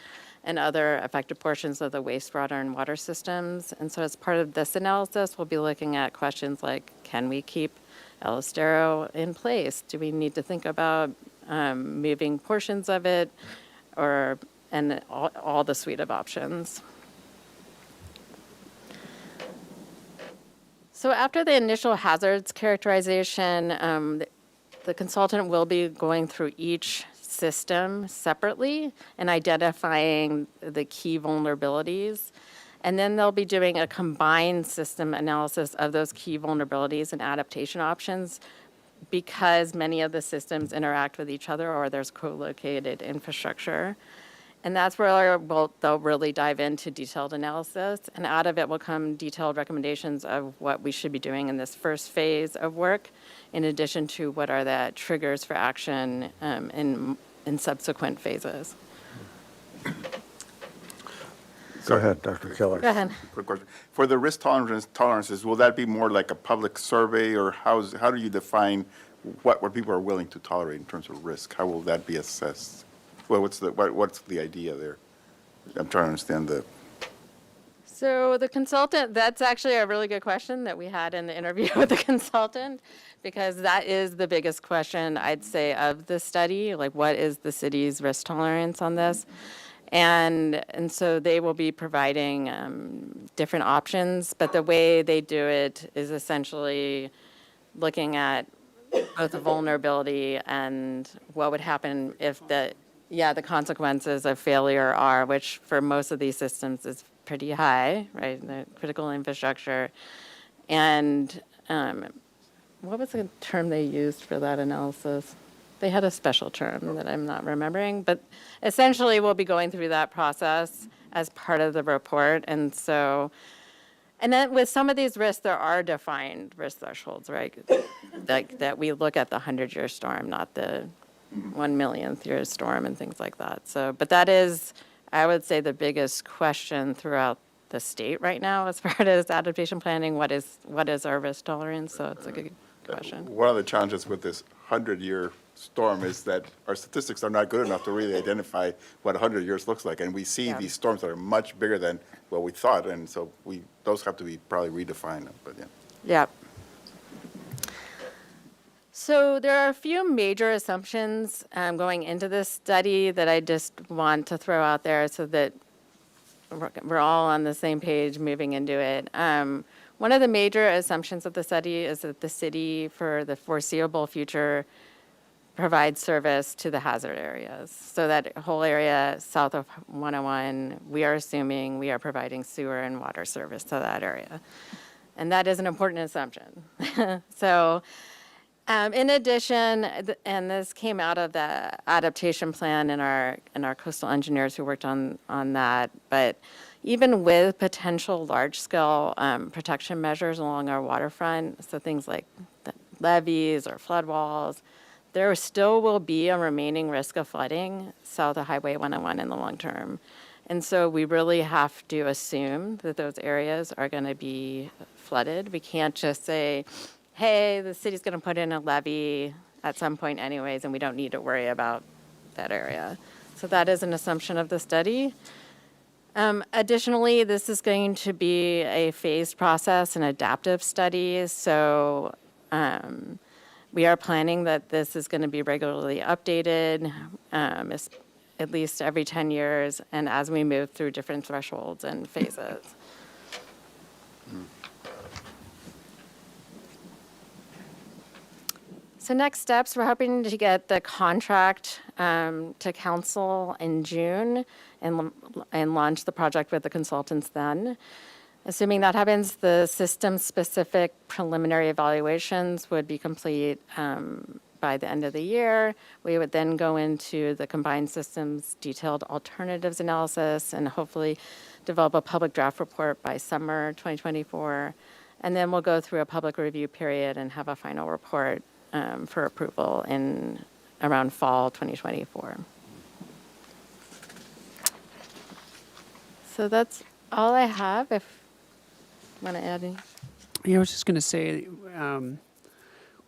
and other affected portions of the wastewater and water systems. And so as part of this analysis, we'll be looking at questions like, can we keep El Estero in place? Do we need to think about moving portions of it, and all the suite of options? So after the initial hazards characterization, the consultant will be going through each system separately and identifying the key vulnerabilities. And then they'll be doing a combined system analysis of those key vulnerabilities and adaptation options, because many of the systems interact with each other or there's co-located infrastructure. And that's where they'll really dive into detailed analysis. And out of it will come detailed recommendations of what we should be doing in this first phase of work, in addition to what are the triggers for action in subsequent phases. Go ahead, Dr. Keller. Go ahead. Quick question. For the risk tolerances, will that be more like a public survey, or how do you define what people are willing to tolerate in terms of risk? How will that be assessed? Well, what's the idea there? I'm trying to understand the. So the consultant, that's actually a really good question that we had in the interview with the consultant, because that is the biggest question, I'd say, of the study, like what is the city's risk tolerance on this? And so they will be providing different options, but the way they do it is essentially looking at both the vulnerability and what would happen if the consequences of failure are, which for most of these systems is pretty high, right? The critical infrastructure. And what was the term they used for that analysis? They had a special term that I'm not remembering, but essentially we'll be going through that process as part of the report. And then with some of these risks, there are defined risk thresholds, right? Like that we look at the 100-year storm, not the 1 millionth year storm and things like that. So, but that is, I would say, the biggest question throughout the state right now as far as adaptation planning. What is our risk tolerance? So it's a good question. One of the challenges with this 100-year storm is that our statistics are not good enough to really identify what 100 years looks like. And we see these storms that are much bigger than what we thought. And so those have to be probably redefined, but yeah. Yep. So there are a few major assumptions going into this study that I just want to throw out there so that we're all on the same page moving into it. One of the major assumptions of the study is that the city, for the foreseeable future, provides service to the hazard areas. So that whole area south of 101, we are assuming we are providing sewer and water service to that area. And that is an important assumption. So in addition, and this came out of the adaptation plan and our coastal engineers who worked on that, but even with potential large-scale protection measures along our waterfront, so things like levees or flood walls, there still will be a remaining risk of flooding south of Highway 101 in the long term. And so we really have to assume that those areas are going to be flooded. We can't just say, hey, the city's going to put in a levee at some point anyways, and we don't need to worry about that area. So that is an assumption of the study. Additionally, this is going to be a phased process, an adaptive study. So we are planning that this is going to be regularly updated, at least every 10 years, and as we move through different thresholds and phases. So next steps, we're hoping to get the contract to council in June and launch the project with the consultants then. Assuming that happens, the system-specific preliminary evaluations would be complete by the end of the year. We would then go into the combined systems detailed alternatives analysis and hopefully develop a public draft report by summer 2024. And then we'll go through a public review period and have a final report for approval in around fall 2024. So that's all I have. If you want to add any. Yeah, I was just going to say,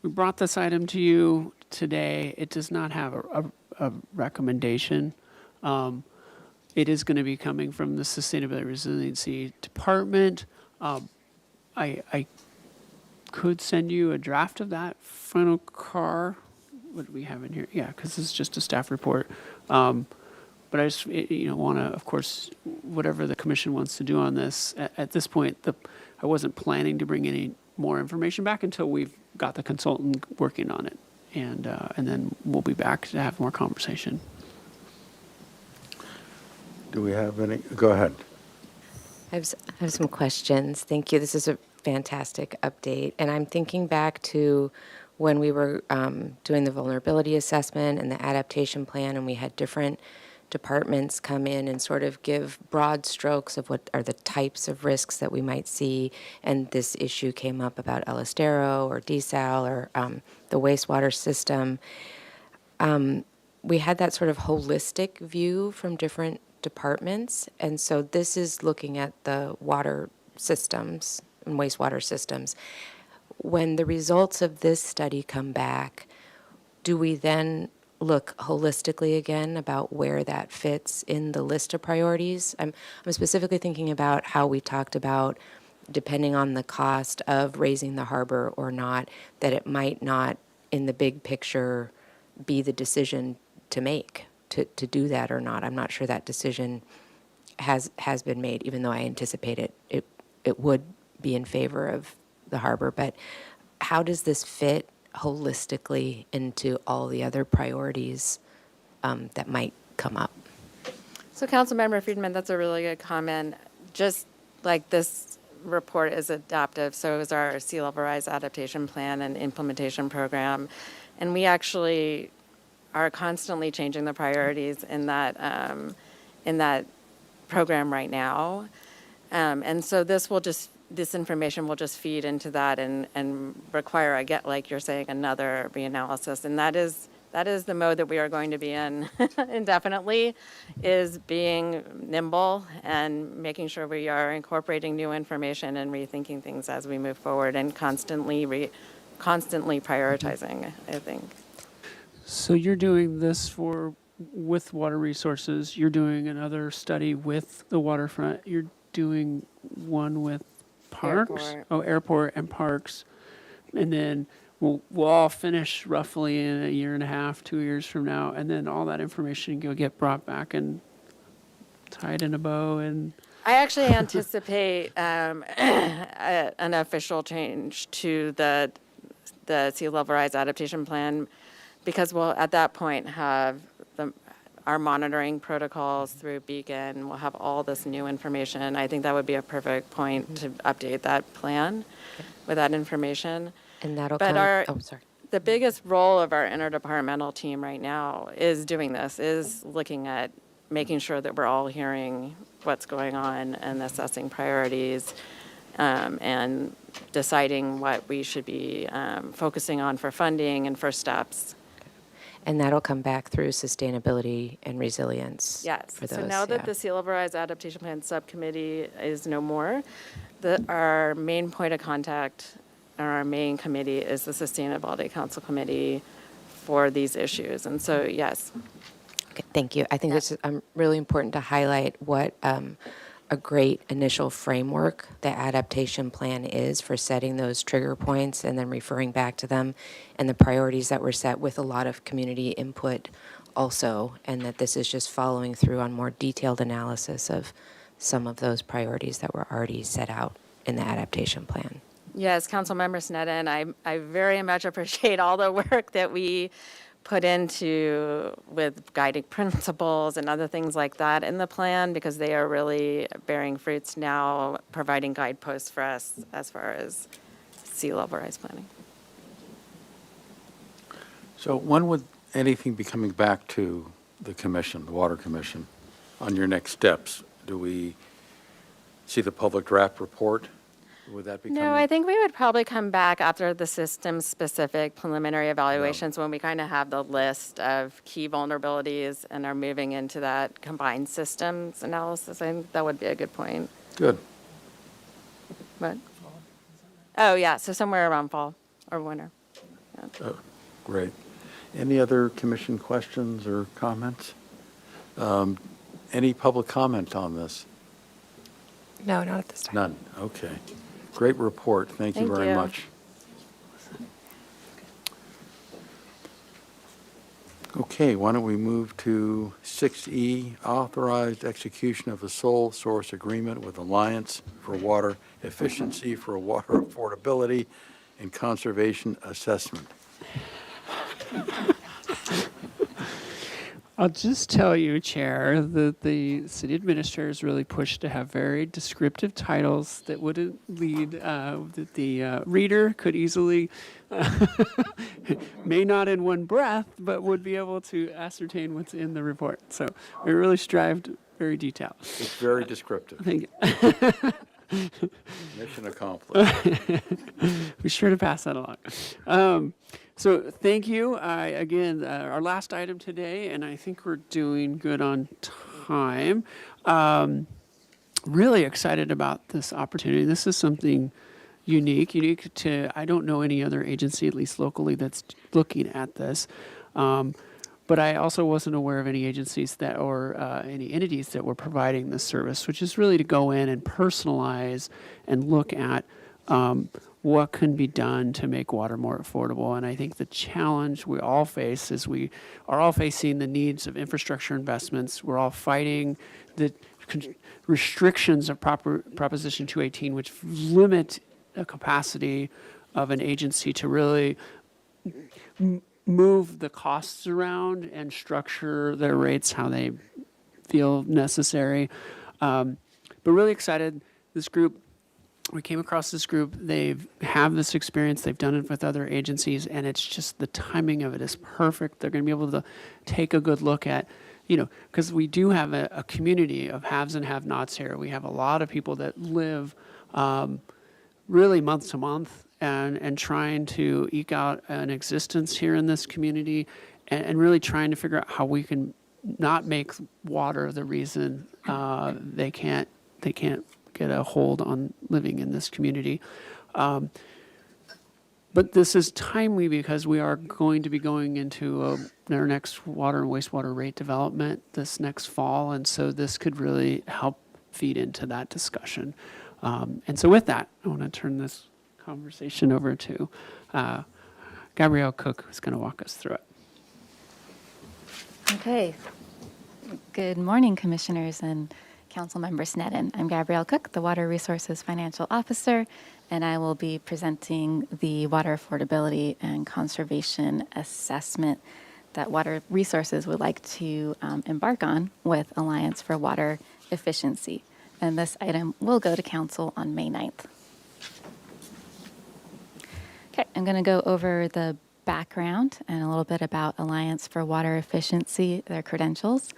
we brought this item to you today. It does not have a recommendation. It is going to be coming from the Sustainability Resiliency Department. I could send you a draft of that final CAR. What do we have in here? Yeah, because this is just a staff report. But I just, want to, of course, whatever the commission wants to do on this. At this point, I wasn't planning to bring any more information back until we've got the consultant working on it, and then we'll be back to have more conversation. Do we have any? Go ahead. I have some questions. Thank you. This is a fantastic update. And I'm thinking back to when we were doing the vulnerability assessment and the adaptation plan, and we had different departments come in and sort of give broad strokes of what are the types of risks that we might see. And this issue came up about El Estero or desal or the wastewater system. We had that sort of holistic view from different departments. And so this is looking at the water systems and wastewater systems. When the results of this study come back, do we then look holistically again about where that fits in the list of priorities? I'm specifically thinking about how we talked about, depending on the cost of raising the harbor or not, that it might not, in the big picture, be the decision to make to do that or not. I'm not sure that decision has been made, even though I anticipate it would be in favor of the harbor. But how does this fit holistically into all the other priorities that might come up? So Councilmember Friedman, that's a really good comment. Just like this report is adaptive, so is our sea level rise adaptation plan and implementation program. And we actually are constantly changing the priorities in that program right now. And so this information will just feed into that and require, like you're saying, another reanalysis. And that is the mode that we are going to be in indefinitely, is being nimble and making sure we are incorporating new information and rethinking things as we move forward, and constantly prioritizing, I think. So you're doing this with water resources. You're doing another study with the waterfront. You're doing one with parks. Airport. Oh, airport and parks, and then we'll all finish roughly in a year and a half, 2 years from now, and then all that information will get brought back and tied in a bow. And I actually anticipate an official change to the sea level rise adaptation plan, because we'll at that point have our monitoring protocols through Beacon. We'll have all this new information. I think that would be a perfect point to update that plan with that information. And that'll But come. Sorry. the biggest role of our interdepartmental team right now is doing this, is looking at making sure that we're all hearing what's going on and assessing priorities, and deciding what we should be focusing on for funding and first steps. And that'll come back through sustainability and resilience. Yes. For those, So now that yeah. the Sea Level Rise Adaptation Plan Subcommittee is no more, our main point of contact, or our main committee, is the Sustainability Council Committee for these issues. And so, yes. Okay, thank you. I think this is really important to highlight what a great initial framework the adaptation plan is for setting those trigger points and then referring back to them, and the priorities that were set with a lot of community input also, and that this is just following through on more detailed analysis of some of those priorities that were already set out in the adaptation plan. Yes, Councilmember Sneddon, I very much appreciate all the work that we put into with guiding principles and other things like that in the plan, because they are really bearing fruits now, providing guideposts for us as far as sea level rise planning. So when would anything be coming back to the commission, the Water Commission, on your next steps? Do we see the public draft report? Would that be No, coming? I think we would probably come back after the system-specific preliminary evaluations when we kind of have the list of key vulnerabilities and are moving into that combined systems analysis. I think that would be a good point. Good. But, oh, yeah, so somewhere around fall or winter. Yeah. Great. Any other commission questions or comments? Any public comment on this? No, not at this time. None. Okay. Great report. Thank you Thank very you. much. Okay, why don't we move to 6E, authorized execution of a sole source agreement with Alliance for Water Efficiency for water affordability and conservation assessment. I'll just tell you, Chair, that the city administrators really pushed to have very descriptive titles that wouldn't lead, that the reader could easily, may not in one breath, but would be able to ascertain what's in the report. So we really strived very detailed. It's very descriptive. Thank you. Mission accomplished. Be sure to pass that along. So thank you. Again, our last item today, and I think we're doing good on time. Really excited about this opportunity. This is something unique to, I don't know any other agency, at least locally, that's looking at this. But I also wasn't aware of any agencies that, or any entities that were providing this service, which is really to go in and personalize and look at what can be done to make water more affordable. And I think the challenge we all face is we are all facing the needs of infrastructure investments. We're all fighting the restrictions of Proposition 218, which limit the capacity of an agency to really move the costs around and structure their rates how they feel necessary. But really excited. This group, we came across this group. They have this experience. They've done it with other agencies, and it's just the timing of it is perfect. They're going to be able to take a good look at, because we do have a community of haves and have-nots here. We have a lot of people that live really month to month and trying to eke out an existence here in this community and really trying to figure out how we can not make water the reason they can't get a hold on living in this community. But this is timely because we are going to be going into our next water and wastewater rate development this next fall, and so this could really help feed into that discussion. And so with that, I want to turn this conversation over to Gabrielle Cook, who's going to walk us through it. Okay. Good morning, Commissioners and Councilmember Sneddon. I'm Gabrielle Cook, the Water Resources Financial Officer, and I will be presenting the water affordability and conservation assessment that Water Resources would like to embark on with Alliance for Water Efficiency. And this item will go to Council on May 9th. Okay, I'm going to go over the background and a little bit about Alliance for Water Efficiency, their credentials,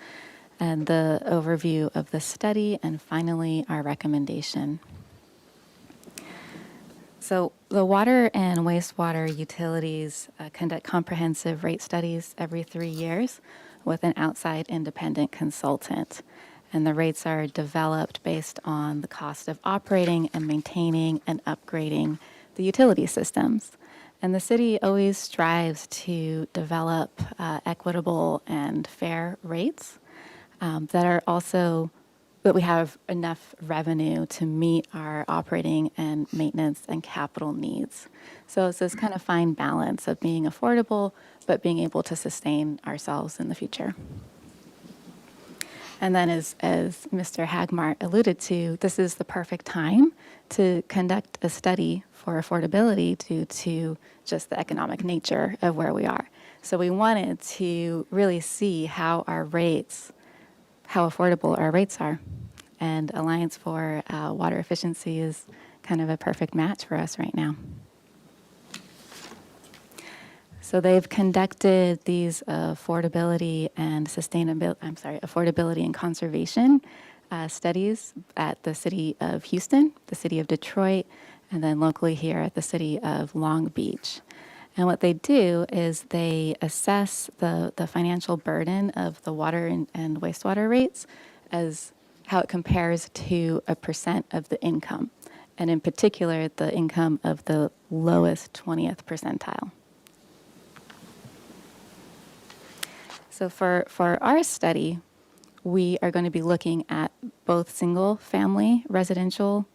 and the overview of the study, and finally, our recommendation. So the water and wastewater utilities conduct comprehensive rate studies every 3 years with an outside independent consultant. And the rates are developed based on the cost of operating and maintaining and upgrading the utility systems. And the city always strives to develop equitable and fair rates that are also, that we have enough revenue to meet our operating and maintenance and capital needs. So it's this kind of fine balance of being affordable, but being able to sustain ourselves in the future. And then as Mr. Hagmart alluded to, this is the perfect time to conduct a study for affordability due to just the economic nature of where we are. So we wanted to really see how our rates, how affordable our rates are. And Alliance for Water Efficiency is kind of a perfect match for us right now. So they've conducted these affordability and affordability and conservation studies at the City of Houston, the City of Detroit, and then locally here at the city of Long Beach. And what they do is they assess the financial burden of the water and wastewater rates as how it compares to a percent of the income, and in particular, the income of the lowest 20th percentile. So for our study, we are going to be looking at both single-family residential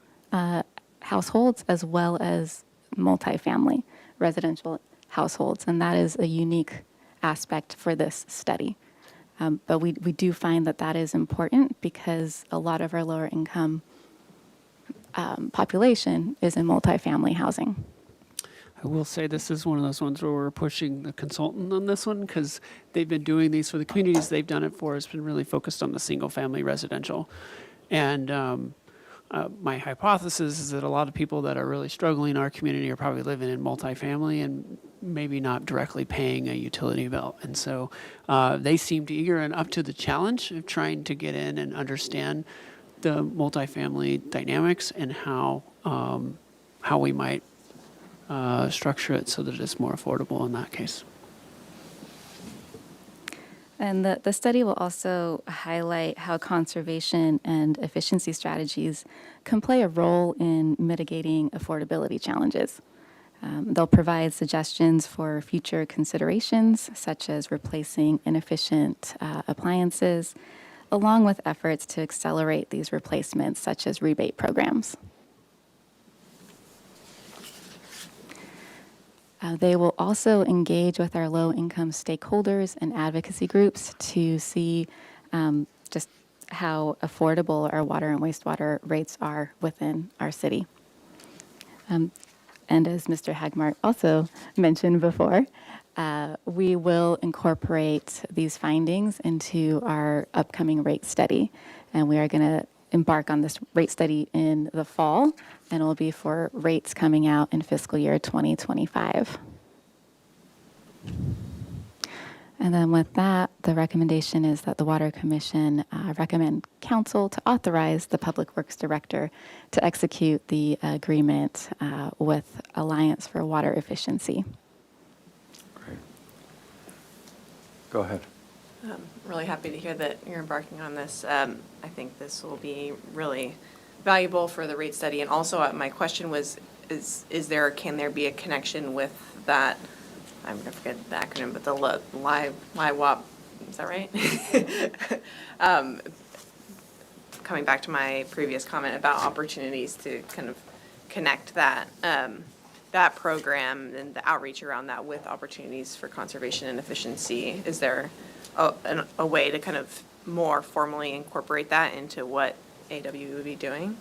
households as well as multifamily residential households, and that is a unique aspect for this study. But we do find that that is important because a lot of our lower income population is in multifamily housing. I will say this is one of those ones where we're pushing the consultant on this one because they've been doing these for the communities they've done it for. It's been really focused on the single-family residential. And my hypothesis is that a lot of people that are really struggling in our community are probably living in multifamily and maybe not directly paying a utility bill. And so they seemed eager and up to the challenge of trying to get in and understand the multifamily dynamics and how we might structure it so that it's more affordable in that case. And the study will also highlight how conservation and efficiency strategies can play a role in mitigating affordability challenges. They'll provide suggestions for future considerations, such as replacing inefficient appliances, along with efforts to accelerate these replacements, such as rebate programs. They will also engage with our low-income stakeholders and advocacy groups to see just how affordable our water and wastewater rates are within our city. And as Mr. Hagmark also mentioned before, we will incorporate these findings into our upcoming rate study. And we are going to embark on this rate study in the fall, and it will be for rates coming out in fiscal year 2025. And then with that, the recommendation is that the Water Commission recommend council to authorize the Public Works Director to execute the agreement with Alliance for Water Efficiency. Great. Go ahead. I'm really happy to hear that you're embarking on this. I think this will be really valuable for the rate study. And also, my question was, can there be a connection with that? I'm going to forget the acronym, but the LIWAP, is that right? Coming back to my previous comment about opportunities to kind of connect that that program and the outreach around that with opportunities for conservation and efficiency. Is there a way to kind of more formally incorporate that into what AW would be doing?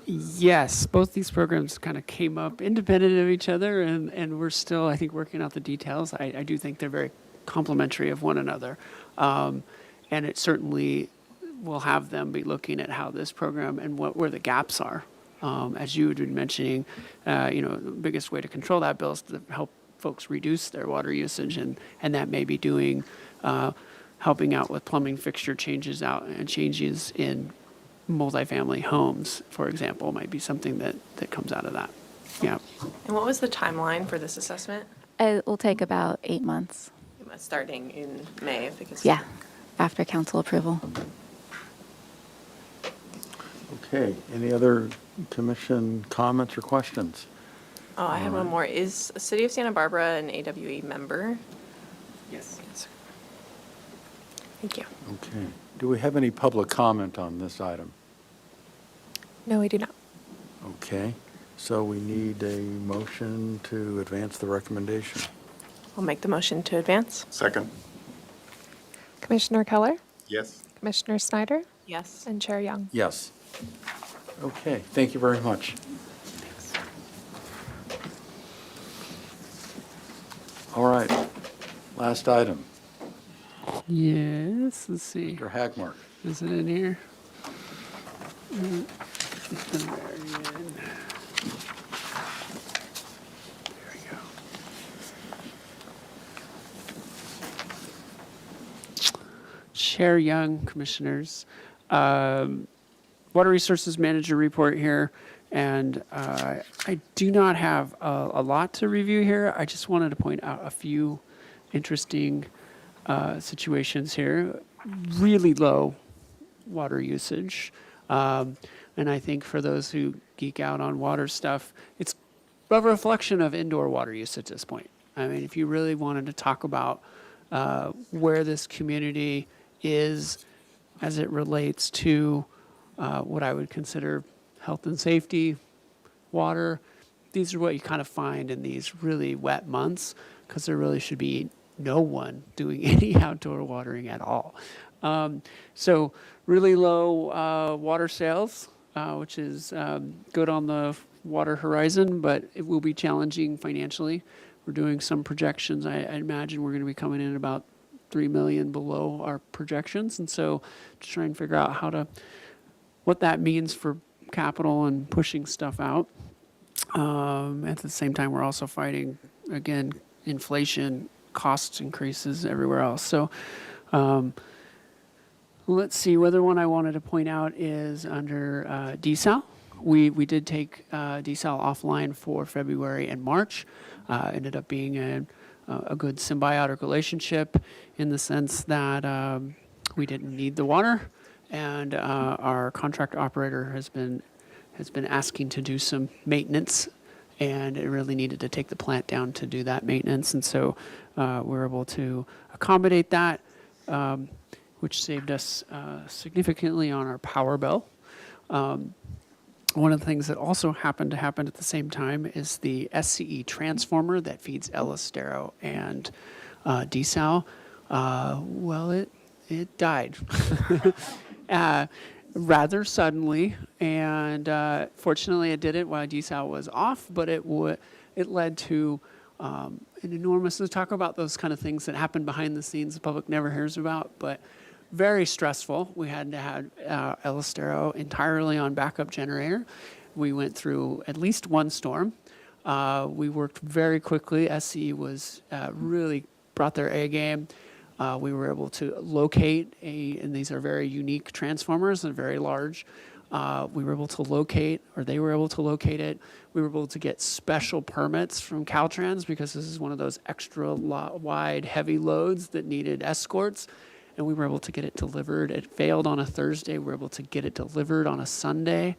Yes, both these programs kind of came up independent of each other, and we're still, I think, working out the details. I do think they're very complementary of one another. And it certainly will have them be looking at how this program and where the gaps are. As you had been mentioning, the biggest way to control that bill is to help folks reduce their water usage, and that may be doing, helping out with plumbing fixture changes out and changes in multifamily homes, for example, might be something that comes out of that. Yeah. And what was the timeline for this assessment? It will take about 8 months. Starting in May, if it gets. Yeah, after council approval. Okay, any other commission comments or questions? Oh, I have one more. Is City of Santa Barbara an AWE member? Yes. Yes. Thank you. Okay. Do we have any public comment on this item? No, we do not. Okay, so we need a motion to advance the recommendation. I'll make the motion to advance. Second? Commissioner Keller, Yes. Commissioner Snyder, Yes. and Chair Young. Yes. Okay, thank you very much. All right, last item, Yes, let's see. Mr. Hagmark. Is it in here? It's the very end. There we go. Chair Young, Commissioners. Water Resources Manager report here, and I do not have a lot to review here. I just wanted to point out a few interesting situations here. Really low water usage. And I think for those who geek out on water stuff, it's a reflection of indoor water use at this point. I mean, if you really wanted to talk about where this community is as it relates to what I would consider health and safety, water, these are what you kind of find in these really wet months, because there really should be no one doing any outdoor watering at all. So really low water sales, which is good on the water horizon, but it will be challenging financially. We're doing some projections. I imagine we're going to be coming in about $3 million below our projections, and so just trying to figure out what that means for capital and pushing stuff out. At the same time, we're also fighting, again, inflation, cost increases everywhere else. So let's see, whether one I wanted to point out is under desal. We did take desal offline for February and March. Ended up being a good symbiotic relationship in the sense that we didn't need the water, and our contract operator has been asking to do some maintenance, and it really needed to take the plant down to do that maintenance, and so we're able to accommodate that, which saved us significantly on our power bill. One of the things that also happened at the same time is the SCE transformer that feeds El Estero and desal. Well, it died rather suddenly, and fortunately it didn't while desal was off, but it led to an enormous, let's talk about those kind of things that happen behind the scenes the public never hears about, but very stressful. We had to have El Estero entirely on backup generator. We went through at least one storm. We worked very quickly. SCE was really brought their A game. We were able to locate and these are very unique transformers and very large. We were able to locate, or they were able to locate it. We were able to get special permits from Caltrans because this is one of those extra wide, heavy loads that needed escorts. And we were able to get it delivered. It failed on a Thursday. We were able to get it delivered on a Sunday.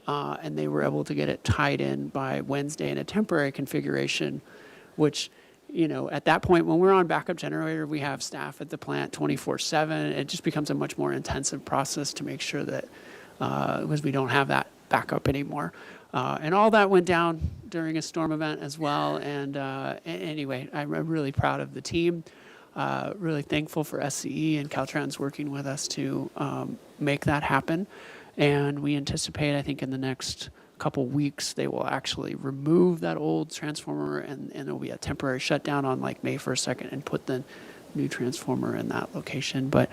Wow. And they were able to get it tied in by Wednesday in a temporary configuration, which, at that point, when we're on backup generator, we have staff at the plant 24/7. It just becomes a much more intensive process to make sure that, because we don't have that backup anymore. And all that went down during a storm event as well. And anyway, I'm really proud of the team. Really thankful for SCE and Caltrans working with us to make that happen. And we anticipate, I think, in the next couple weeks, they will actually remove that old transformer and there will be a temporary shutdown on like May 1st, 2nd, and put the new transformer in that location. But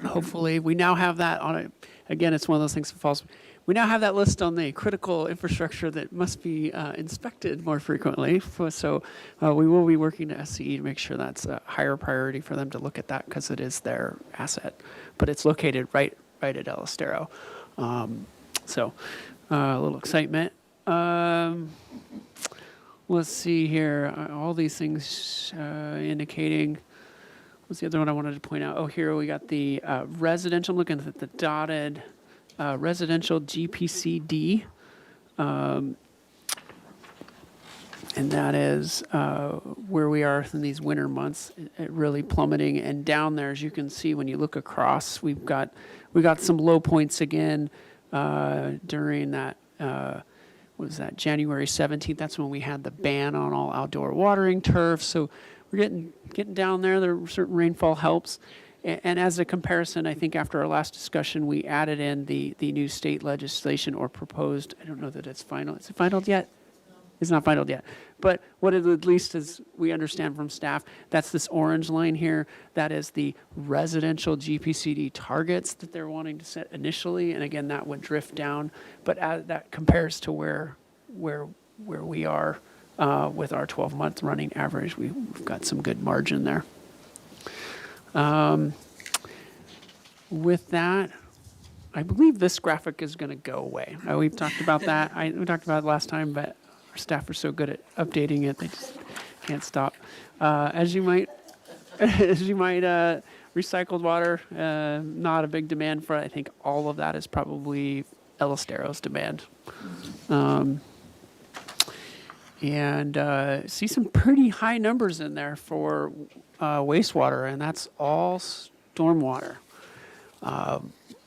hopefully we now have that on it. Again, it's one of those things that falls. We now have that list on the critical infrastructure that must be inspected more frequently. So we will be working to SCE to make sure that's a higher priority for them to look at that because it is their asset. But it's located right at El Estero. So a little excitement. Let's see here. All these things indicating. What's the other one I wanted to point out? Oh, here we got the residential. I'm looking at the dotted residential GPCD. And that is where we are in these winter months, it really plummeting. And down there, as you can see, when you look across, we got some low points again during that. What was that? January 17th. That's when we had the ban on all outdoor watering turf. So we're getting down there. There certain rainfall helps. And as a comparison, I think after our last discussion, we added in the new state legislation or proposed. I don't know that it's final. Is it final yet? It's not final yet. But what it at least is, we understand from staff, that's this orange line here. That is the residential GPCD targets that they're wanting to set initially. And again, that would drift down. But that compares to where we are with our 12-month running average. We've got some good margin there. With that, I believe this graphic is going to go away. We've talked about that. We talked about it last time, but our staff are so good at updating it, they just can't stop. As you might, recycled water, not a big demand for it. I think all of that is probably El Estero's demand. And see some pretty high numbers in there for wastewater, and that's all stormwater.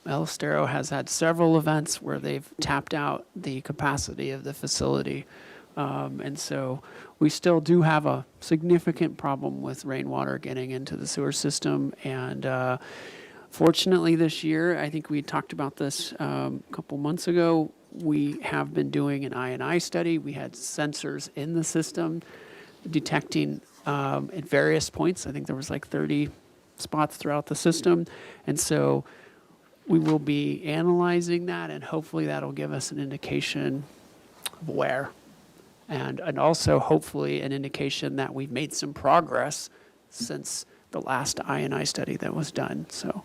El Estero has had several events where they've tapped out the capacity of the facility. And so we still do have a significant problem with rainwater getting into the sewer system. And fortunately this year, I think we talked about this a couple months ago, we have been doing an I&I study. We had sensors in the system detecting at various points. I think there was like 30 spots throughout the system. And so we will be analyzing that, and hopefully that'll give us an indication of where. And also hopefully an indication that we've made some progress since the last I&I study that was done. So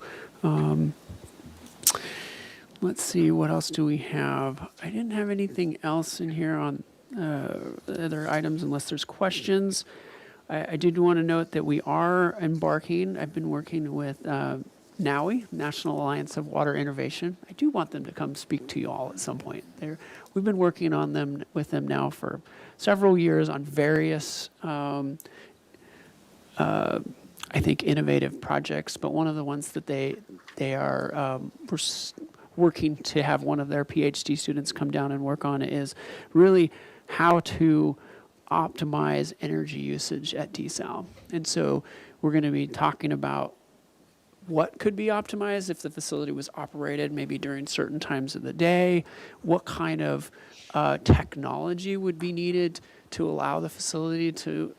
let's see, what else do we have? I didn't have anything else in here on other items unless there's questions. I did want to note that we are embarking, I've been working with NAWI, National Alliance of Water Innovation. I do want them to come speak to you all at some point. We've been working on them with them now for several years on various, I think, innovative projects. But one of the ones that they are working to have one of their PhD students come down and work on is really how to optimize energy usage at desal. And so we're going to be talking about what could be optimized if the facility was operated maybe during certain times of the day, what kind of technology would be needed to allow the facility to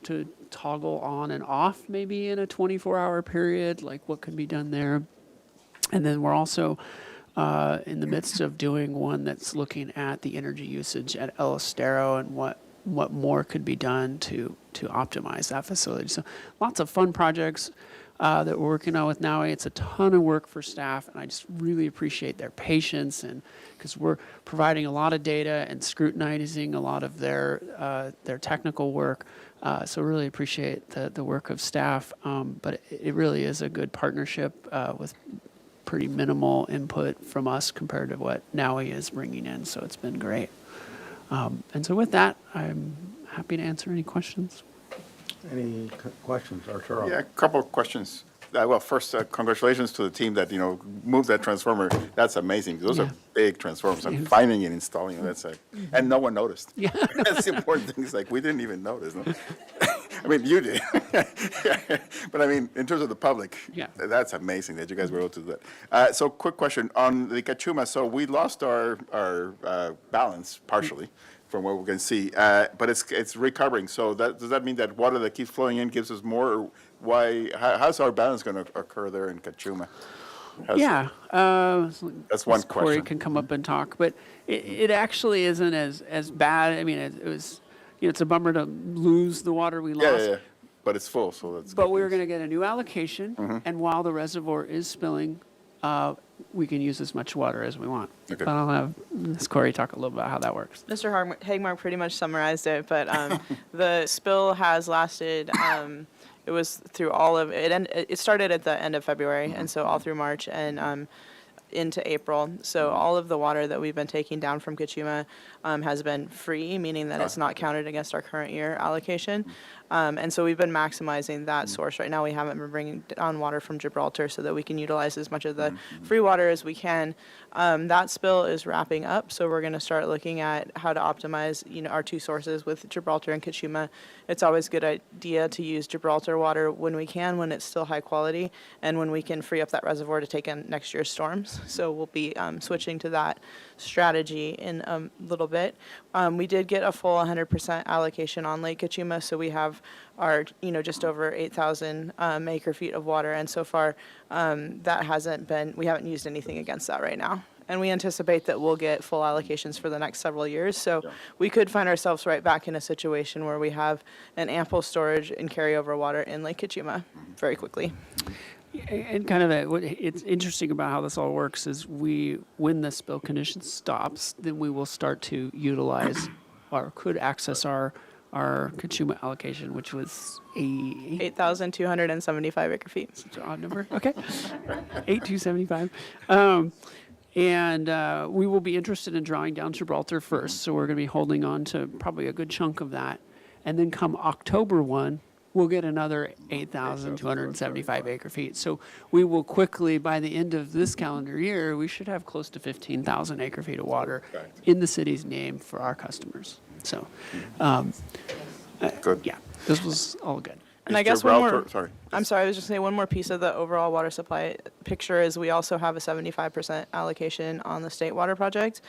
toggle on and off maybe in a 24-hour period, like what could be done there. And then we're also in the midst of doing one that's looking at the energy usage at El Estero and what more could be done to optimize that facility. So lots of fun projects that we're working on with NAWI. It's a ton of work for staff, and I just really appreciate their patience, and because we're providing a lot of data and scrutinizing a lot of their technical work. So really appreciate the work of staff, but it really is a good partnership with pretty minimal input from us compared to what NAWI is bringing in, so it's been great. And so with that, I'm happy to answer any questions. Any questions, Arturo? Yeah, a couple of questions. Well, first, congratulations to the team that, moved that transformer. That's amazing. Those are big transformers. And finding and installing them, and no one noticed. Yeah. That's the important thing. It's like, we didn't even notice. No? I mean, you did. But I mean, in terms of the public, that's amazing that you guys were able to do that. So quick question on the Cachuma. So we lost our balance partially from what we can see, but it's recovering. So does that mean that water that keeps flowing in gives us more? Or how's our balance going to occur there in Cachuma? That's one question. Corey can come up and talk, but it actually isn't as bad. I mean, it was, it's a bummer to lose the water we lost. Yeah. But it's full, so that's. But we're going to get a new allocation, and while the reservoir is spilling, we can use as much water as we want. Okay. But I'll have Ms. Corey talk a little about how that works. Mr. Hagmark pretty much summarized it, but the spill has lasted. It was through all of it. It started at the end of February, and so all through March and into April. So all of the water that we've been taking down from Cachuma has been free, meaning that it's not counted against our current year allocation. And so we've been maximizing that source. Right now, we haven't been bringing on water from Gibraltar so that we can utilize as much of the free water as we can. That spill is wrapping up, so we're going to start looking at how to optimize, our two sources with Gibraltar and Cachuma. It's always a good idea to use Gibraltar water when we can, when it's still high quality, and when we can free up that reservoir to take in next year's storms. So we'll be switching to that strategy in a little bit. We did get a full 100% allocation on Lake Cachuma, so we have our, just over 8,000 acre feet of water, and so far we haven't used anything against that right now. And we anticipate that we'll get full allocations for the next several years. So we could find ourselves right back in a situation where we have an ample storage and carryover water in Lake Cachuma very quickly. And kind of it's interesting about how this all works is when the spill condition stops, then we will start to utilize or could access our Kachuma allocation, which was 8,275 acre feet. Such an odd number. Okay. 8,275. And we will be interested in drawing down Gibraltar first. So we're going to be holding on to probably a good chunk of that. And then come October 1, we'll get another 8,275 acre feet. So we will quickly, by the end of this calendar year, we should have close to 15,000 acre feet of water in the city's name for our customers. So, Good. yeah, this was all good. And Is I guess one more. Gibraltar- sorry. I'm sorry. I was just saying one more piece of the overall water supply picture is we also have a 75% allocation on the state water project.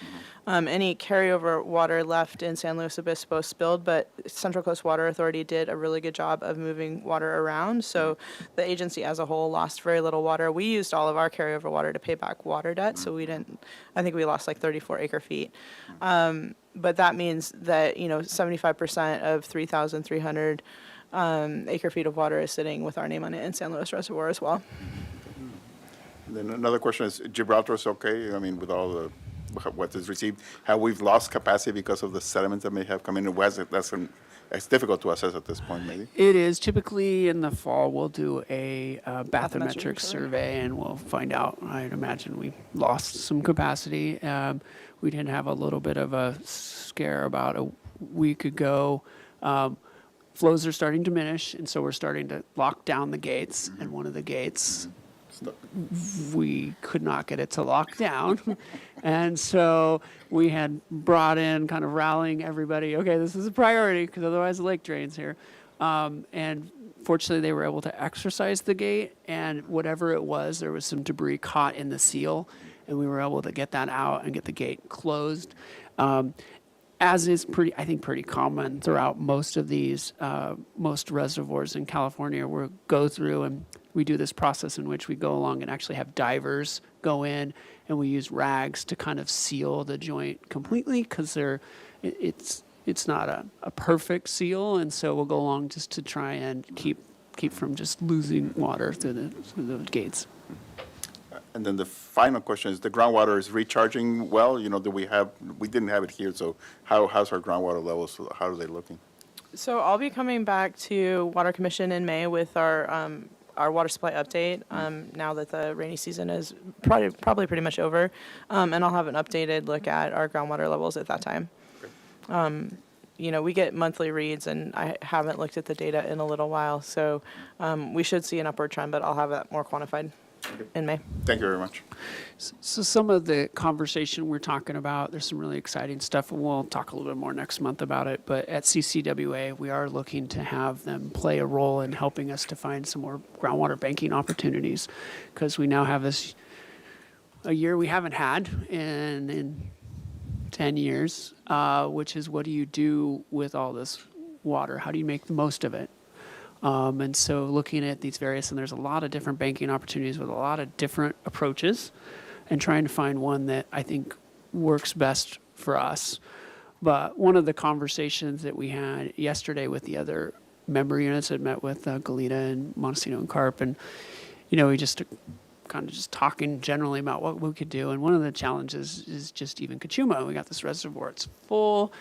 Any carryover water left in San Luis Obispo spilled, but Central Coast Water Authority did a really good job of moving water around. So the agency as a whole lost very little water. We used all of our carryover water to pay back water debt, so we didn't. I think we lost like 34 acre feet. But that means that 75% of 3,300 acre feet of water is sitting with our name on it in San Luis Reservoir as well. Then another question is, Gibraltar is okay? I mean, with all the, what is received, have we lost capacity because of the sediments that may have come in? It's difficult to assess at this point, maybe. It is. Typically in the fall, we'll do a bathymetric survey and we'll find out. I'd imagine we lost some capacity. We did have a little bit of a scare about a week ago. Flows are starting to diminish, and so we're starting to lock down the gates. And one of the gates, we could not get it to lock down. And so we had brought in, kind of rallying everybody, okay, this is a priority, because otherwise the lake drains here. And fortunately, they were able to exercise the gate, and whatever it was, there was some debris caught in the seal, and we were able to get that out and get the gate closed. As is pretty common throughout most of these, most reservoirs in California, we go through and we do this process in which we go along and actually have divers go in, and we use rags to kind of seal the joint completely, because it's not a perfect seal, and so we'll go along just to try and keep from just losing water through the gates. And then the final question is, the groundwater is recharging well? We didn't have it here, so how's our groundwater levels? How are they looking? So I'll be coming back to Water Commission in May with our water supply update, now that the rainy season is probably pretty much over. And I'll have an updated look at our groundwater levels at that time. We get monthly reads, and I haven't looked at the data in a little while, so we should see an upward trend, but I'll have that more quantified in May. Thank you very much. So some of the conversation we're talking about, there's some really exciting stuff, and we'll talk a little bit more next month about it. But at CCWA, we are looking to have them play a role in helping us to find some more groundwater banking opportunities, because we now have a year we haven't had in 10 years, which is, what do you do with all this water? How do you make the most of it? And so looking at these various, and there's a lot of different banking opportunities with a lot of different approaches, and trying to find one that I think works best for us. But one of the conversations that we had yesterday with the other member units, had met with Goleta and Montesino and Carp, and we just kind of just talking generally about what we could do. And one of the challenges is just even Kachuma. We got this reservoir, it's full.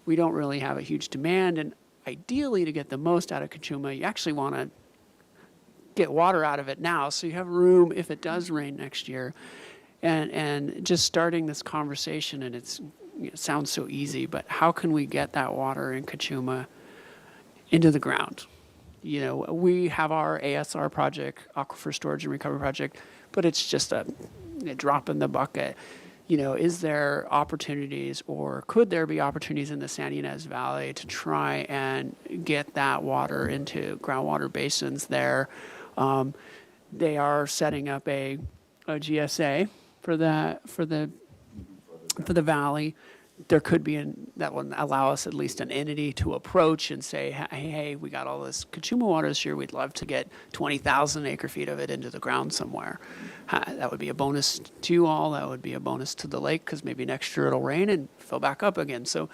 We don't really have a huge demand, and ideally, to get the most out of Kachuma, you actually want to get water out of it now, so you have room if it does rain next year. And just starting this conversation, and it sounds so easy, but how can we get that water in Kachuma into the ground? We have our ASR project, Aquifer Storage and Recovery Project, but it's just a drop in the bucket. Is there opportunities, or could there be opportunities in the San Ynez Valley to try and get that water into groundwater basins there? They are setting up a GSA for the valley. There could be that would allow us at least an entity to approach and say, hey, we got all this Kachuma water this year. We'd love to get 20,000 acre feet of it into the ground somewhere. That would be a bonus to you all. That would be a bonus to the lake, because maybe next year it'll rain and fill back up again. So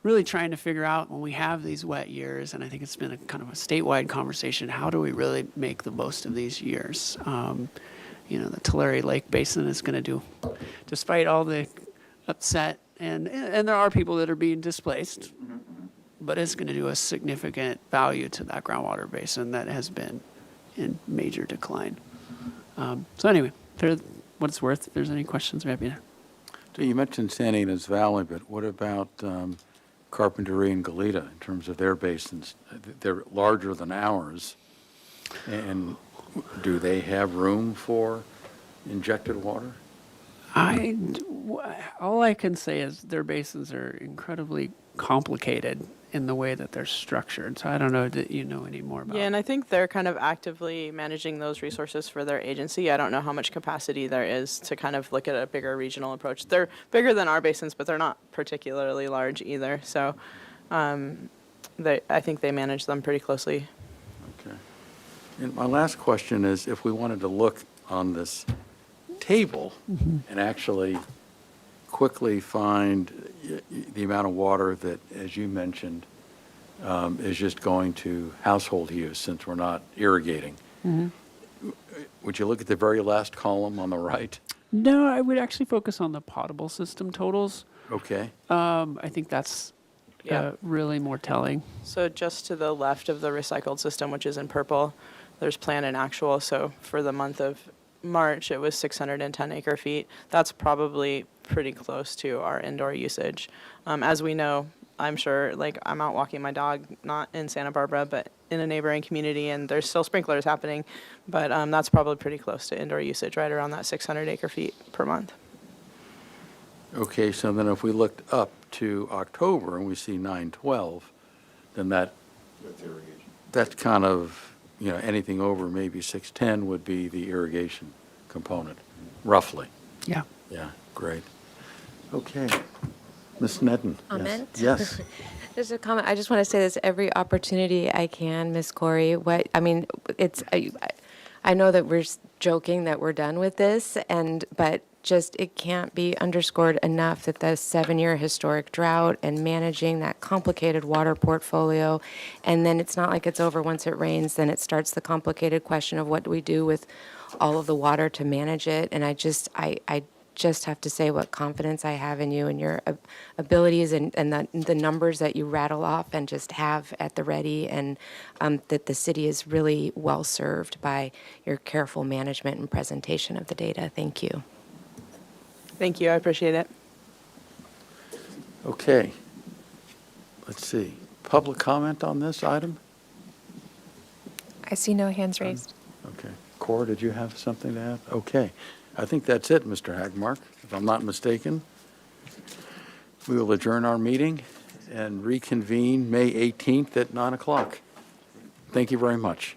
really trying to figure out when we have these wet years, and I think it's been a kind of a statewide conversation, how do we really make the most of these years? The Tulare Lake Basin is going to do, despite all the upset, and there are people that are being displaced, but it's going to do a significant value to that groundwater basin that has been in major decline. So anyway, for what it's worth, if there's any questions, we're happy to. So you mentioned Santa Ynez Valley, but what about Carpinteria and Goleta in terms of their basins? They're larger than ours, and do they have room for injected water? All I can say is their basins are incredibly complicated in the way that they're structured. So I don't know that you know any more about. Yeah, and I think they're kind of actively managing those resources for their agency. I don't know how much capacity there is to kind of look at a bigger regional approach. They're bigger than our basins, but they're not particularly large either. So I think they manage them pretty closely. Okay. And my last question is, if we wanted to look on this table and actually quickly find the amount of water that, as you mentioned, is just going to household use since we're not irrigating. Would you look at the very last column on the right? No, I would actually focus on the potable system totals. Okay. I think that's really more telling. So just to the left of the recycled system, which is in purple, there's plan and actual. So for the month of March, it was 610 acre feet. That's probably pretty close to our indoor usage. As we know, I'm sure, like, I'm out walking my dog, not in Santa Barbara, but in a neighboring community, and there's still sprinklers happening. But that's probably pretty close to indoor usage, right around that 600 acre feet per month. Okay, so then if we looked up to October and we see 912, then that's irrigation. That's kind of, anything over maybe 610 would be the irrigation component, roughly. Yeah. Yeah, great. Okay. Ms. Sneddon. Comment? Yes. Just a comment. I just want to say this every opportunity I can, Ms. Corey. I know that we're joking that we're done with this, but just it can't be underscored enough that the 7-year historic drought and managing that complicated water portfolio, and then it's not like it's over once it rains, then it starts the complicated question of what do we do with all of the water to manage it. And I just have to say what confidence I have in you and your abilities and the numbers that you rattle off and just have at the ready, and that the city is really well served by your careful management and presentation of the data. Thank you. Thank you. I appreciate it. Okay. Let's see. Public comment on this item? I see no hands raised. Okay. Cora, did you have something to add? Okay. I think that's it, Mr. Hagmark, if I'm not mistaken. We will adjourn our meeting and reconvene May 18th at 9 o'clock. Thank you very much.